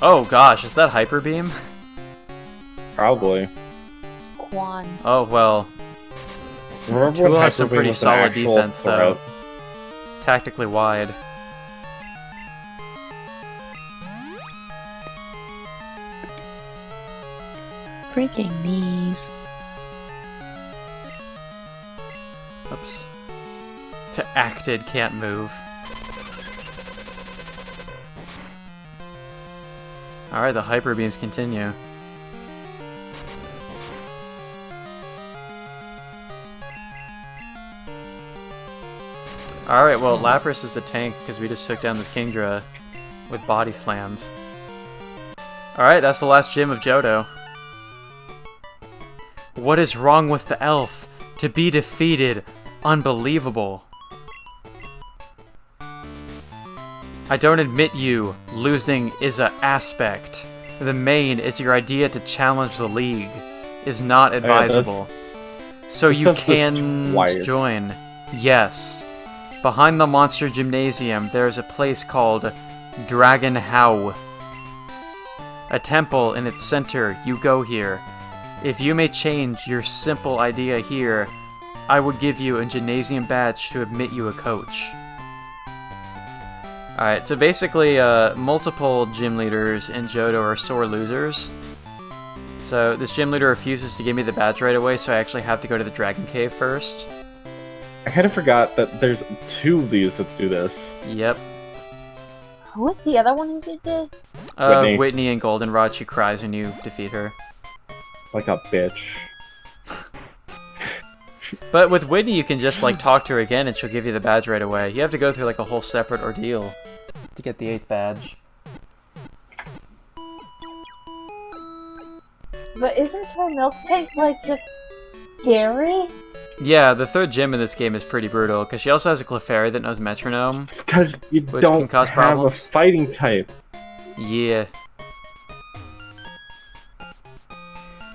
Oh gosh, is that Hyper Beam? Probably. Quan. Oh well. Remember Tool when has some Hyper Beam pretty was an solid actual defense though. threat? Tactically wide. Breaking knees. Oops. To acted, can't move. Alright, the hyper beams continue. Alright, well, Lapras is a tank because we just took down this Kingdra with body slams. Alright, that's the last gym of Johto. What is wrong with the elf? To be defeated. Unbelievable. I don't admit you. Losing is an aspect. The main is your idea to challenge the league. Is not advisable. So you can join. Yes. Behind the Monster Gymnasium, there is a place called Dragon How. A temple in its center. You go here. If you may change your simple idea here, I would give you a gymnasium badge to admit you a coach. Alright, so basically, multiple gym leaders in Johto are sore losers. So this gym leader refuses to give me the badge right away, so I actually have to go to the Dragon Cave first. I kind of forgot that there's two of these that do this. Yep. What's the other one who did this? Whitney and Goldenrod, she cries when you defeat her. Like a bitch. But with Whitney, you can just, like, talk to her again and she'll give you the badge right away. You have to go through, like, a whole separate ordeal to get the 8th badge. But isn't her milk tank, like, just scary? Yeah, the third gym in this game is pretty brutal, because she also has a Clefairy that knows Metronome. It's because you Which don't can cause have problems. a fighting type. Yeah.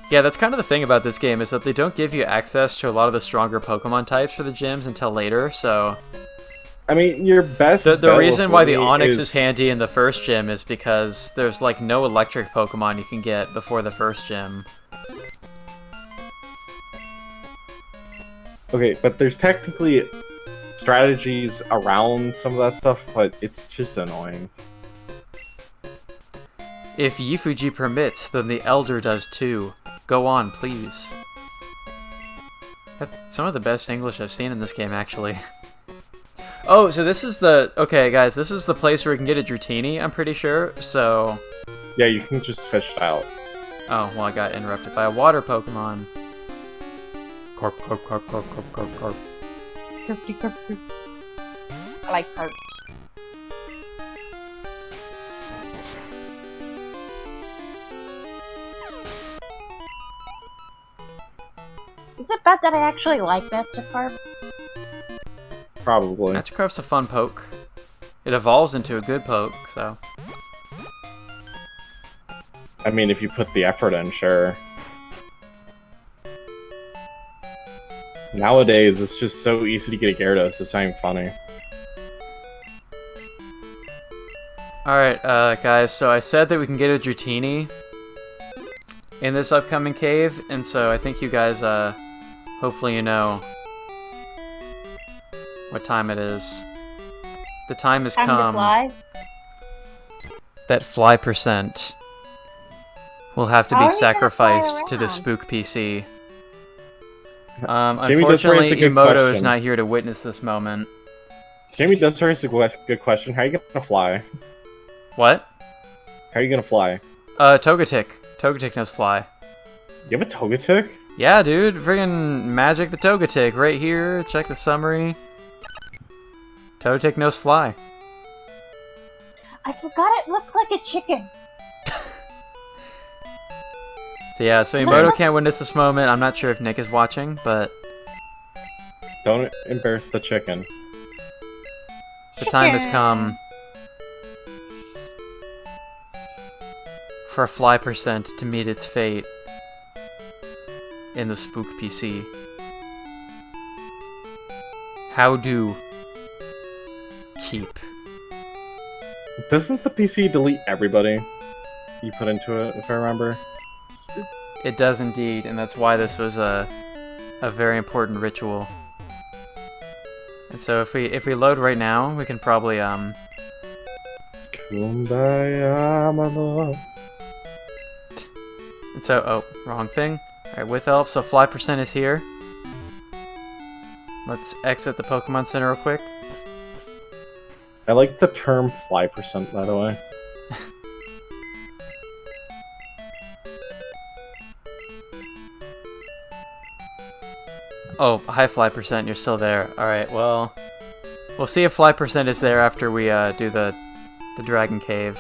Yeah, that's kind of the thing about this game, is that they don't give you access to a lot of the stronger Pokemon types for the gyms until later, so... I mean, your best The bet reason with why the Woody Onix is handy in the first gym is because there's, like, no electric Pokemon you can get before the first gym. Okay, but there's technically strategies around some of that stuff, but it's just annoying. If Yifuji permits, then the Elder does too. Go on, please. That's some of the best English I've seen in this game, actually. Oh, so this is the... Okay, guys, this is the place where we can get a Dratini, I'm pretty sure, so... Yeah, you can just fish it out. Oh, well, I got interrupted by a water Pokemon. Corp, corp, corp, corp, corp, corp, corp. I like carp. Is it bad that I actually like Magikarp? Probably. Magikarp's a fun poke. It evolves into a good poke, so... I mean, if you put the effort in, sure. Nowadays, it's just so easy to get a Gyarados, it's not even funny. Alright, guys, so I said that we can get a Dratini in this upcoming cave, and so I think you guys, hopefully you know what time it is. The time has Time to come fly? that fly percent will have to How be are you gonna fly sacrificed to the around? Spook PC. Jamie does raise Unfortunately, a good Emoto is question. not here to witness this moment. Jamie does raise a good question. How are you gonna fly? What? How are you gonna fly? Togetic. Togetic knows fly. You have a Togetic? Yeah, dude, friggin' Magic the Togetic right here. Check the summary. Togetic knows fly. I forgot it looked like a chicken. So yeah, so Emoto can't witness this moment. I'm not sure if Nick is watching, but Don't embarrass the chicken. the time has come for a fly percent to meet its fate in the Spook PC. How do keep? Doesn't the PC delete everybody you put into it, if I remember? It does indeed, and that's why this was a very important ritual. And so if we load right now, we can probably Kumbaya, my love. And so, oh, wrong thing. Alright, with Elf, so fly percent is here. Let's exit the Pokemon Center real quick. I like the term fly percent, by the way. Oh, high fly percent, you're still there. Alright, well, we'll see if fly percent is there after we do the Dragon Cave.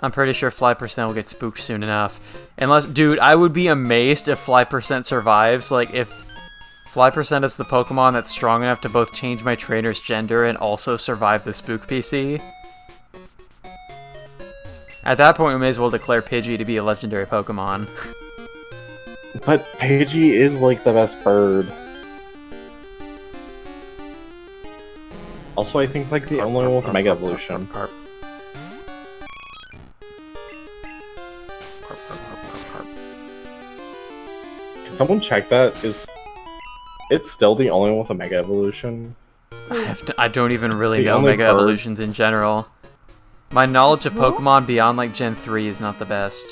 I'm pretty sure fly percent will get spooked soon enough. Unless, dude, I would be amazed if fly percent survives. Like, if fly percent is the Pokemon that's strong enough to both change my trainer's gender and also survive the Spook PC. At that point, we may as well declare Pidgey to be a legendary Pokemon. But Pidgey is like the best bird. Also, I think like the only one with Mega Evolution. Carp. Can someone check that? It's still the only one with a Mega Evolution? I don't even really The know only Mega bird. Evolutions in general. My knowledge of Pokemon beyond like Gen 3 is not the best.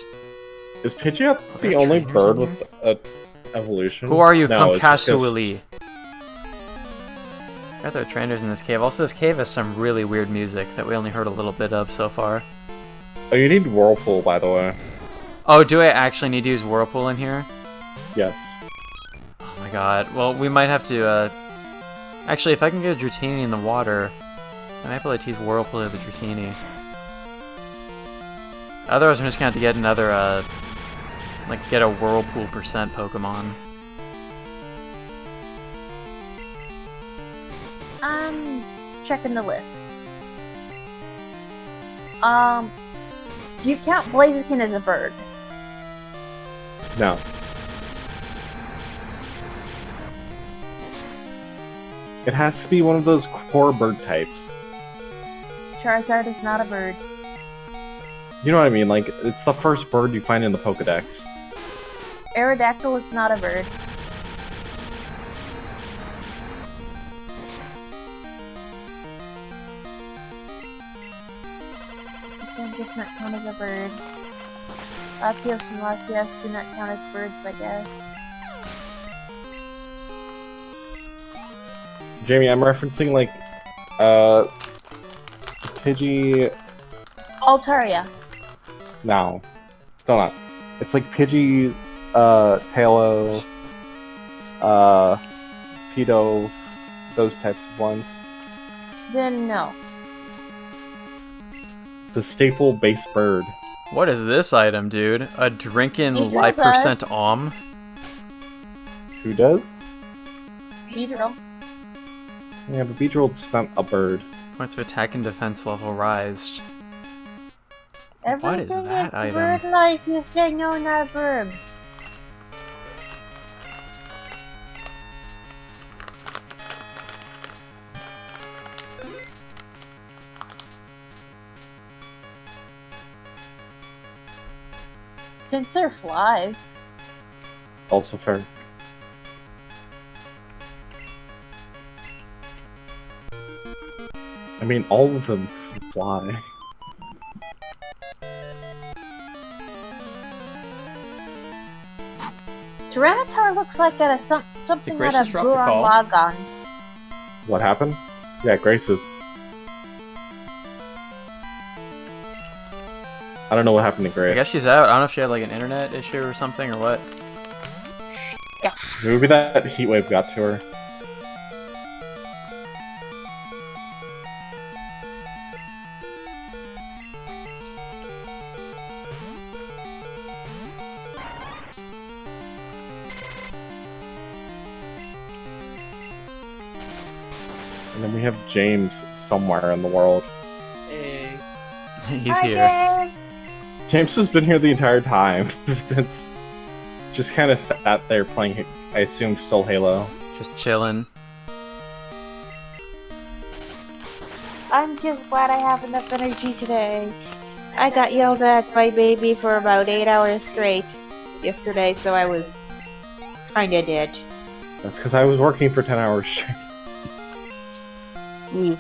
Is Pidgeot there the only trainers bird in with a evolution? Who are you? No, Come it's just 'cause- casually. Are there trainers in this cave? Also, this cave has some really weird music that we only heard a little bit of so far. Oh, you need Whirlpool, by the way. Oh, do I actually need to use Whirlpool in here? Yes. Oh my god. Well, we might have to, Actually, if I can get a Dratini in the water, I might be able to use Whirlpool to the Dratini. Otherwise, I'm just gonna have to get another, like, get a Whirlpool percent Pokemon. checking the list. Do you count Blaziken as a bird? No. It has to be one of those core bird types. Charizard is not a bird. You know what I mean? Like, it's the first bird you find in the Pokedex. Aerodactyl is not a bird. It does not count as a bird. Latios and Latias do not count as birds, I guess. Jamie, I'm referencing, like, Pidgey... Altaria. No. Still not. It's like Pidgey, Tailo, Pedo, those types of ones. Then no. The staple base bird. What is this item, dude? A drinking Beedrill light does. percent om? Who does? Beedrill. Yeah, but Beedrill's not a bird. Points of attack and defense level raised. What is Everything that that's item? bird-like you say no, not a bird. Since they're flies. Also fair. I mean, all of them fly. Tyranitar looks like that is something Grace out just of dropped the Gurren call? Lagann. What happened? Yeah, Grace is... I don't know what happened to Grace. I guess she's out. I don't know if she had like an internet issue or something or what. Maybe that heat wave got to her. And then we have James somewhere in the world. Hey. He's Hi, here. James. James has been here the entire time. That's just kind of sat there playing, I assume, still Halo. Just chilling. I'm just glad I have enough energy today. I got yelled at by baby for about 8 hours straight yesterday, so I was kinda dead. That's because I was working for 10 hours straight. Yeah.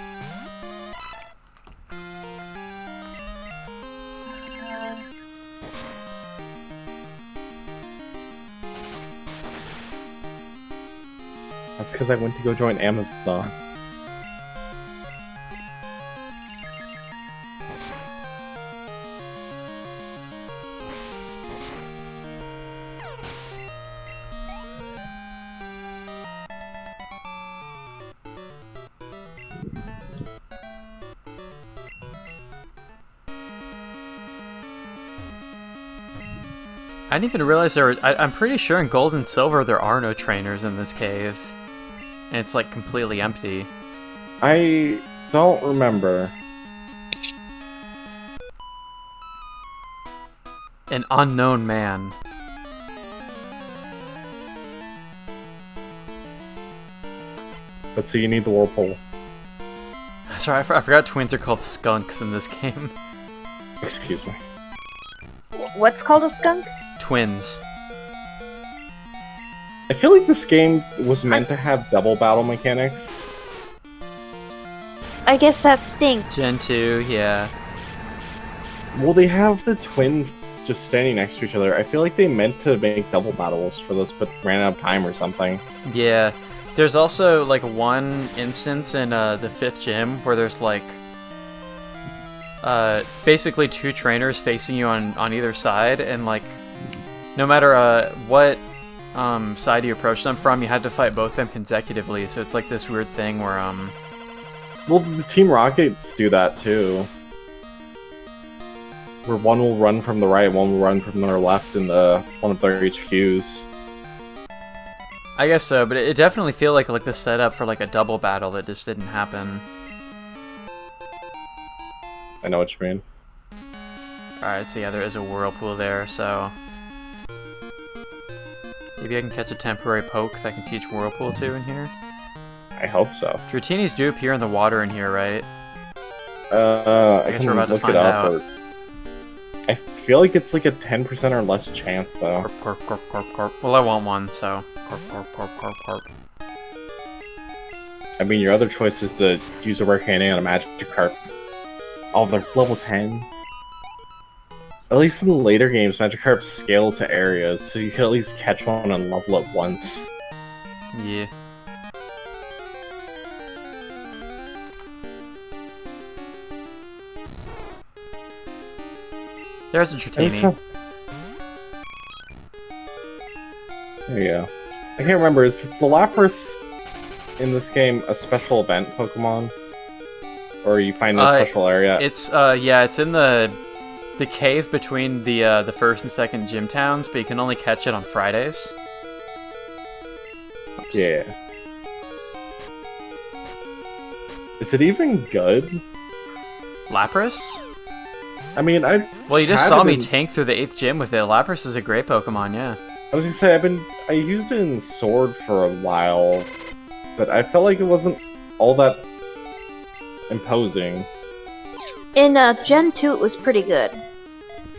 That's because I went to go join Amazon. I didn't even realize there were... I'm pretty sure in Gold and Silver there are no trainers in this cave. And it's like completely empty. I don't remember. An unknown man. Let's see, you need the whirlpool. Sorry, I forgot twins are called skunks in this game. Excuse me. What's called a skunk? Twins. I feel like this game was meant to have double battle mechanics. I guess that stinks. Gen 2, yeah. Well, they have the twins just standing next to each other. I feel like they meant to make double battles for this, but ran out of time or something. Yeah. There's also like one instance in the 5th gym where there's like basically two trainers facing you on either side, and like no matter what side you approach them from, you had to fight both of them consecutively. So it's like this weird thing where Well, the Team Rockets do that too. Where one will run from the right, one will run from their left in one of their HQs. I guess so, but it definitely feel like the setup for like a double battle that just didn't happen. I know what you mean. Alright, so yeah, there is a whirlpool there, so... Maybe I can catch a temporary poke that I can teach whirlpool to in here? I hope so. Dratini's do appear in the water in here, right? I guess can we're about to look find it up. out. Or... I feel like it's like a 10% or less chance, though. Corp, corp, corp, corp, corp. Well, I want one, so... Corp, corp, corp, corp, corp. I mean, your other choice is to use a rare candy on a Magikarp. Oh, they're level 10. At least in the later games, Magikarp scale to areas, so you can at least catch one and level it once. Yeah. There's a Dratini. There you go. I can't remember, is the Lapras in this game a special event Pokemon? Or you find a special area? It's, yeah, it's in the cave between the first and second gym towns, but you can only catch it on Fridays. Oops. Yeah. Is it even good? Lapras? I mean, Well, you just saw me tank through the 8th gym with it. Lapras is a great Pokemon, yeah. I was gonna say, I used it in Sword for a while, but I felt like it wasn't all that imposing. In Gen 2, it was pretty good.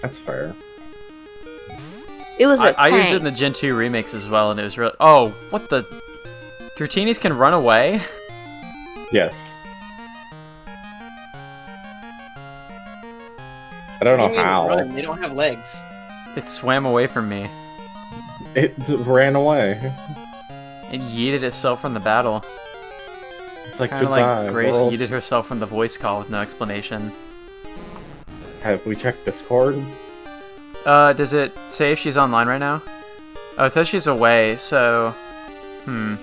That's fair. It was I used it in the Gen 2 remakes as well, and it was real. Oh, what the? Dratinis can run away? Yes. I don't know how. Run. They don't have legs. It swam away from me. It ran away. It yeeted itself from the battle. It's like, Kind of goodbye, like Grace world. yeeted herself from the voice call with no explanation. Have we checked Discord? Does it say if she's online right now? Oh, it says she's away, so... I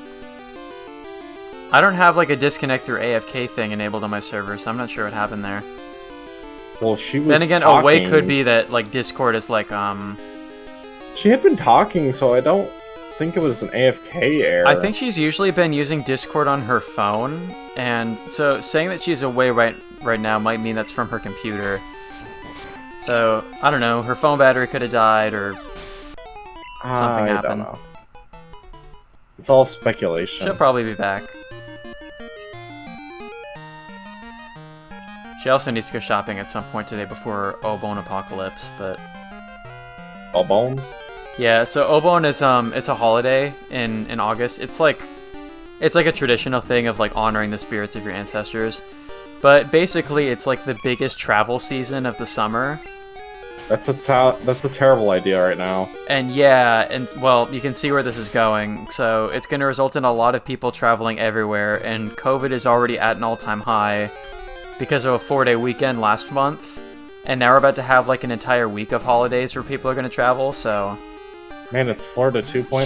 don't have, like, a disconnect through AFK thing enabled on my server, so I'm not sure what happened there. Well, she was Then again, talking. away could be that, like, Discord is, like, She had been talking, so I don't think it was an AFK error. I think she's usually been using Discord on her phone, and so saying that she's away right now might mean that's from her computer. So, I don't know, her phone battery could have died, or something I happened. don't know. It's all speculation. She'll probably be back. She also needs to go shopping at some point today before Obone Apocalypse, but... Obone? Yeah, so Obone is, it's a holiday in August. It's like a traditional thing of, like, honoring the spirits of your ancestors. But basically, it's like the biggest travel season of the summer. That's a terrible idea right now. And yeah, and well, you can see where this is going. So it's going to result in a lot of people traveling everywhere, and COVID is already at an all-time high because of a 4-day weekend last month. And now we're about to have like an entire week of holidays where people are going to travel, so... Man, it's Florida 2.0.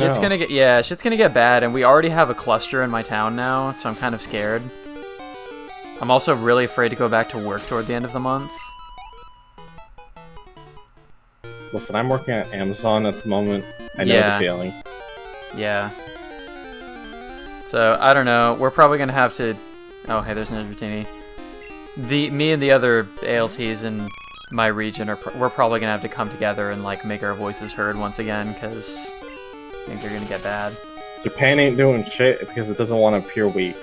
Shit's gonna get bad, and we already have a cluster in my town now, so I'm kind of scared. I'm also really afraid to go back to work toward the end of the month. Listen, I'm working at Amazon at the moment. I know the feeling. Yeah. So, I don't know. We're probably gonna have to... Oh, hey, there's another Dratini. Me and the other ALTs in my region, we're probably gonna have to come together and, like, make our voices heard once again, because things are gonna get bad. Japan ain't doing shit because it doesn't want to appear weak.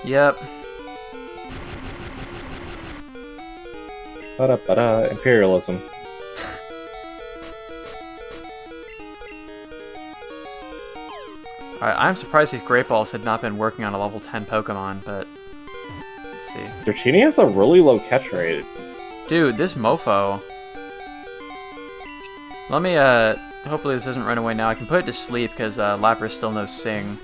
Yep. Ba-da-ba-da, imperialism. Alright, I'm surprised these Great Balls had not been working on a level 10 Pokemon, but... Let's see. Dratini has a really low catch rate. Dude, this mofo. Let me, hopefully this doesn't run away now. I can put it to sleep, because, Lapras still knows Sing.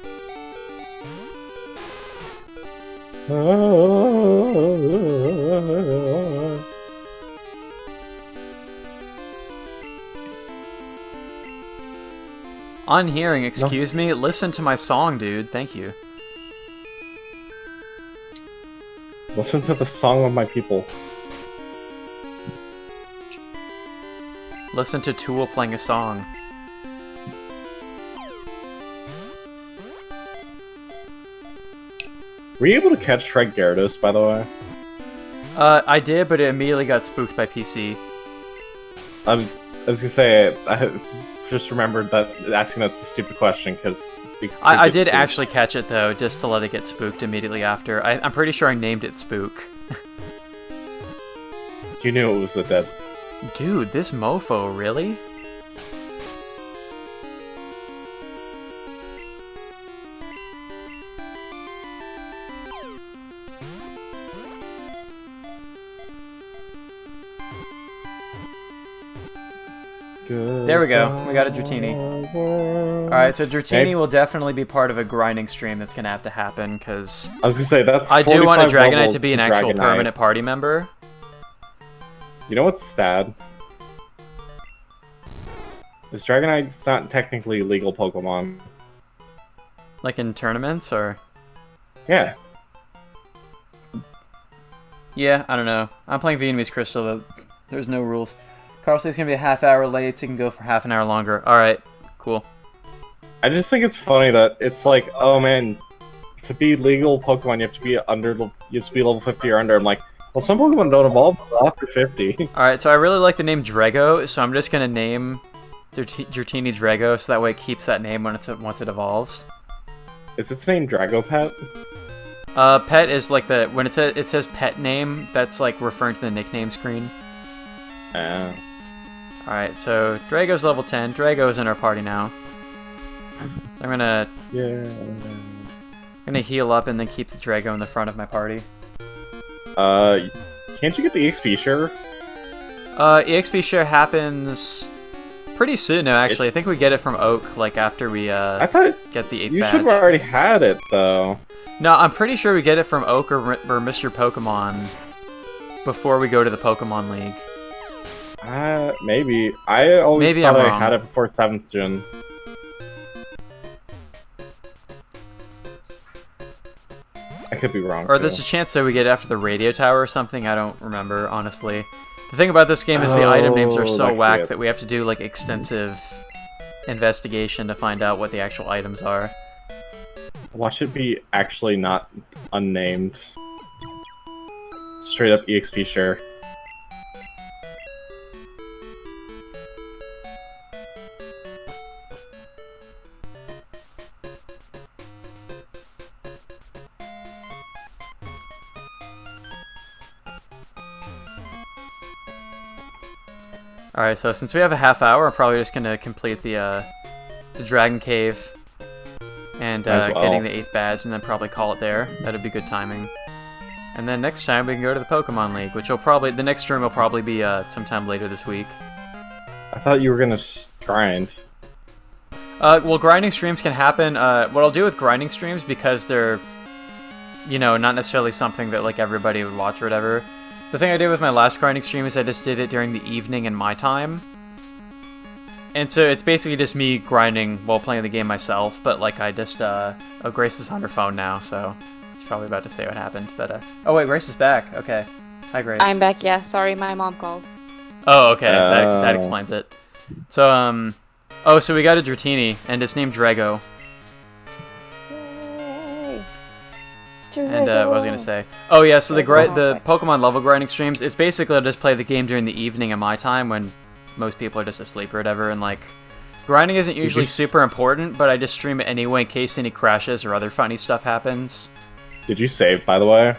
On hearing, excuse me, listen to my song, dude. Thank you. Listen to the song of my people. Listen to Tool playing a song. Were you able to catch Shrek Gyarados, by the way? I did, but it immediately got spooked by PC. I was gonna say, I just remembered that asking that's a stupid question, because... I did actually catch it, though, just to let it get spooked immediately after. I'm pretty sure I named it Spook. You knew it was a dead. Dude, this mofo, really? There we go. We got a Dratini. Alright, so Dratini will definitely be part of a grinding stream that's going to have to happen, because... I was gonna say, that's I do want a 45 Dragonite levels to be an actual Dragonite. permanent party member. You know what's sad? Is Dragonite's not technically a legal Pokemon. Like in tournaments, or... Yeah. Yeah, I don't know. I'm playing Vietnamese Crystal, but there's no rules. Carl says he's going to be a half hour late, so he can go for half an hour longer. Alright, cool. I just think it's funny that it's like, oh man, to be legal Pokemon, you have to be level 50 or under. I'm like, well, some Pokemon don't evolve until after 50. Alright, so I really like the name Drago, so I'm just going to name Dratini Drago, so that way it keeps that name when once it evolves. Is its name Dragopet? Pet is like the... When it says pet name, that's like referring to the nickname screen. Alright, so Drago's level 10. Drago's in our party now. I'm gonna heal up and then keep the Drago in the front of my party. Can't you get the EXP share? EXP share happens pretty soon now, actually. I think we get it from Oak, like, after we, I thought get the 8th you badge. should have already had it, though. No, I'm pretty sure we get it from Oak or Mr. Pokemon before we go to the Pokemon League. Maybe. I always Maybe thought I'm I wrong. had it before 7th gen. I could be wrong. Or there's a chance that we get it after the radio tower or something. I don't remember, honestly. The thing about this game is the item names are that so could be whack it. that we have to do like extensive investigation to find out what the actual items are. Watch it be actually not unnamed. Straight up EXP share. Alright, so since we have a half hour, I'm probably just gonna complete the Dragon Cave and Might as well. getting the 8th badge, and then probably call it there. That'd be good timing. And then next time we can go to the Pokemon League, which will probably, the next stream will probably be sometime later this week. I thought you were gonna grind. Well, grinding streams can happen. What I'll do with grinding streams, because they're, you know, not necessarily something that like everybody would watch or whatever. The thing I did with my last grinding stream is I just did it during the evening in my time. And so it's basically just me grinding while playing the game myself, but like I just, oh, Grace is on her phone now, so she's probably about to say what happened, but, oh wait, Grace is back, okay. Hi, Grace. I'm back, yeah. Sorry, my mom called. Oh, okay, that explains it. So, oh, so we got a Dratini, and it's named Drago. And what was I gonna say? Oh yeah, so the Pokemon level grinding streams, it's basically I'll just play the game during the evening in my time when most people are just asleep or whatever, and like grinding isn't usually super important, but I just stream it anyway in case any crashes or other funny stuff happens. Did you save, by the way?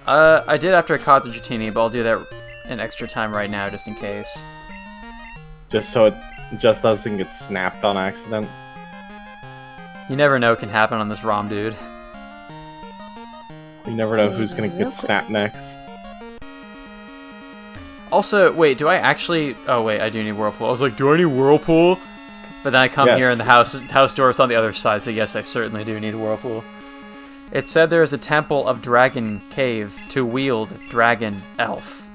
I did after I caught the Dratini, but I'll do that in extra time right now just in case. Just so it just doesn't get snapped on accident. You never know what can happen on this ROM, dude. You never know who's gonna get snapped next. Also, wait, do I actually... Oh, wait, I do need Whirlpool. I was like, do I need Whirlpool? But then I come here and the house door is on the other side, so yes, I certainly do need a Whirlpool. It said there is a temple of Dragon Cave to wield Dragon Elf.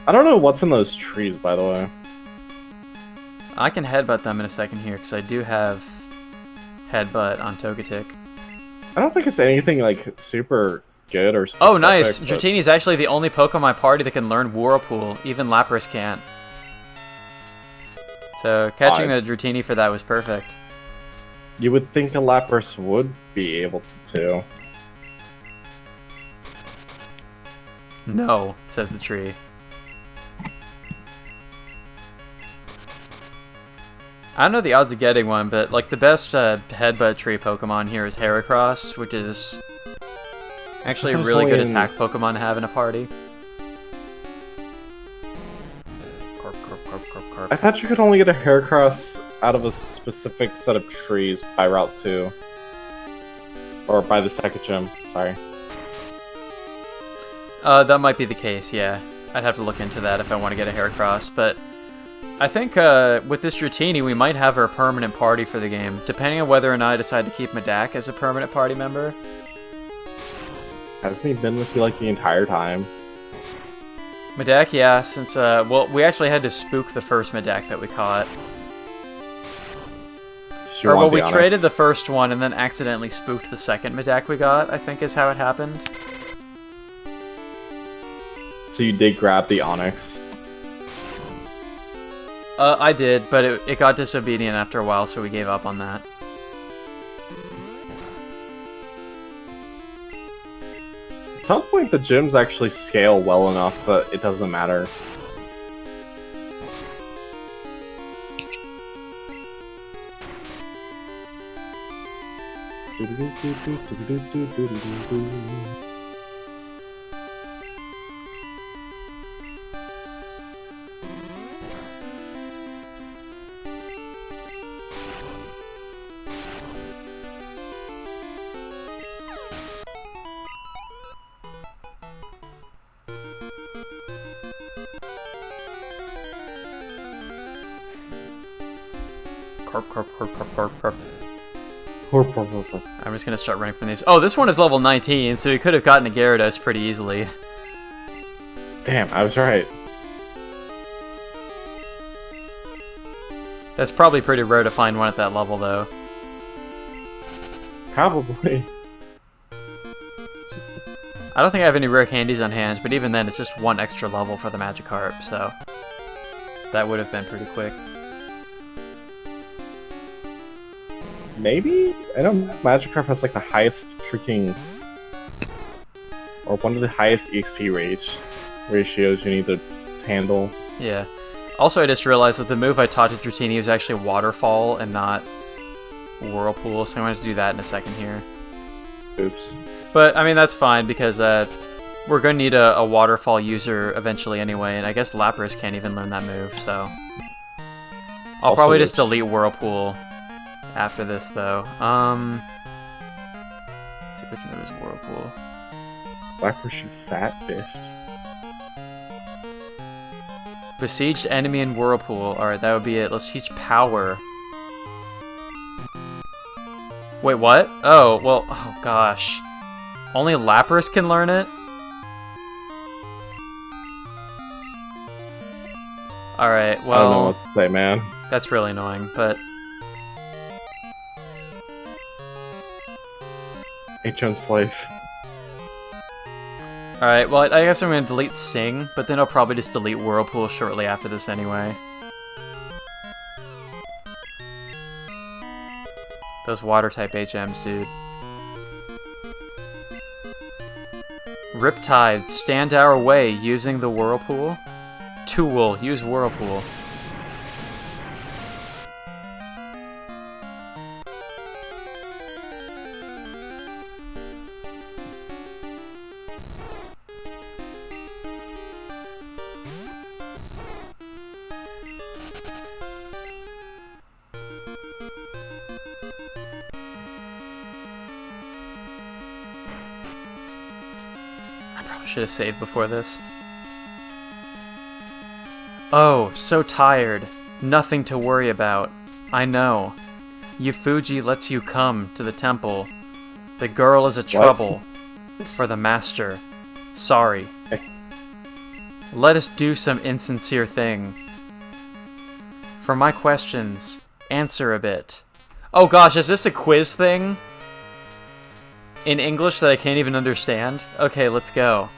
I don't know what's in those trees, by the way. I can headbutt them in a second here, because I do have Headbutt on Togetic. I don't think it's anything, like, super good or specific. Oh, nice! But... Dratini is actually the only Pokemon in my party that can learn Whirlpool. Even Lapras can't. So, catching the Dratini for that was perfect. You would think a Lapras would be able to. No, said the tree. I don't know the odds of getting one, but like the best headbutt tree Pokemon here is Heracross, which is actually a There's really only good in- attack Pokemon to have in a party. Corp, corp, corp, corp, corp. I thought you could only get a Heracross out of a specific set of trees by Route 2. Or by the second gym, sorry. That might be the case, yeah. I'd have to look into that if I want to get a Heracross, but I think with this Dratini, we might have our permanent party for the game, depending on whether or not I decide to keep Medak as a permanent party member. Hasn't he been with you like the entire time? Medak, yeah, since, well, we actually had to spook the first Medak that we caught. Did you Or, want well, the we Onyx? traded the first one and then accidentally spooked the second Medak we got, I think is how it happened. So you did grab the Onyx. I did, but it got disobedient after a while, so we gave up on that. At some point, the gyms actually scale well enough that it doesn't matter. Corp, corp, corp, corp, corp, corp. Horp, horp, horp, horp. I'm just gonna start running from these. Oh, this one is level 19, so we could have gotten a Gyarados pretty easily. Damn, I was right. That's probably pretty rare to find one at that level, though. Probably. I don't think I have any rare candies on hand, but even then, it's just one extra level for the Magikarp, so that would have been pretty quick. Maybe? I know Magikarp has like the highest freaking... or one of the highest EXP ratios you need to handle. Yeah. Also, I just realized that the move I taught to Dratini was actually Waterfall and not Whirlpool, so I'm going to do that in a second here. Oops. But, I mean, that's fine, because we're going to need a Waterfall user eventually anyway, and I guess Lapras can't even learn that move, so... I'll Also probably just it's- delete Whirlpool after this, though. Let's see which move is Whirlpool. Blackthorne, you fat bitch. Besieged enemy in Whirlpool. Alright, that would be it. Let's teach Power. Wait, what? Oh, well, oh gosh. Only Lapras can learn it? Alright, I don't know well, what to say, man. that's really annoying, but... HM Slave. Alright, well, I guess I'm going to delete Sing, but then I'll probably just delete Whirlpool shortly after this anyway. Those Water-type HMs, dude. Riptide, stand our way using the Whirlpool. Tool, use Whirlpool. I probably should have saved before this. Oh, so tired. Nothing to worry about. I know. Yufuji lets you come to the temple. The girl is a trouble for the master. Sorry. Let us do some insincere thing. For my questions, answer a bit. Oh gosh, is this a quiz thing? In English that I can't even understand? Okay, let's go.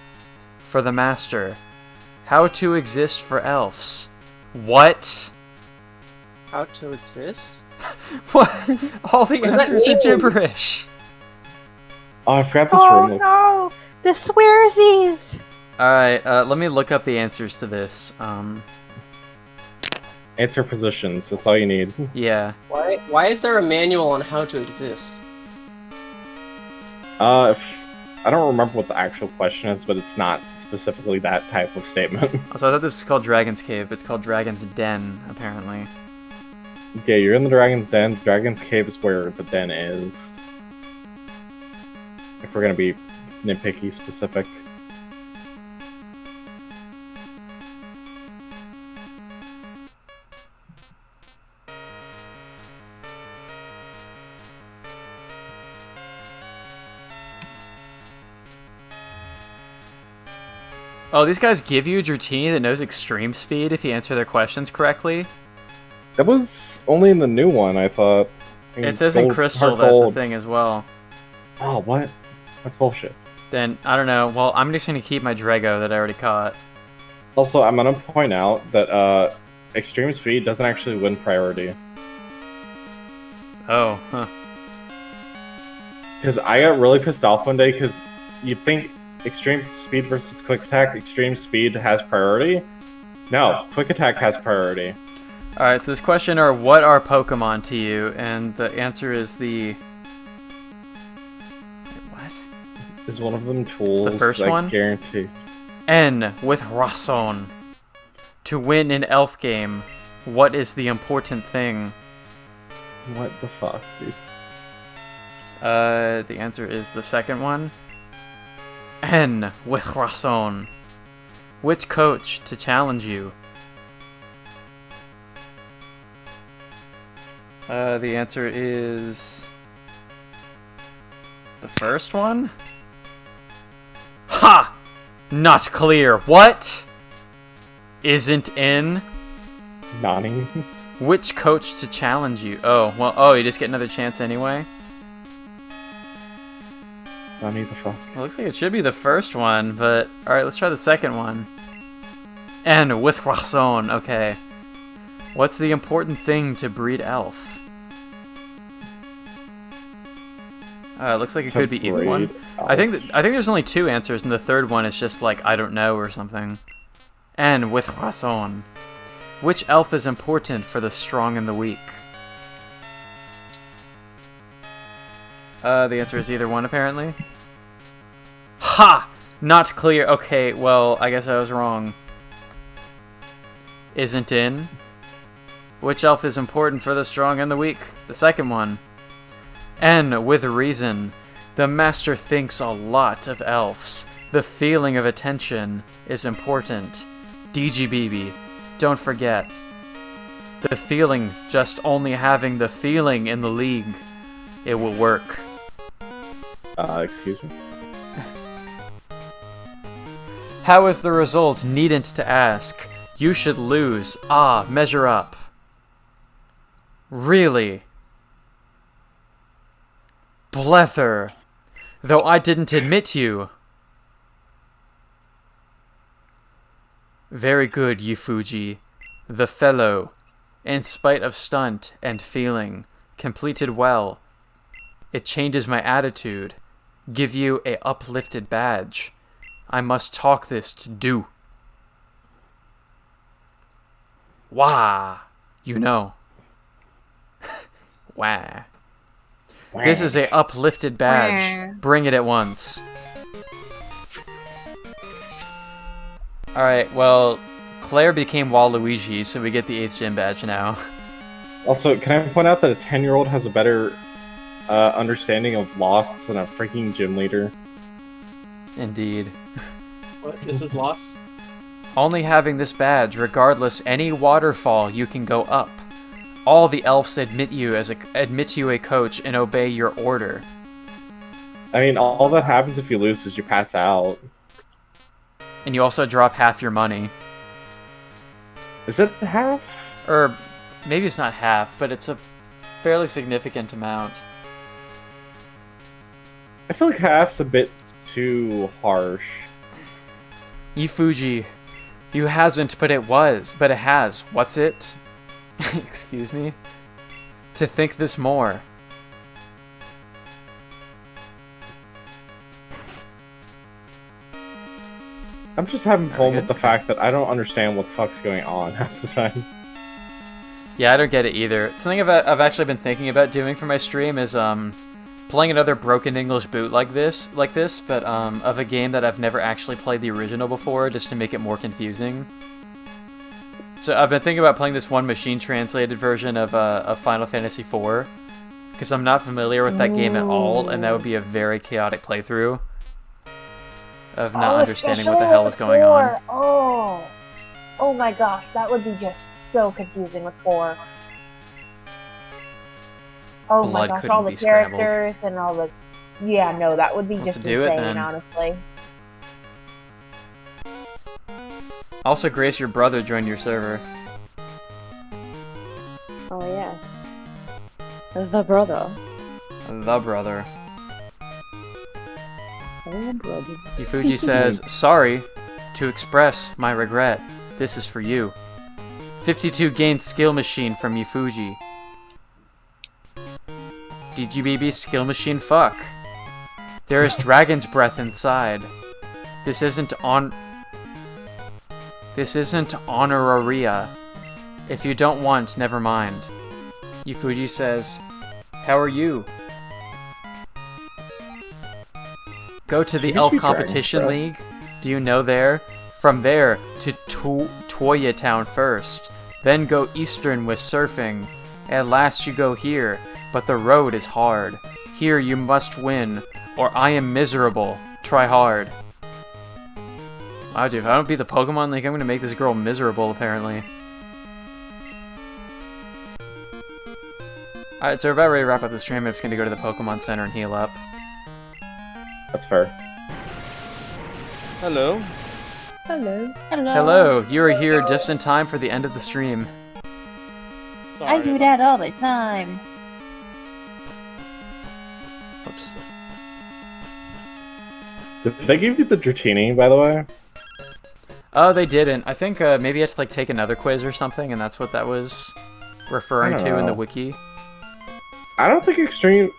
For the master. How to exist for elves. What? How to exist? What? All the What does that answers are mean? gibberish. Oh, I forgot this Oh room looks... no! The swearsies! Alright, let me look up the answers to this. Answer positions, that's all you need. Yeah. Why is there a manual on how to exist? I don't remember what the actual question is, but it's not specifically that type of statement. So I thought this was called Dragon's Cave. It's called Dragon's Den, apparently. Yeah, you're in the Dragon's Den. Dragon's Cave is where the den is. If we're gonna be nitpicky specific. Oh, these guys give you a Dratini that knows extreme speed if you answer their questions correctly? That was only in the new one, I thought. It says in Crystal that's the thing as well. Oh, what? That's bullshit. Then, I don't know. Well, I'm just going to keep my Drago that I already caught. Also, I'm gonna point out that extreme speed doesn't actually win priority. Oh, huh. Because I got really pissed off one day because you'd think extreme speed versus quick attack, extreme speed has priority. No, quick attack has priority. Alright, so this question are, what are Pokemon to you? And the answer is the... Wait, what? Is one of them tools? It's the first one? Guarantee. N with Rason. To win an elf game, what is the important thing? What the fuck, dude? The answer is the second one. N with Rason. Which coach to challenge you? The answer is... the first one? Ha! Not clear. What? Isn't in? Nani? Which coach to challenge you? Oh, well, oh, you just get another chance anyway? Nani the fuck? Well, looks like it should be the first one, but... Alright, let's try the second one. And with Rason, okay. What's the important thing to breed elf? Looks like it could be either one. I think there's only two answers, and the third one is just like, I don't know, or something. And with Rason. Which elf is important for the strong and the weak? The answer is either one, apparently. Ha! Not clear. Okay, well, I guess I was wrong. Isn't in. Which elf is important for the strong and the weak? The second one. And with reason. The master thinks a lot of elves. The feeling of attention is important. Digitsbby. Don't forget. The feeling, just only having the feeling in the league. It will work. Excuse me? How is the result? Needn't to ask. You should lose. Ah, measure up. Really? Blether. Though I didn't admit you. Very good, Yufuji. The fellow, in spite of stunt and feeling, completed well. It changes my attitude. Give you a uplifted badge. I must talk this to do. Wah! You know. Wah. This is a uplifted badge. Bring it at once. Alright, well, Claire became Waluigi, so we get the 8th gym badge now. Also, can I point out that a 10-year-old has a better understanding of Lost than a freaking gym leader? Indeed. What? This is Lost? Only having this badge, regardless any waterfall, you can go up. All the elves admit you a coach and obey your order. I mean, all that happens if you lose is you pass out. And you also drop half your money. Is it half? Or maybe it's not half, but it's a fairly significant amount. I feel like half's a bit too harsh. Yufuji, you hasn't, but it was. But it has. What's it? Excuse me? To think this more. I'm just having There we fun go. with the fact that I don't understand what the fuck's going on half the time. Yeah, I don't get it either. Something I've actually been thinking about doing for my stream is playing another broken English boot like this, but of a game that I've never actually played the original before, just to make it more confusing. So I've been thinking about playing this one machine translated version of Final Fantasy IV, because I'm not familiar with that game at all, and that would be a very chaotic playthrough of not understanding what the hell is going on. Oh my gosh, that would be just so confusing with 4. Oh my Blood gosh, couldn't all the be scrambled. characters and all the... Yeah, no, that would be Let's just do it, insane, then. honestly. Also, Grace, your brother joined your server. Oh yes. The brother. The brother. Oh brother. Ifuji says, sorry to express my regret. This is for you. 52 gained skill machine from Ifuji. Digitsbby skill machine fuck. There is dragon's breath inside. This isn't honoraria. If you don't want, never mind. Ifuji says, how are you? Go to the Should Elf we try Competition Breath? League. Do you know there? From there to Toya Town first. Then go eastern with surfing. At last you go here, but the road is hard. Here you must win, or I am miserable. Try hard. Wow, dude, if I don't beat the Pokemon League, I'm gonna make this girl miserable, apparently. Alright, so we're about ready to wrap up the stream. I'm just gonna go to the Pokemon Center and heal up. That's fair. Hello. Hello. Hello, you are here just in time for the end of the stream. I do that all the time. Oops. Did they give you the Dratini, by the way? Oh, they didn't. I think maybe you had to like take another quiz or something, and that's what that was referring I don't to in the know. wiki. I don't think Extreme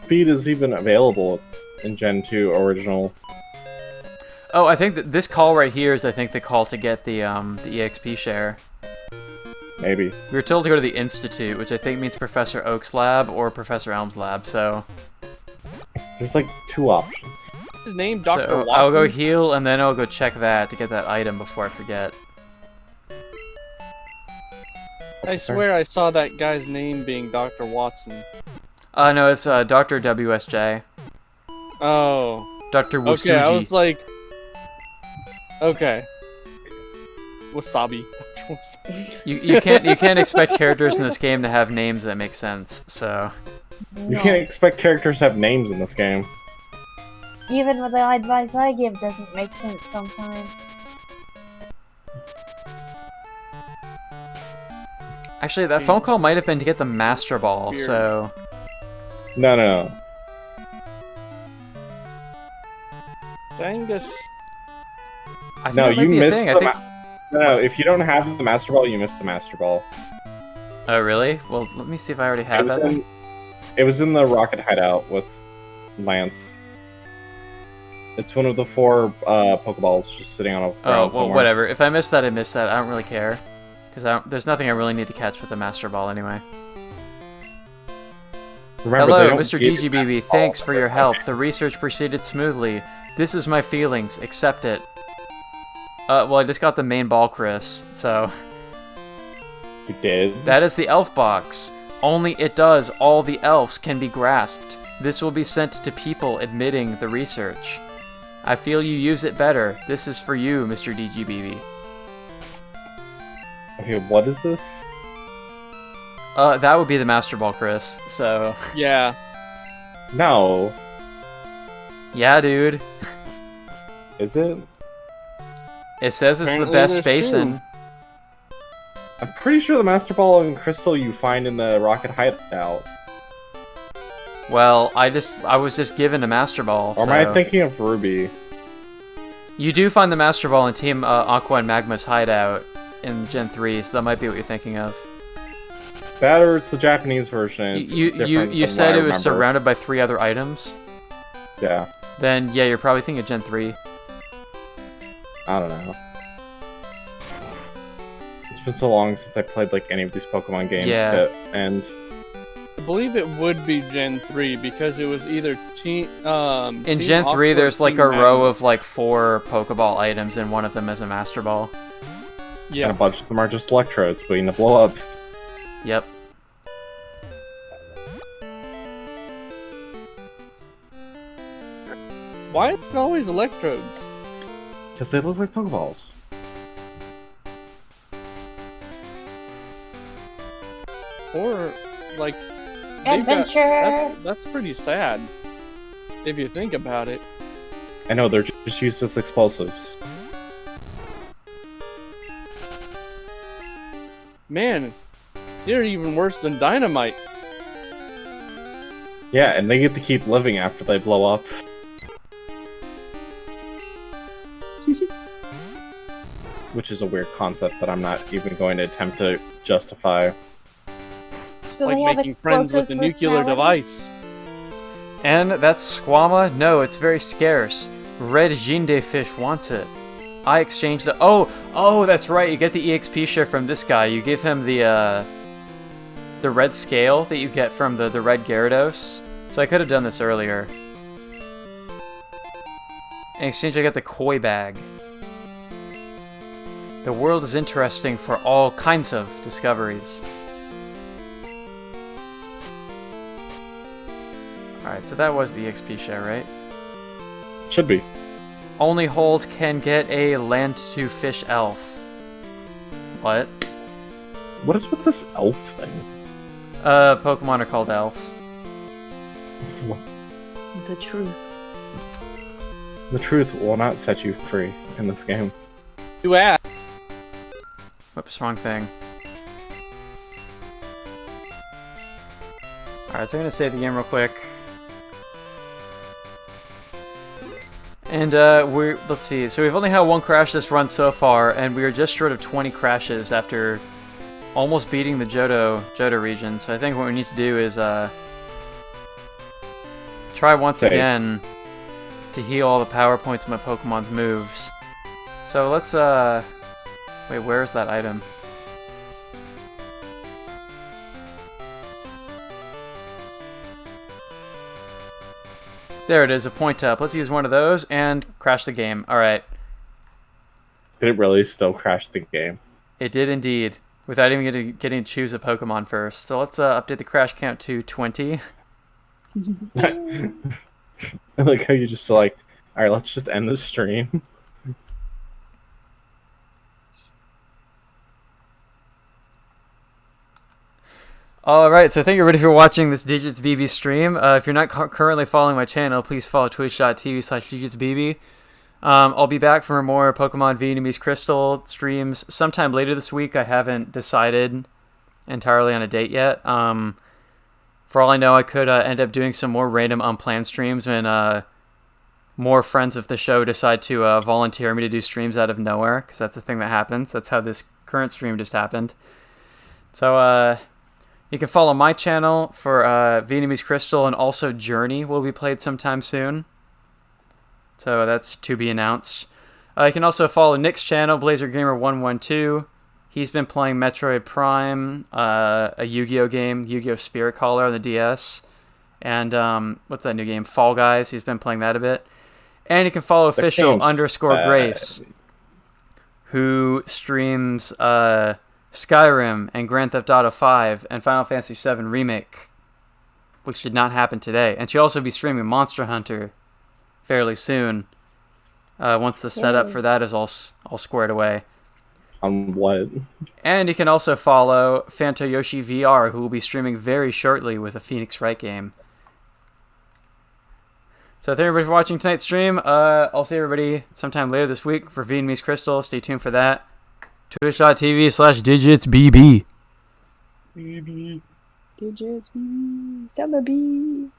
Speed is even available in Gen 2 original. Oh, I think that this call right here is, I think, the call to get the EXP share. Maybe. We were told to go to the Institute, which I think means Professor Oak's lab or Professor Elm's lab, so... There's like 2 options. His name, Dr. So Watson. I'll go heal, and then I'll go check that to get that item before I forget. I swear I saw that guy's name being Dr. Watson. No, it's Dr. WSJ. Oh. Dr. Wusuji. Okay, I was like... Okay. Wasabi. You can't expect characters in this game to have names that make sense, so... You can't expect characters to have names in this game. Even with the advice I give doesn't make sense sometimes. Actually, that phone call might have been to get the Master Ball, Weird. so... No. Zangus. I think No, that might you be a missed thing. I the think... No, if you don't have the Master Ball, you missed the Master Ball. Oh, really? Well, let me see if I already have that. then. It was in the Rocket Hideout with Lance. It's one of the 4 Pokeballs just sitting on a Oh, ground well, somewhere. whatever. If I missed that, I missed that. I don't really care. Because there's nothing I really need to catch with the Master Ball anyway. Remember, they Hello, don't Mr. give you DGBB. Master Ball Thanks for your every help. The research proceeded smoothly. This is my feelings. Accept it. Well, I just got the main ball, Chris, so... You did? That is the elf box. Only it does all the elves can be grasped. This will be sent to people admitting the research. I feel you use it better. This is for you, Mr. DGBB. Okay, what is this? That would be the Master Ball, Chris, so... Yeah. No. Yeah, dude. Is it? It says it's Apparently the best there's basin. I'm pretty sure the Master Ball and Crystal you find in the Rocket Hideout. Well, I was just given a Master Ball, Or so... am I thinking of Ruby? You do find the Master Ball in Team Aqua and Magma's hideout in Gen 3, so that might be what you're thinking of. That or it's the Japanese version. It's You different than said what I it was remember. surrounded by 3 other items? Yeah. Then, yeah, you're probably thinking of Gen 3. I don't know. It's been so long since I played like any of these Pokemon games and I believe it would be Gen 3 because it was either Team. In Team Gen 3, Aqua or there's like Team a row Magma. of like 4 Pokeball items, and one of them is a Master Ball. Yeah. and a bunch of them are just electrodes waiting to blow up. Yep. Why is it always electrodes? Because they look like Pokeballs. Or, like... they've got- Adventure! that's pretty sad. If you think about it. I know, they're just used as explosives. Man, they're even worse than dynamite. Yeah, and they get to keep living after they blow up. Which is a weird concept that I'm not even going to attempt to justify. It's like making friends with a nuclear device. And that's Squama? No, it's very scarce. Red Jinde fish wants it. I exchanged it. Oh, that's right. You get the EXP share from this guy. You give him the red scale that you get from the red Gyarados. So I could have done this earlier. In exchange, I got the koi bag. The world is interesting for all kinds of discoveries. Alright, so that was the XP share, right? Should be. Only hold can get a land to fish elf. What? What is with this elf thing? Pokemon are called elves. The truth. The truth will not set you free in this game. You ask. Whoops, wrong thing. Alright, so I'm gonna save the game real quick. And let's see, so we've only had one crash this run so far, and we are just short of 20 crashes after almost beating the Johto region. So I think what we need to do is try once again to heal all the power points of my Pokemon's moves. So let's wait, where's that item? There it is, a point up. Let's use one of those and crash the game. Alright. Did it really still crash the game? It did indeed, without even getting to choose a Pokemon first. So let's update the crash count to 20. I like how you just like, alright, let's just end the stream. Alright, so thank you everybody for watching this Digitsbby stream. If you're not currently following my channel, please follow twitch.tv/Digitsbby. I'll be back for more Pokemon Vietnamese Crystal streams sometime later this week. I haven't decided entirely on a date yet. For all I know, I could end up doing some more random unplanned streams when more friends of the show decide to volunteer me to do streams out of nowhere, because that's the thing that happens. That's how this current stream just happened. So, you can follow my channel for Vietnamese Crystal, and also Journey will be played sometime soon. So that's to be announced. You can also follow Nick's channel, BlazerGamer112. He's been playing Metroid Prime, a Yu-Gi-Oh game, Yu-Gi-Oh Spirit Caller on the DS. And what's that new game? Fall Guys. He's been playing that a bit. And you can follow official_Grace, who streams Skyrim and Grand Theft Auto 5 and Final Fantasy VII Remake, which did not happen today. And she'll also be streaming Monster Hunter fairly soon, once the setup for that is all squared away. On what? And you can also follow Fantoyoshi VR, who will be streaming very shortly with a Phoenix Wright game. So thank everybody for watching tonight's stream. I'll see everybody sometime later this week for Vietnamese Crystal. Stay tuned for that. Twitch.tv/Digitsbbb. Digitsbby. Celebi.